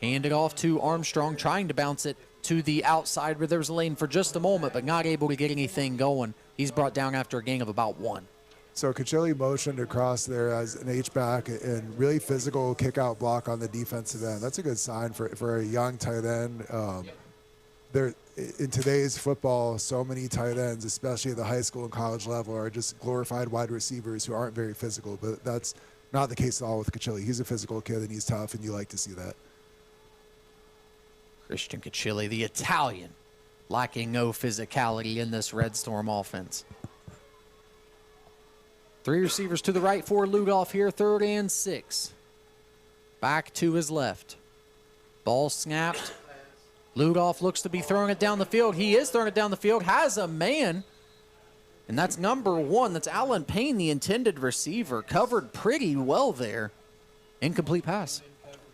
Hand it off to Armstrong, trying to bounce it to the outside where there's a lane for just a moment, but not able to get anything going. He's brought down after a gain of about 1. So Kachili motioned across there as an H-back and really physical kick-out block on the defensive end. That's a good sign for a young tight end. In today's football, so many tight ends, especially at the high school and college level, are just glorified wide receivers who aren't very physical. But that's not the case at all with Kachili. He's a physical kid and he's tough, and you like to see that. Christian Kachili, the Italian, lacking no physicality in this Red Storm offense. 3 receivers to the right for Ludoff here, 3rd and 6. Back to his left. Ball snapped. Ludoff looks to be throwing it down the field. He is throwing it down the field, has a man. And that's number 1. That's Alan Payne, the intended receiver. Covered pretty well there. Incomplete pass.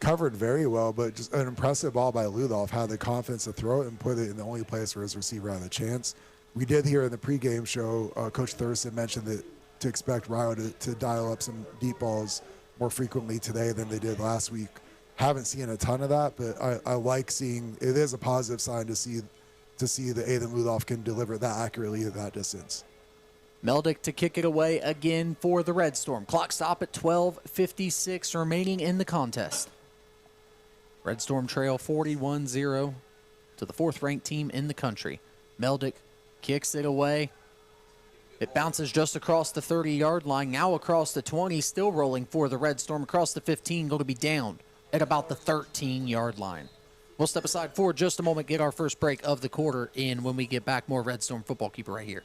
Covered very well, but just an impressive ball by Ludoff. Had the confidence to throw it and put it in the only place where his receiver had a chance. We did hear in the pregame show, Coach Thurston mentioned that to expect Rio to dial up some deep balls more frequently today than they did last week. Haven't seen a ton of that, but I like seeing, it is a positive sign to see that Aiden Ludoff can deliver that accurately at that distance. Meldick to kick it away again for the Red Storm. Clock stop at 12:56 remaining in the contest. Red Storm trail 41-0 to the 4th-ranked team in the country. Meldick kicks it away. It bounces just across the 30-yard line, now across the 20, still rolling for the Red Storm. Across the 15, going to be down at about the 13-yard line. We'll step aside for just a moment, get our first break of the quarter in. When we get back, more Red Storm football. Keep it right here.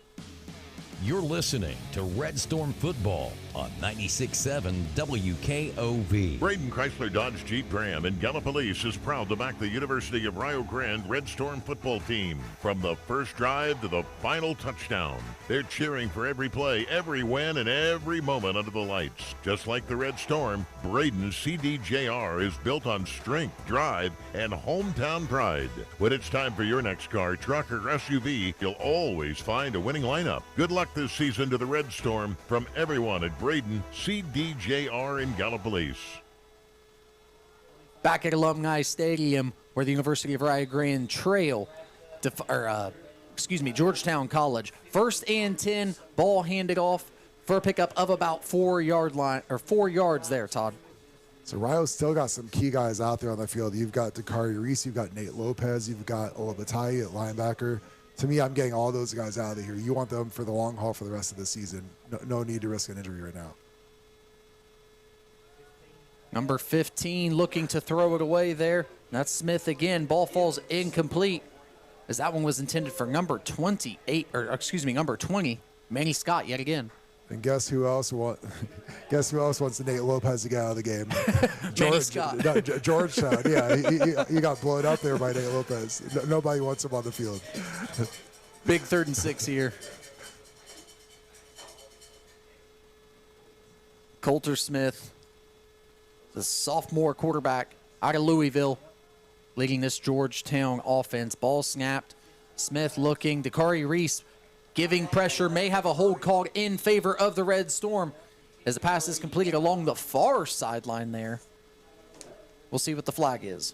You're listening to Red Storm Football on 96.7 WKOV. Braden Chrysler Dodge Jeep Ram in Gallipolis is proud to back the University of Rio Grande Red Storm football team. From the first drive to the final touchdown, they're cheering for every play, every win, and every moment under the lights. Just like the Red Storm, Braden's CDJR is built on strength, drive, and hometown pride. When it's time for your next car, truck, or SUV, you'll always find a winning lineup. Good luck this season to the Red Storm from everyone at Braden CDJR in Gallipolis. Back at Alumni Stadium, where the University of Rio Grande trail, Georgetown College. 1st and 10, ball handed off for a pickup of about 4 yards there, Todd. So Rio's still got some key guys out there on the field. You've got Dakari Reese, you've got Nate Lopez, you've got Olabatai at linebacker. To me, I'm getting all those guys out of here. You want them for the long haul for the rest of the season. No need to risk an injury right now. Number 15 looking to throw it away there. That's Smith again. Ball falls incomplete, as that one was intended for number 20, Manny Scott yet again. And guess who else wants Nate Lopez to get out of the game? Georgetown. Yeah, he got blown up there by Nate Lopez. Nobody wants him on the field. Big 3rd and 6 here. Coulter Smith, the sophomore quarterback out of Louisville, leading this Georgetown offense. Ball snapped. Smith looking. Dakari Reese giving pressure, may have a hold called in favor of the Red Storm as the pass is completed along the far sideline there. We'll see what the flag is.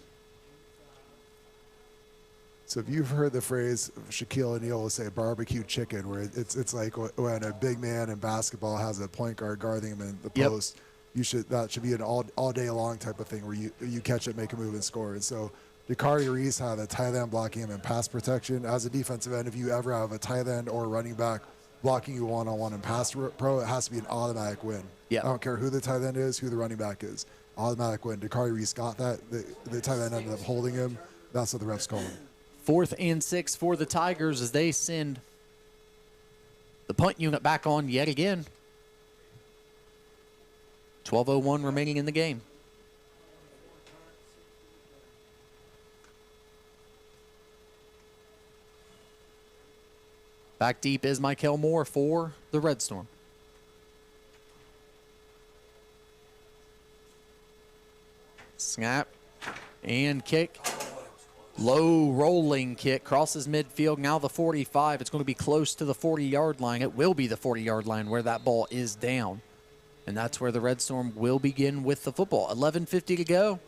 So if you've heard the phrase Shaquille O'Neal will say barbecue chicken, where it's like when a big man in basketball has a point guard guarding him in the post, that should be an all day long type of thing where you catch it, make a move, and score. And so Dakari Reese had a tight end blocking him in pass protection. As a defensive end, if you ever have a tight end or a running back blocking you one-on-one in pass pro, it has to be an automatic win. Yeah. I don't care who the tight end is, who the running back is. Automatic win. Dakari Reese got that. The tight end ended up holding him. That's what the refs called him. 4th and 6 for the Tigers as they send the punt unit back on yet again. 12:01 remaining in the game. Back deep is Michael Moore for the Red Storm. Snap and kick. Low rolling kick. Crosses midfield. Now the 45. It's going to be close to the 40-yard line. It will be the 40-yard line where that ball is down. And that's where the Red Storm will begin with the football. 11:50 to go.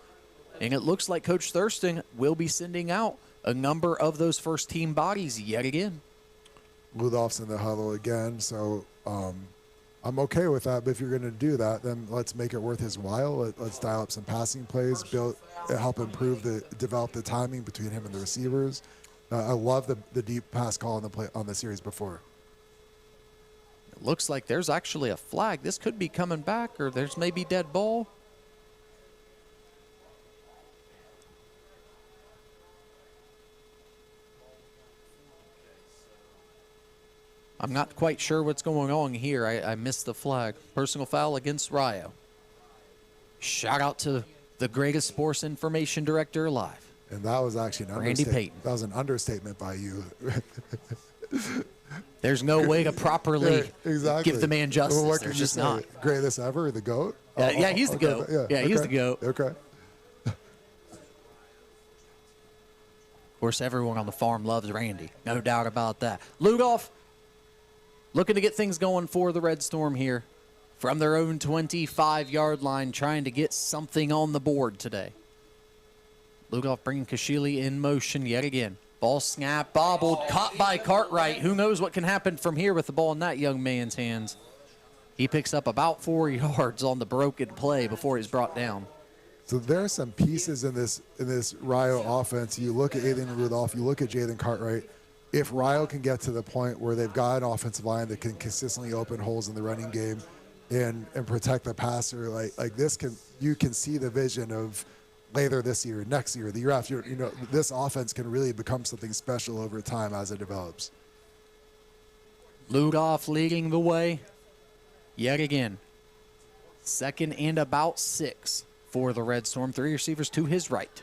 And it looks like Coach Thurston will be sending out a number of those first-team bodies yet again. Ludolf's in the huddle again, so I'm okay with that. But if you're going to do that, then let's make it worth his while. Let's dial up some passing plays, help develop the timing between him and the receivers. I love the deep pass call on the series before. It looks like there's actually a flag. This could be coming back, or there's maybe dead ball. I'm not quite sure what's going on here. I missed the flag. Personal foul against Rio. Shout out to the greatest sports information director alive. And that was actually an Randy Payton. That was an understatement by you. There's no way to properly give the man justice. Well, There's just not. Greatest ever, the GOAT? Yeah, he's the GOAT. Yeah, he's the GOAT. Okay. Of course, everyone on the farm loves Randy. No doubt about that. Ludolf looking to get things going for the Red Storm here from their own 25-yard line, trying to get something on the board today. Ludolf bringing Kashili in motion yet again. Ball snap, bobbled, caught by Cartwright. Who knows what can happen from here with the ball in that young man's hands. He picks up about 4 yards on the broken play before he's brought down. So there are some pieces in this Rio offense. You look at Aiden Rudolph, you look at Jaden Cartwright. If Rio can get to the point where they've got an offensive line that can consistently open holes in the running game and protect the passer, like this, you can see the vision of later this year, next year, the year after. This offense can really become something special over time as it develops. Ludolf leading the way yet again. 2nd and about 6 for the Red Storm. 3 receivers to his right.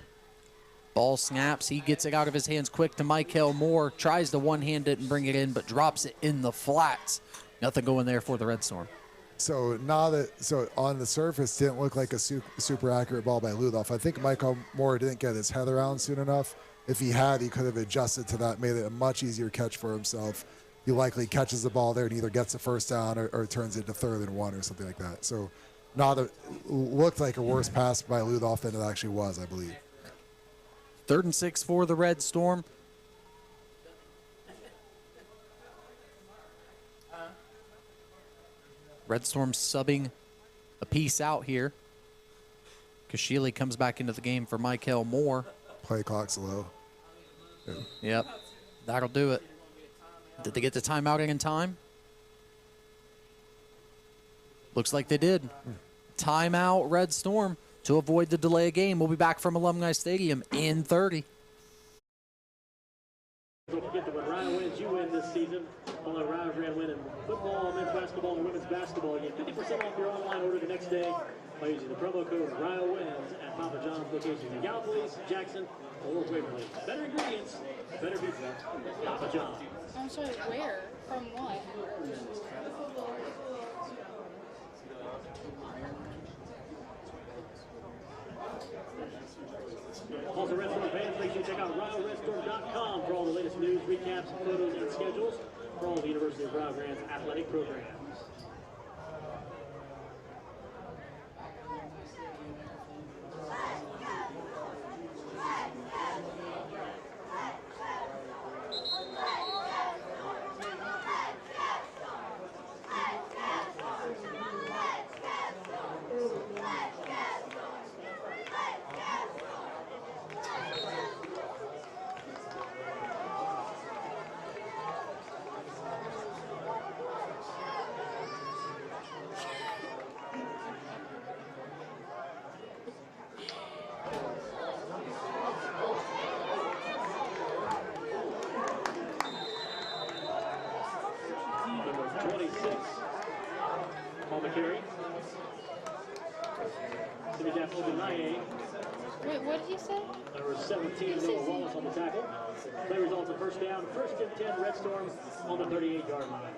Ball snaps. He gets it out of his hands quick to Michael Moore. Tries to one-hand it and bring it in, but drops it in the flats. Nothing going there for the Red Storm. So on the surface, didn't look like a super accurate ball by Ludolf. I think Michael Moore didn't get his head around soon enough. If he had, he could have adjusted to that, made it a much easier catch for himself. He likely catches the ball there and either gets a first down or turns it into 3rd and 1 or something like that. So looked like a worse pass by Ludolf than it actually was, I believe. 3rd and 6 for the Red Storm. Red Storm subbing a piece out here. Kashili comes back into the game for Michael Moore. Play clock's low. Yep, that'll do it. Did they get the timeout in time? Looks like they did. Timeout, Red Storm, to avoid the delay of game. We'll be back from Alumni Stadium in 30. Don't forget that when Rio wins, you win this season. Only Rio Grande win in football, men's basketball, and women's basketball. You get 50% off your online order the next day by using the promo code Rio Wins at Papa John's locations in Gallipolis, Jackson, or Waverly. Better ingredients, better pizza. Papa John's. I'm sorry, where? From what? Also, Red Storm fans, make sure you check out RioRedStorm.com for all the latest news, recaps, photos, and schedules for all the University of Rio Grande's athletic programs. Wait, what did you say? Number 17, Noah Wallace on the tackle. Play results of first down, 1st and 10, Red Storm on the 38-yard line.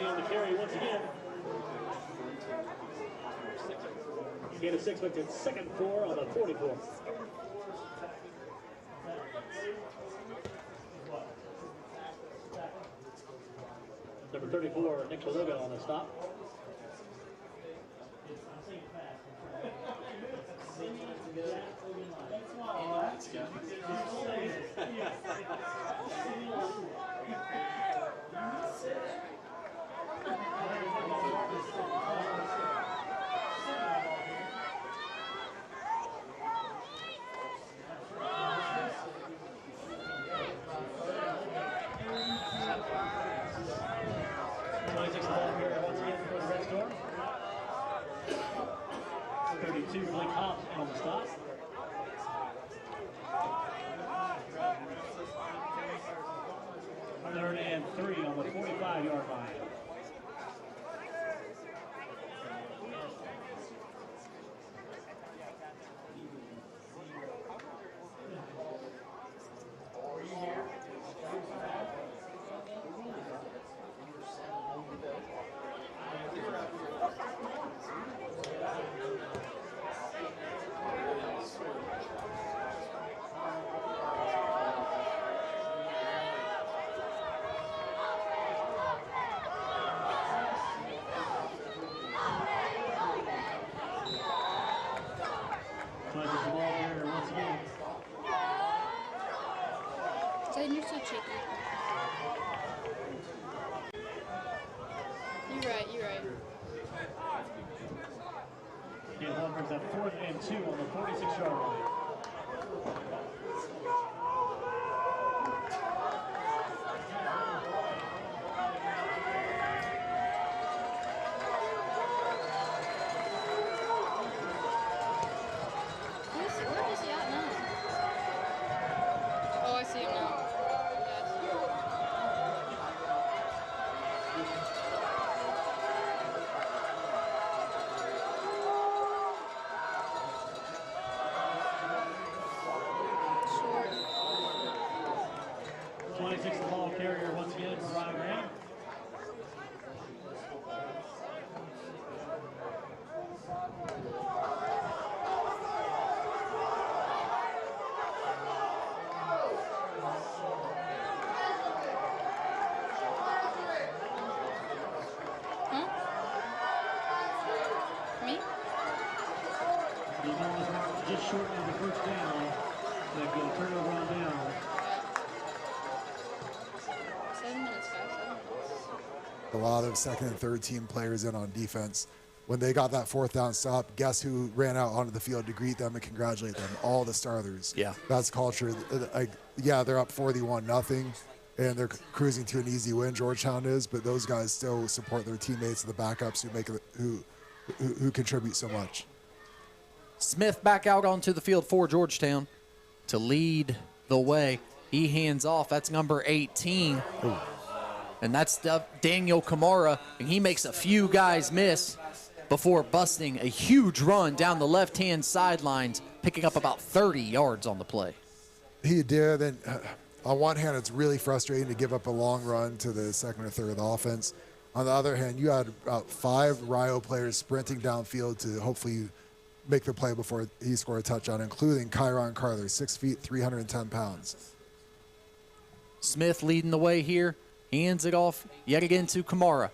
On the carry once again. Gain of 6, but it's 2nd 4 on the 44. Number 34, Nick Beluga on the stop. Blake Hobbs on the stop. Third and 3 on the 45-yard line. You're so cheeky. And the ball brings up 4th and 2 on the 46-yard line. Where is he at now? Oh, I see him now. Short. 26, the ball carrier once again for Rio Grande. Me? The ball is marked just short of the first down. They've got a turnover on down. 7 minutes, guys. 7 minutes. A lot of second and third team players in on defense. When they got that 4th down stop, guess who ran out onto the field to greet them and congratulate them? All the starters. Yeah. That's culture. Yeah, they're up 41-0, and they're cruising to an easy win. Georgetown is, but those guys still support their teammates and the backups who make who contribute so much. Smith back out onto the field for Georgetown to lead the way. He hands off. That's number 18. Ooh. And that's Daniel Kamara, and he makes a few guys miss before busting a huge run down the left-hand sidelines, picking up about 30 yards on the play. He did, and on one hand, it's really frustrating to give up a long run to the second or third of the offense. On the other hand, you had about 5 Rio players sprinting downfield to hopefully make the play before he scored a touchdown, including Kyron Carter, 6 feet, 310 pounds. Smith leading the way here. Hands it off yet again to Kamara.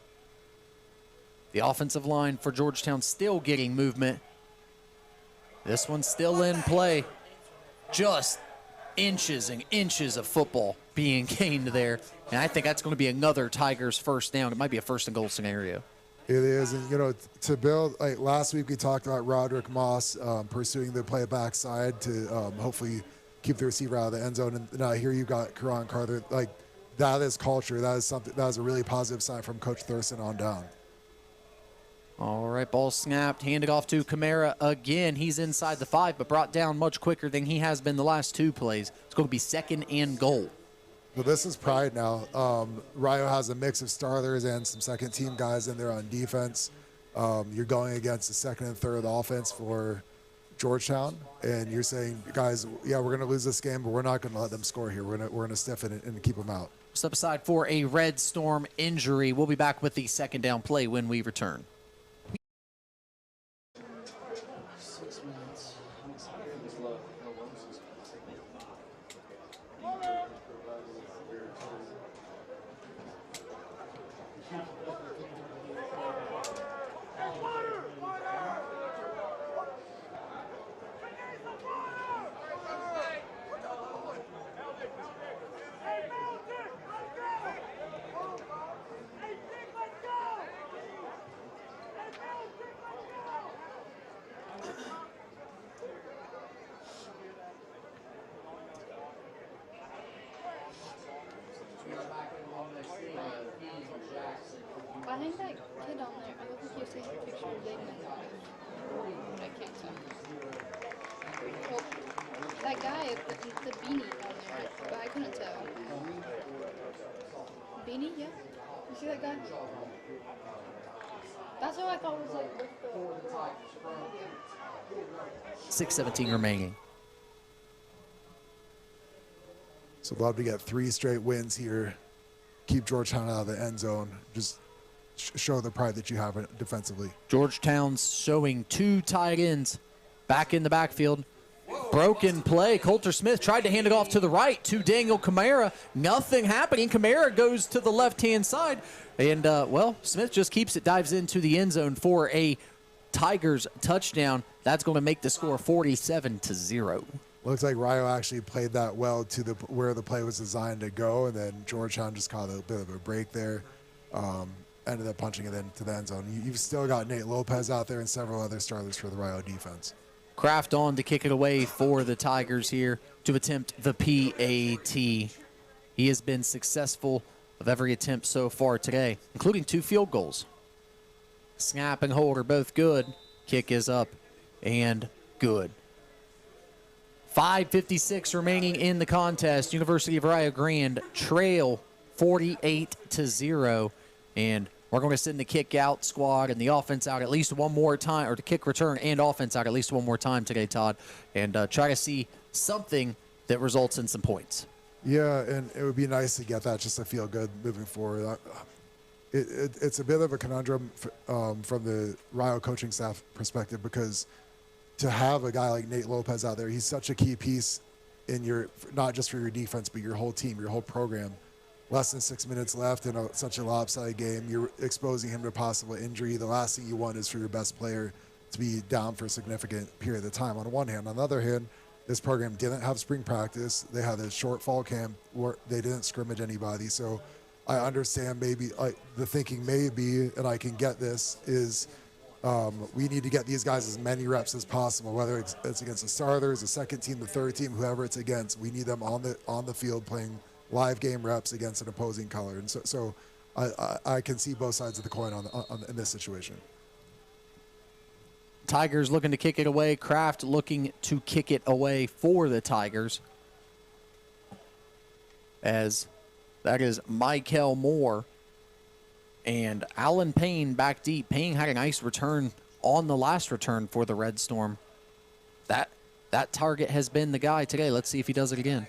The offensive line for Georgetown still getting movement. This one's still in play. Just inches and inches of football being gained there. And I think that's going to be another Tigers first down. It might be a 1st and goal scenario. It is, and to build, like last week we talked about Roderick Moss pursuing the play backside to hopefully keep the receiver out of the end zone. And now here you got Karan Carter. Like, that is culture. That is something. That is a really positive sign from Coach Thurston on down. All right, ball snapped, handed off to Kamara again. He's inside the 5, but brought down much quicker than he has been the last 2 plays. It's going to be 2nd and goal. Well, this is pride now. Rio has a mix of starters and some second-team guys in there on defense. You're going against the second and third offense for Georgetown, and you're saying, guys, yeah, we're going to lose this game, but we're not going to let them score here. We're going to stiffen it and keep them out. Step aside for a Red Storm injury. We'll be back with the 2nd down play when we return. 6 minutes. I'm excited for this love. I think that kid on there, I don't think he was taking a picture of David and but I can't tell. Well, that guy, the beanie on there, but I couldn't tell. Beanie, yeah? You see that guy? That's what I thought was like with the... 6:17 remaining. So love to get 3 straight wins here. Keep Georgetown out of the end zone. Just show the pride that you have defensively. Georgetown's showing 2 tight ends back in the backfield. Broken play. Coulter Smith tried to hand it off to the right to Daniel Kamara. Nothing happening. Kamara goes to the left-hand side. And, well, Smith just keeps it, dives into the end zone for a Tigers touchdown. That's going to make the score 47-0. Looks like Rio actually played that well to where the play was designed to go, and then Georgetown just caught a bit of a break there. ended up punching it into the end zone. You've still got Nate Lopez out there and several other starters for the Rio defense. Kraft on to kick it away for the Tigers here to attempt the PAT. He has been successful of every attempt so far today, including 2 field goals. Snap and hold are both good. Kick is up and good. 5:56 remaining in the contest. University of Rio Grande trail 48-0. And we're going to send the kick out squad and the offense out at least one more time, or the kick return and offense out at least one more time today, Todd, and try to see something that results in some points. Yeah, and it would be nice to get that just to feel good moving forward. It's a bit of a conundrum from the Rio coaching staff perspective, because to have a guy like Nate Lopez out there, he's such a key piece in your, not just for your defense, but your whole team, your whole program. Less than 6 minutes left in such a lopsided game. You're exposing him to possible injury. The last thing you want is for your best player to be down for a significant period of time, on one hand. On the other hand, this program didn't have spring practice. They had a short fall camp where they didn't scrimmage anybody. So I understand maybe the thinking may be, and I can get this, is we need to get these guys as many reps as possible, whether it's against the starters, the second team, the third team, whoever it's against. We need them on the field playing live game reps against an opposing color. And so I can see both sides of the coin in this situation. Tigers looking to kick it away. Kraft looking to kick it away for the Tigers, as that is Michael Moore and Alan Payne back deep. Payne had a nice return on the last return for the Red Storm. That target has been the guy today. Let's see if he does it again.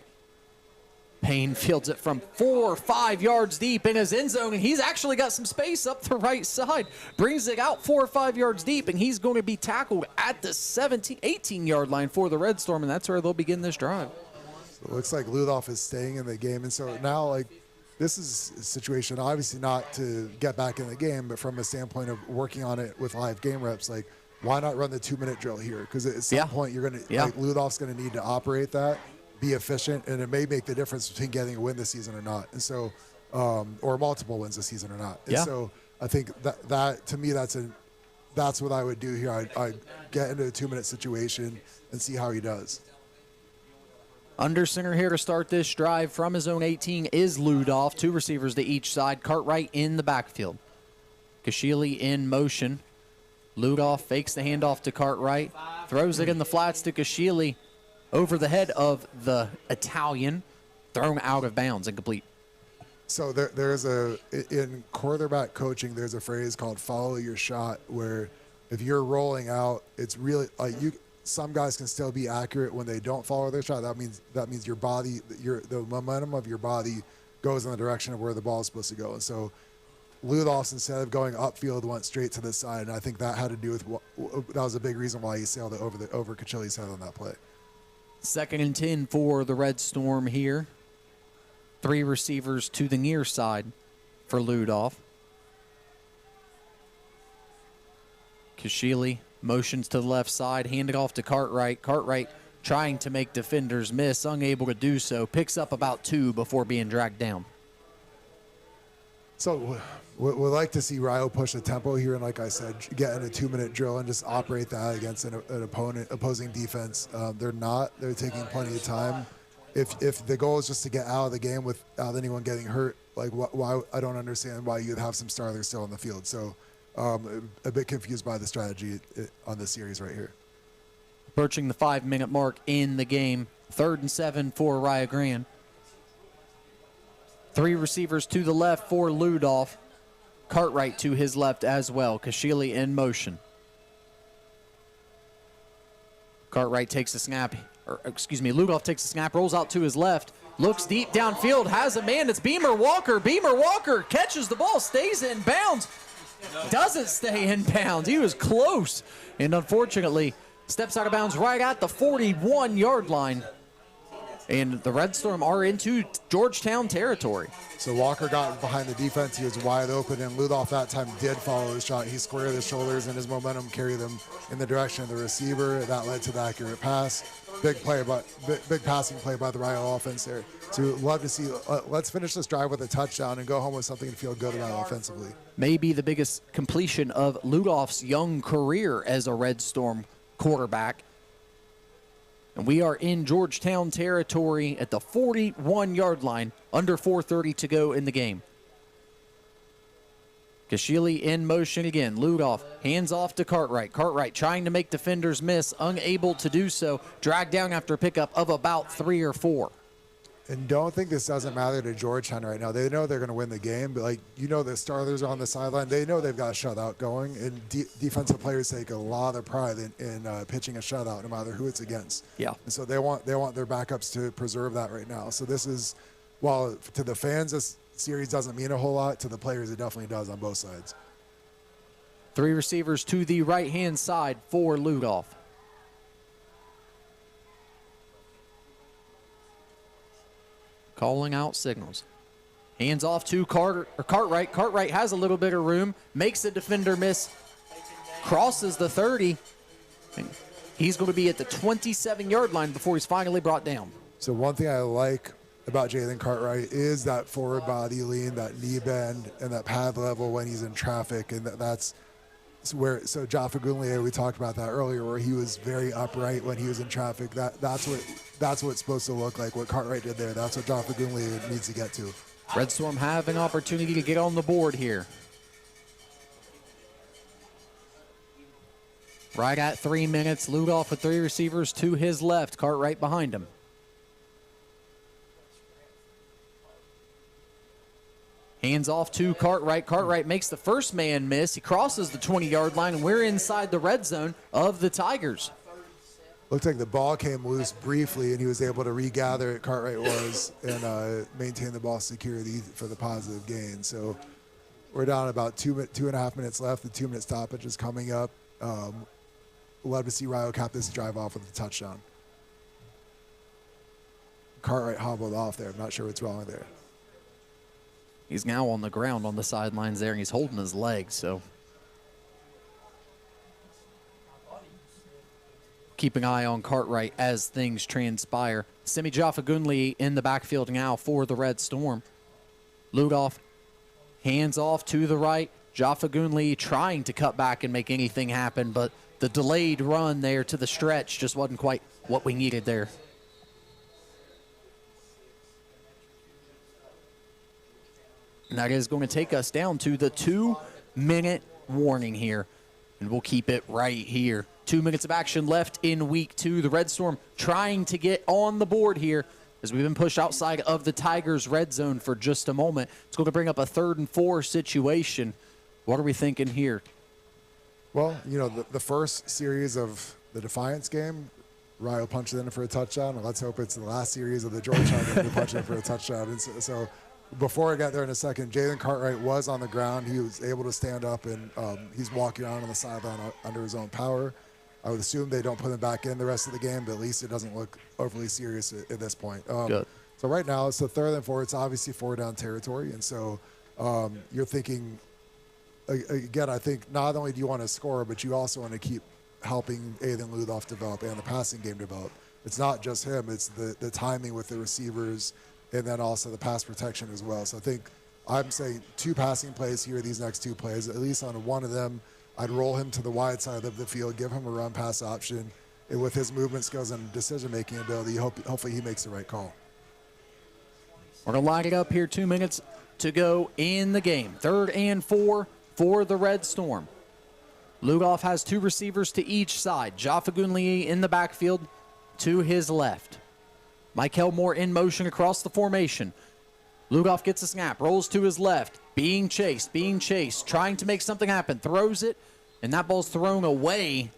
Payne fields it from 4 or 5 yards deep in his end zone, and he's actually got some space up the right side. Brings it out 4 or 5 yards deep, and he's going to be tackled at the 18-yard line for the Red Storm, and that's where they'll begin this drive. So it looks like Ludoff is staying in the game, and so now, this is a situation, obviously not to get back in the game, but from a standpoint of working on it with live game reps, why not run the 2-minute drill here? Because at some point, you're going to, Ludoff's going to need to operate that, be efficient, and it may make the difference between getting a win this season or not. And so, or multiple wins this season or not. And so I think that to me, that's what I would do here. I'd get into a 2-minute situation and see how he does. Under center here to start this drive from his own 18 is Ludoff. 2 receivers to each side. Cartwright in the backfield. Kashili in motion. Ludoff fakes the handoff to Cartwright. Throws it in the flats to Kashili. Over the head of the Italian, thrown out of bounds, incomplete. So there's in quarterback coaching, there's a phrase called "follow your shot," where if you're rolling out, it's really some guys can still be accurate when they don't follow their shot. That means your body, the momentum of your body goes in the direction of where the ball is supposed to go. And so Ludoff, instead of going upfield, went straight to the side, and I think that had to do with that was a big reason why he sailed it over Kachili's head on that play. 2nd and 10 for the Red Storm here. 3 receivers to the near side for Ludoff. Kashili motions to the left side, handed off to Cartwright. Cartwright trying to make defenders miss, unable to do so. Picks up about 2 before being dragged down. So we'd like to see Rio push the tempo here, and like I said, get in a 2-minute drill and just operate that against an opposing defense. They're not. They're taking plenty of time. If the goal is just to get out of the game without anyone getting hurt, why I don't understand why you'd have some starters still on the field. So a bit confused by the strategy on this series right here. Approaching the 5-minute mark in the game. 3rd and 7 for Rio Grande. 3 receivers to the left for Ludoff. Cartwright to his left as well. Kashili in motion. Cartwright takes the snap. Ludoff takes the snap, rolls out to his left, looks deep downfield, has a man. It's Beamer Walker. Beamer Walker catches the ball, stays in bounds. Doesn't stay in bounds. He was close, and unfortunately steps out of bounds right at the 41-yard line. And the Red Storm are into Georgetown territory. So Walker got behind the defense. He was wide open, and Ludoff that time did follow his shot. He squared his shoulders, and his momentum carried them in the direction of the receiver. That led to the accurate pass. Big passing play by the Rio offense there. So love to see. Let's finish this drive with a touchdown and go home with something to feel good about offensively. Maybe the biggest completion of Ludoff's young career as a Red Storm quarterback. And we are in Georgetown territory at the 41-yard line, under 4:30 to go in the game. Kashili in motion again. Ludoff hands off to Cartwright. Cartwright trying to make defenders miss, unable to do so. Dragged down after a pickup of about 3 or 4. And don't think this doesn't matter to Georgetown right now. They know they're going to win the game, but the starters are on the sideline. They know they've got a shutout going, and defensive players take a lot of pride in pitching a shutout, no matter who it's against. Yeah. And so they want their backups to preserve that right now. So this is, while to the fans this series doesn't mean a whole lot, to the players it definitely does on both sides. 3 receivers to the right-hand side for Ludoff. Calling out signals. Hands off to Cartwright. Cartwright has a little bit of room, makes the defender miss, crosses the 30. And he's going to be at the 27-yard line before he's finally brought down. So one thing I like about Jalen Cartwright is that forward body lean, that knee bend, and that pad level when he's in traffic, and that's where. So Jaffa Gunlier, we talked about that earlier, where he was very upright when he was in traffic. That's what it's supposed to look like. What Cartwright did there, that's what Jaffa Gunlier needs to get to. Red Storm have an opportunity to get on the board here. Right at 3 minutes, Ludoff with 3 receivers to his left, Cartwright behind him. Hands off to Cartwright. Cartwright makes the first man miss. He crosses the 20-yard line, and we're inside the red zone of the Tigers. Looked like the ball came loose briefly, and he was able to regather it, Cartwright was, and maintain the ball security for the positive gain. So we're down about 2.5 minutes left. The 2-minute stoppage is coming up. Love to see Rio cap this drive off with a touchdown. Cartwright hobbled off there. I'm not sure what's wrong there. He's now on the ground on the sidelines there, and he's holding his leg, so keep an eye on Cartwright as things transpire. Semi Jaffa Gunli in the backfield now for the Red Storm. Ludoff hands off to the right. Jaffa Gunli trying to cut back and make anything happen, but the delayed run there to the stretch just wasn't quite what we needed there. And that is going to take us down to the 2-minute warning here. And we'll keep it right here. 2 minutes of action left in week 2. The Red Storm trying to get on the board here as we've been pushed outside of the Tigers' red zone for just a moment. It's going to bring up a 3rd and 4 situation. What are we thinking here? Well, the first series of the Defiance game, Rio punched it in for a touchdown. And let's hope it's the last series of the Georgetown game to punch it in for a touchdown. And so before I get there in a second, Jalen Cartwright was on the ground. He was able to stand up, and he's walking around on the sideline under his own power. I would assume they don't put him back in the rest of the game, but at least it doesn't look overly serious at this point. Good. So right now, it's the 3rd and 4. It's obviously 4-down territory, and so you're thinking, again, I think not only do you want to score, but you also want to keep helping Aiden Ludoff develop and the passing game develop. It's not just him. It's the timing with the receivers, and then also the pass protection as well. So I think I'm saying 2 passing plays here, these next 2 plays. At least on one of them, I'd roll him to the wide side of the field, give him a run pass option. And with his movement skills and decision-making ability, hopefully he makes the right call. We're going to line it up here. 2 minutes to go in the game. 3rd and 4 for the Red Storm. Ludoff has 2 receivers to each side. Jaffa Gunli in the backfield to his left. Mike Elmore in motion across the formation. Ludoff gets a snap, rolls to his left, being chased, trying to make something happen, throws it, and that ball's thrown away,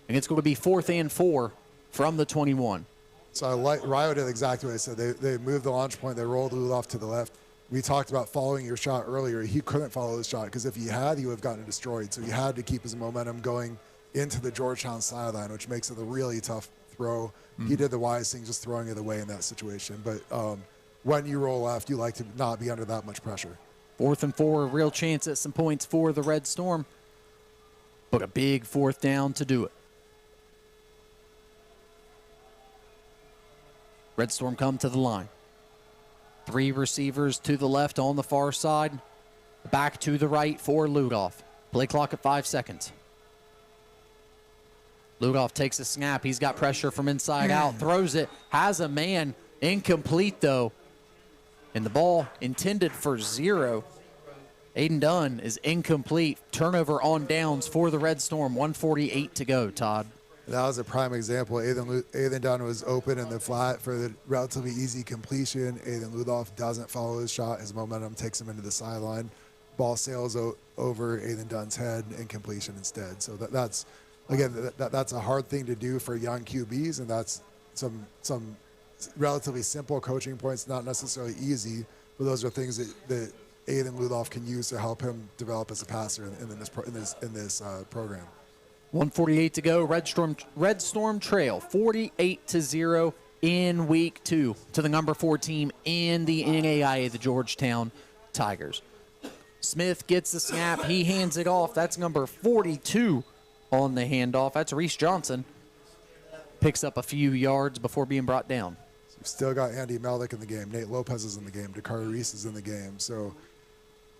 and it's going to be 4th and 4 from the 21. So Rio did exactly what I said. They moved the launch point, they rolled Ludoff to the left. We talked about following your shot earlier. He couldn't follow his shot because if he had, he would have gotten destroyed. So he had to keep his momentum going into the Georgetown sideline, which makes it a really tough throw. He did the wise thing, just throwing it away in that situation. But when you roll left, you like to not be under that much pressure. 4th and 4, a real chance at some points for the Red Storm, but a big 4th down to do it. Red Storm come to the line. 3 receivers to the left on the far side, back to the right for Ludoff. Play clock at 5 seconds. Ludoff takes a snap. He's got pressure from inside out, throws it, has a man, incomplete though. And the ball intended for 0. Aiden Dunn is incomplete. Turnover on downs for the Red Storm. 1:48 to go, Todd. That was a prime example. Aiden Dunn was open in the flat for the relatively easy completion. Aiden Ludoff doesn't follow his shot. His momentum takes him into the sideline. Ball sails over Aiden Dunn's head, incompletion instead. So that's a hard thing to do for young QBs, and that's some relatively simple coaching points, not necessarily easy, but those are things that Aiden Ludoff can use to help him develop as a passer in this program. 1:48 to go. Red Storm trail 48-0 in week 2 to the number 4 team in the NAIA, the Georgetown Tigers. Smith gets the snap. He hands it off. That's number 42 on the handoff. That's Reese Johnson. Picks up a few yards before being brought down. We've still got Andy Meldick in the game. Nate Lopez is in the game. Dakari Reese is in the game. So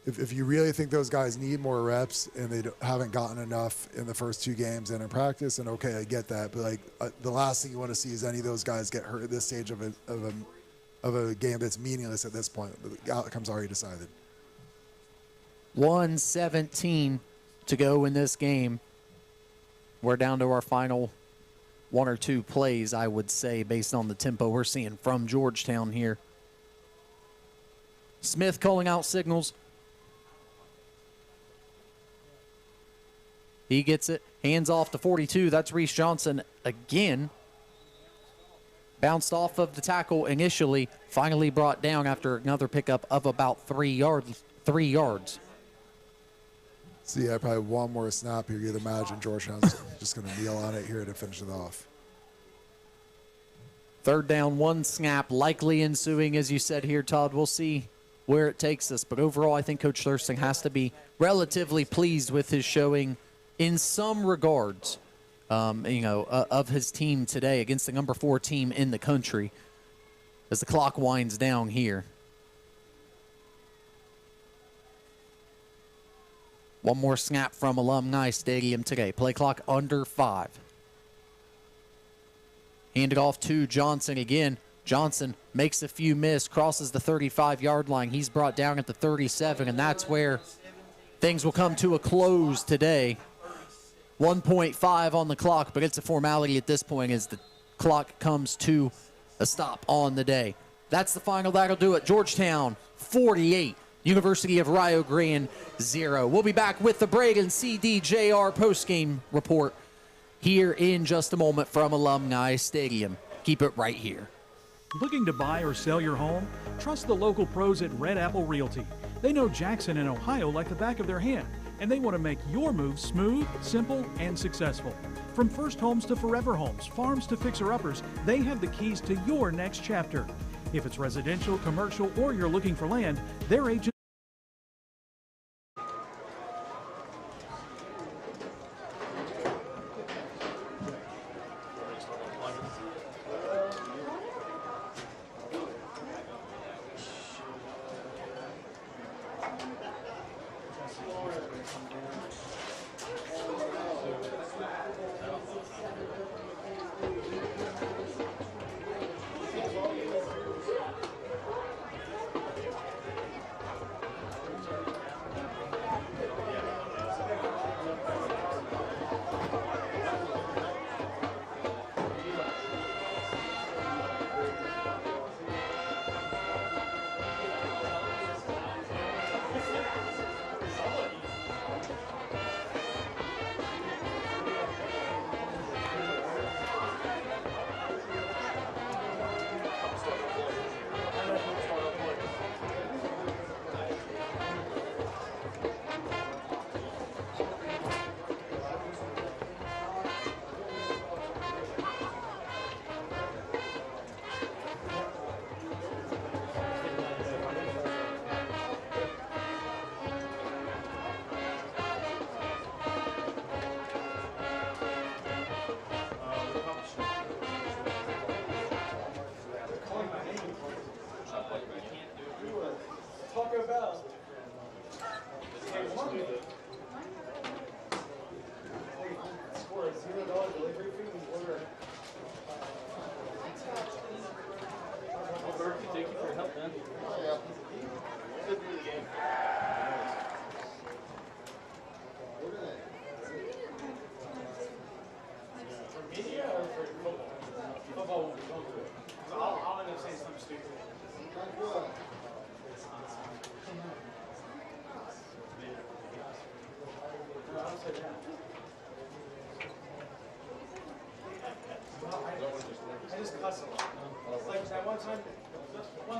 if you really think those guys need more reps and they haven't gotten enough in the first 2 games and in practice, and okay, I get that. But the last thing you want to see is any of those guys get hurt at this stage of a game that's meaningless at this point. The outcome's already decided. 1:17 to go in this game. We're down to our final 1 or 2 plays, I would say, based on the tempo we're seeing from Georgetown here. Smith calling out signals. He gets it, hands off to 42. That's Reese Johnson again. Bounced off of the tackle initially, finally brought down after another pickup of about 3 yards. So yeah, probably one more snap here. You'd imagine Georgetown's just going to kneel on it here to finish it off. 3rd down, 1 snap, likely ensuing, as you said here, Todd. We'll see where it takes us. But overall, I think Coach Thurston has to be relatively pleased with his showing in some regards, of his team today against the number 4 team in the country as the clock winds down here. One more snap from Alumni Stadium today. Play clock under 5. Handed off to Johnson again. Johnson makes a few miss, crosses the 35-yard line. He's brought down at the 37, and that's where things will come to a close today. 1.5 on the clock, but it's a formality at this point as the clock comes to a stop on the day. That's the final. That'll do it. Georgetown 48. University of Rio Grande 0. We'll be back with the Braden CDJR postgame report here in just a moment from Alumni Stadium. Keep it right here. Looking to buy or sell your home? Trust the local pros at Red Apple Realty. They know Jackson and Ohio like the back of their hand, and they want to make your move smooth, simple, and successful. From first homes to forever homes, farms to fixer-uppers, they have the keys to your next chapter. If it's residential, commercial, or you're looking for land, their agent.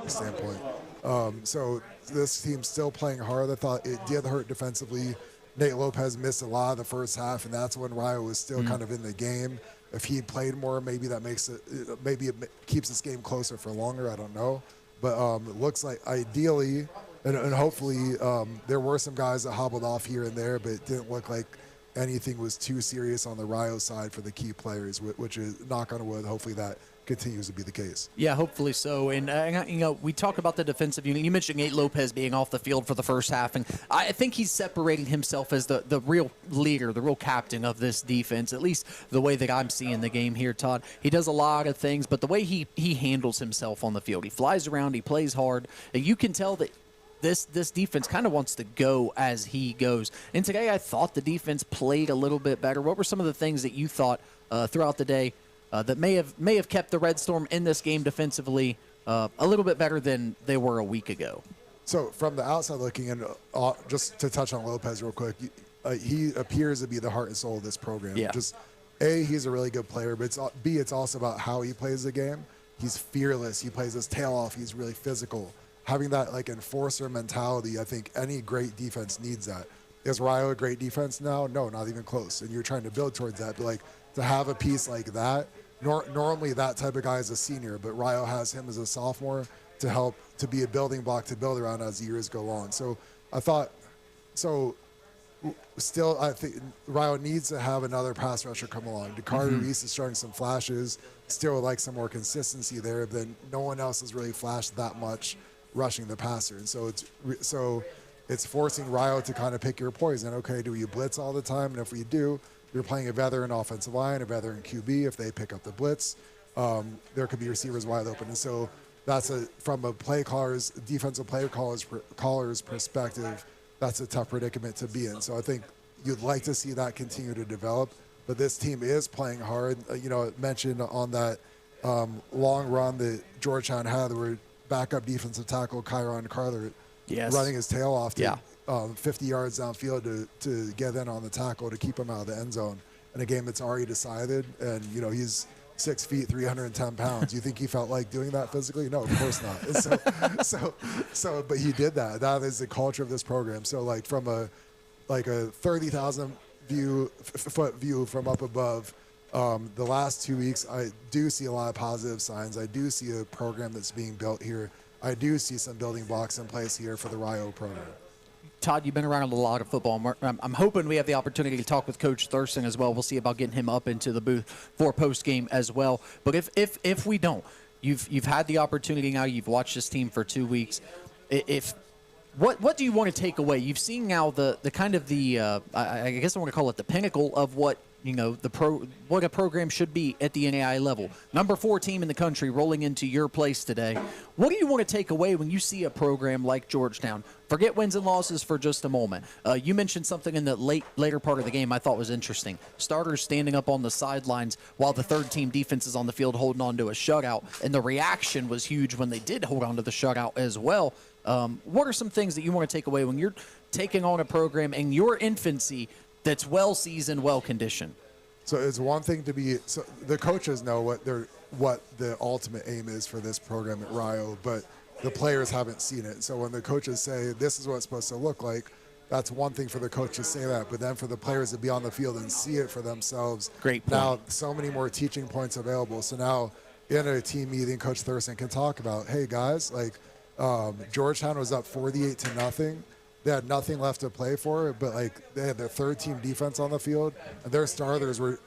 standpoint. So this team's still playing hard. I thought it did hurt defensively. Nate Lopez missed a lot of the first half, and that's when Rio was still kind of in the game. If he played more, maybe that makes it, maybe it keeps this game closer for longer. I don't know. But it looks like ideally, and hopefully, there were some guys that hobbled off here and there, but it didn't look like anything was too serious on the Rio side for the key players, which is, knock on wood, hopefully that continues to be the case. Yeah, hopefully so. And, we talk about the defensive unit. You mentioned Nate Lopez being off the field for the first half, and I think he's separating himself as the real leader, the real captain of this defense, at least the way that I'm seeing the game here, Todd. He does a lot of things, but the way he handles himself on the field, he flies around, he plays hard, and you can tell that this defense kind of wants to go as he goes. And today I thought the defense played a little bit better. What were some of the things that you thought throughout the day that may have kept the Red Storm in this game defensively a little bit better than they were a week ago? So from the outside looking in, just to touch on Lopez real quick, he appears to be the heart and soul of this program. Yeah. Just A, he's a really good player, but B, it's also about how he plays the game. He's fearless. He plays his tail off. He's really physical. Having that like enforcer mentality, I think any great defense needs that. Is Rio a great defense now? No, not even close. And you're trying to build towards that. But like to have a piece like that, normally that type of guy is a senior, but Rio has him as a sophomore to help to be a building block to build around as years go on. So I thought, still I think Rio needs to have another pass rusher come along. Dakari Reese is showing some flashes, still like some more consistency there, but then no one else has really flashed that much rushing the passer. And so it's forcing Rio to kind of pick your poison. Okay, do you blitz all the time? And if we do, you're playing a veteran offensive line, a veteran QB. If they pick up the blitz, there could be receivers wide open. And so that's from a defensive play caller's perspective, that's a tough predicament to be in. So I think you'd like to see that continue to develop. But this team is playing hard. Mentioned on that long run that Georgetown had, where backup defensive tackle Kyron Carter running his tail off to 50 yards downfield to get in on the tackle to keep him out of the end zone in a game that's already decided. And, he's 6 feet, 310 pounds. You think he felt like doing that physically? No, of course not. And but he did that. That is the culture of this program. So like from a 30,000 foot view from up above, the last 2 weeks, I do see a lot of positive signs. I do see a program that's being built here. I do see some building blocks in place here for the Rio program. Todd, you've been around a lot of football. I'm hoping we have the opportunity to talk with Coach Thurston as well. We'll see about getting him up into the booth for post-game as well. But if we don't, you've had the opportunity now. You've watched this team for 2 weeks. What do you want to take away? You've seen now the kind of I guess I want to call it the pinnacle of what what a program should be at the NAI level. Number 4 team in the country rolling into your place today. What do you want to take away when you see a program like Georgetown? Forget wins and losses for just a moment. You mentioned something in the later part of the game I thought was interesting. Starters standing up on the sidelines while the third team defense is on the field holding on to a shutout, and the reaction was huge when they did hold on to the shutout as well. What are some things that you want to take away when you're taking on a program in your infancy that's well-seasoned, well-conditioned? So it's one thing to be – so the coaches know what the ultimate aim is for this program at Rio, but the players haven't seen it. So when the coaches say this is what it's supposed to look like, that's one thing for the coach to say that, but then for the players to be on the field and see it for themselves. Great point. Now, so many more teaching points available. So now in a team meeting, Coach Thurston can talk about, hey, guys, Georgetown was up 48-0. They had nothing left to play for, but they had their third team defense on the field, and their starters were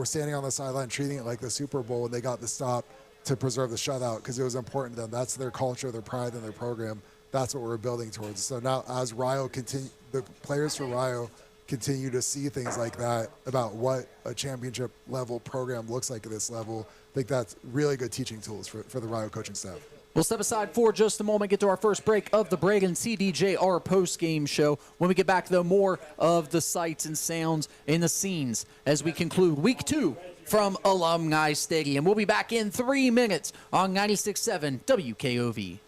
standing on the sideline treating it like the Super Bowl, and they got the stop to preserve the shutout because it was important to them. That's their culture, their pride in their program. That's what we're building towards. So now as the players for Rio continue to see things like that about what a championship level program looks like at this level, I think that's really good teaching tools for the Rio coaching staff. We'll step aside for just a moment, get to our first break of the Braden CDJR post-game show. When we get back, though, more of the sights and sounds and the scenes as we conclude Week 2 from Alumni Stadium. We'll be back in 3 minutes on 96.7 WKOV.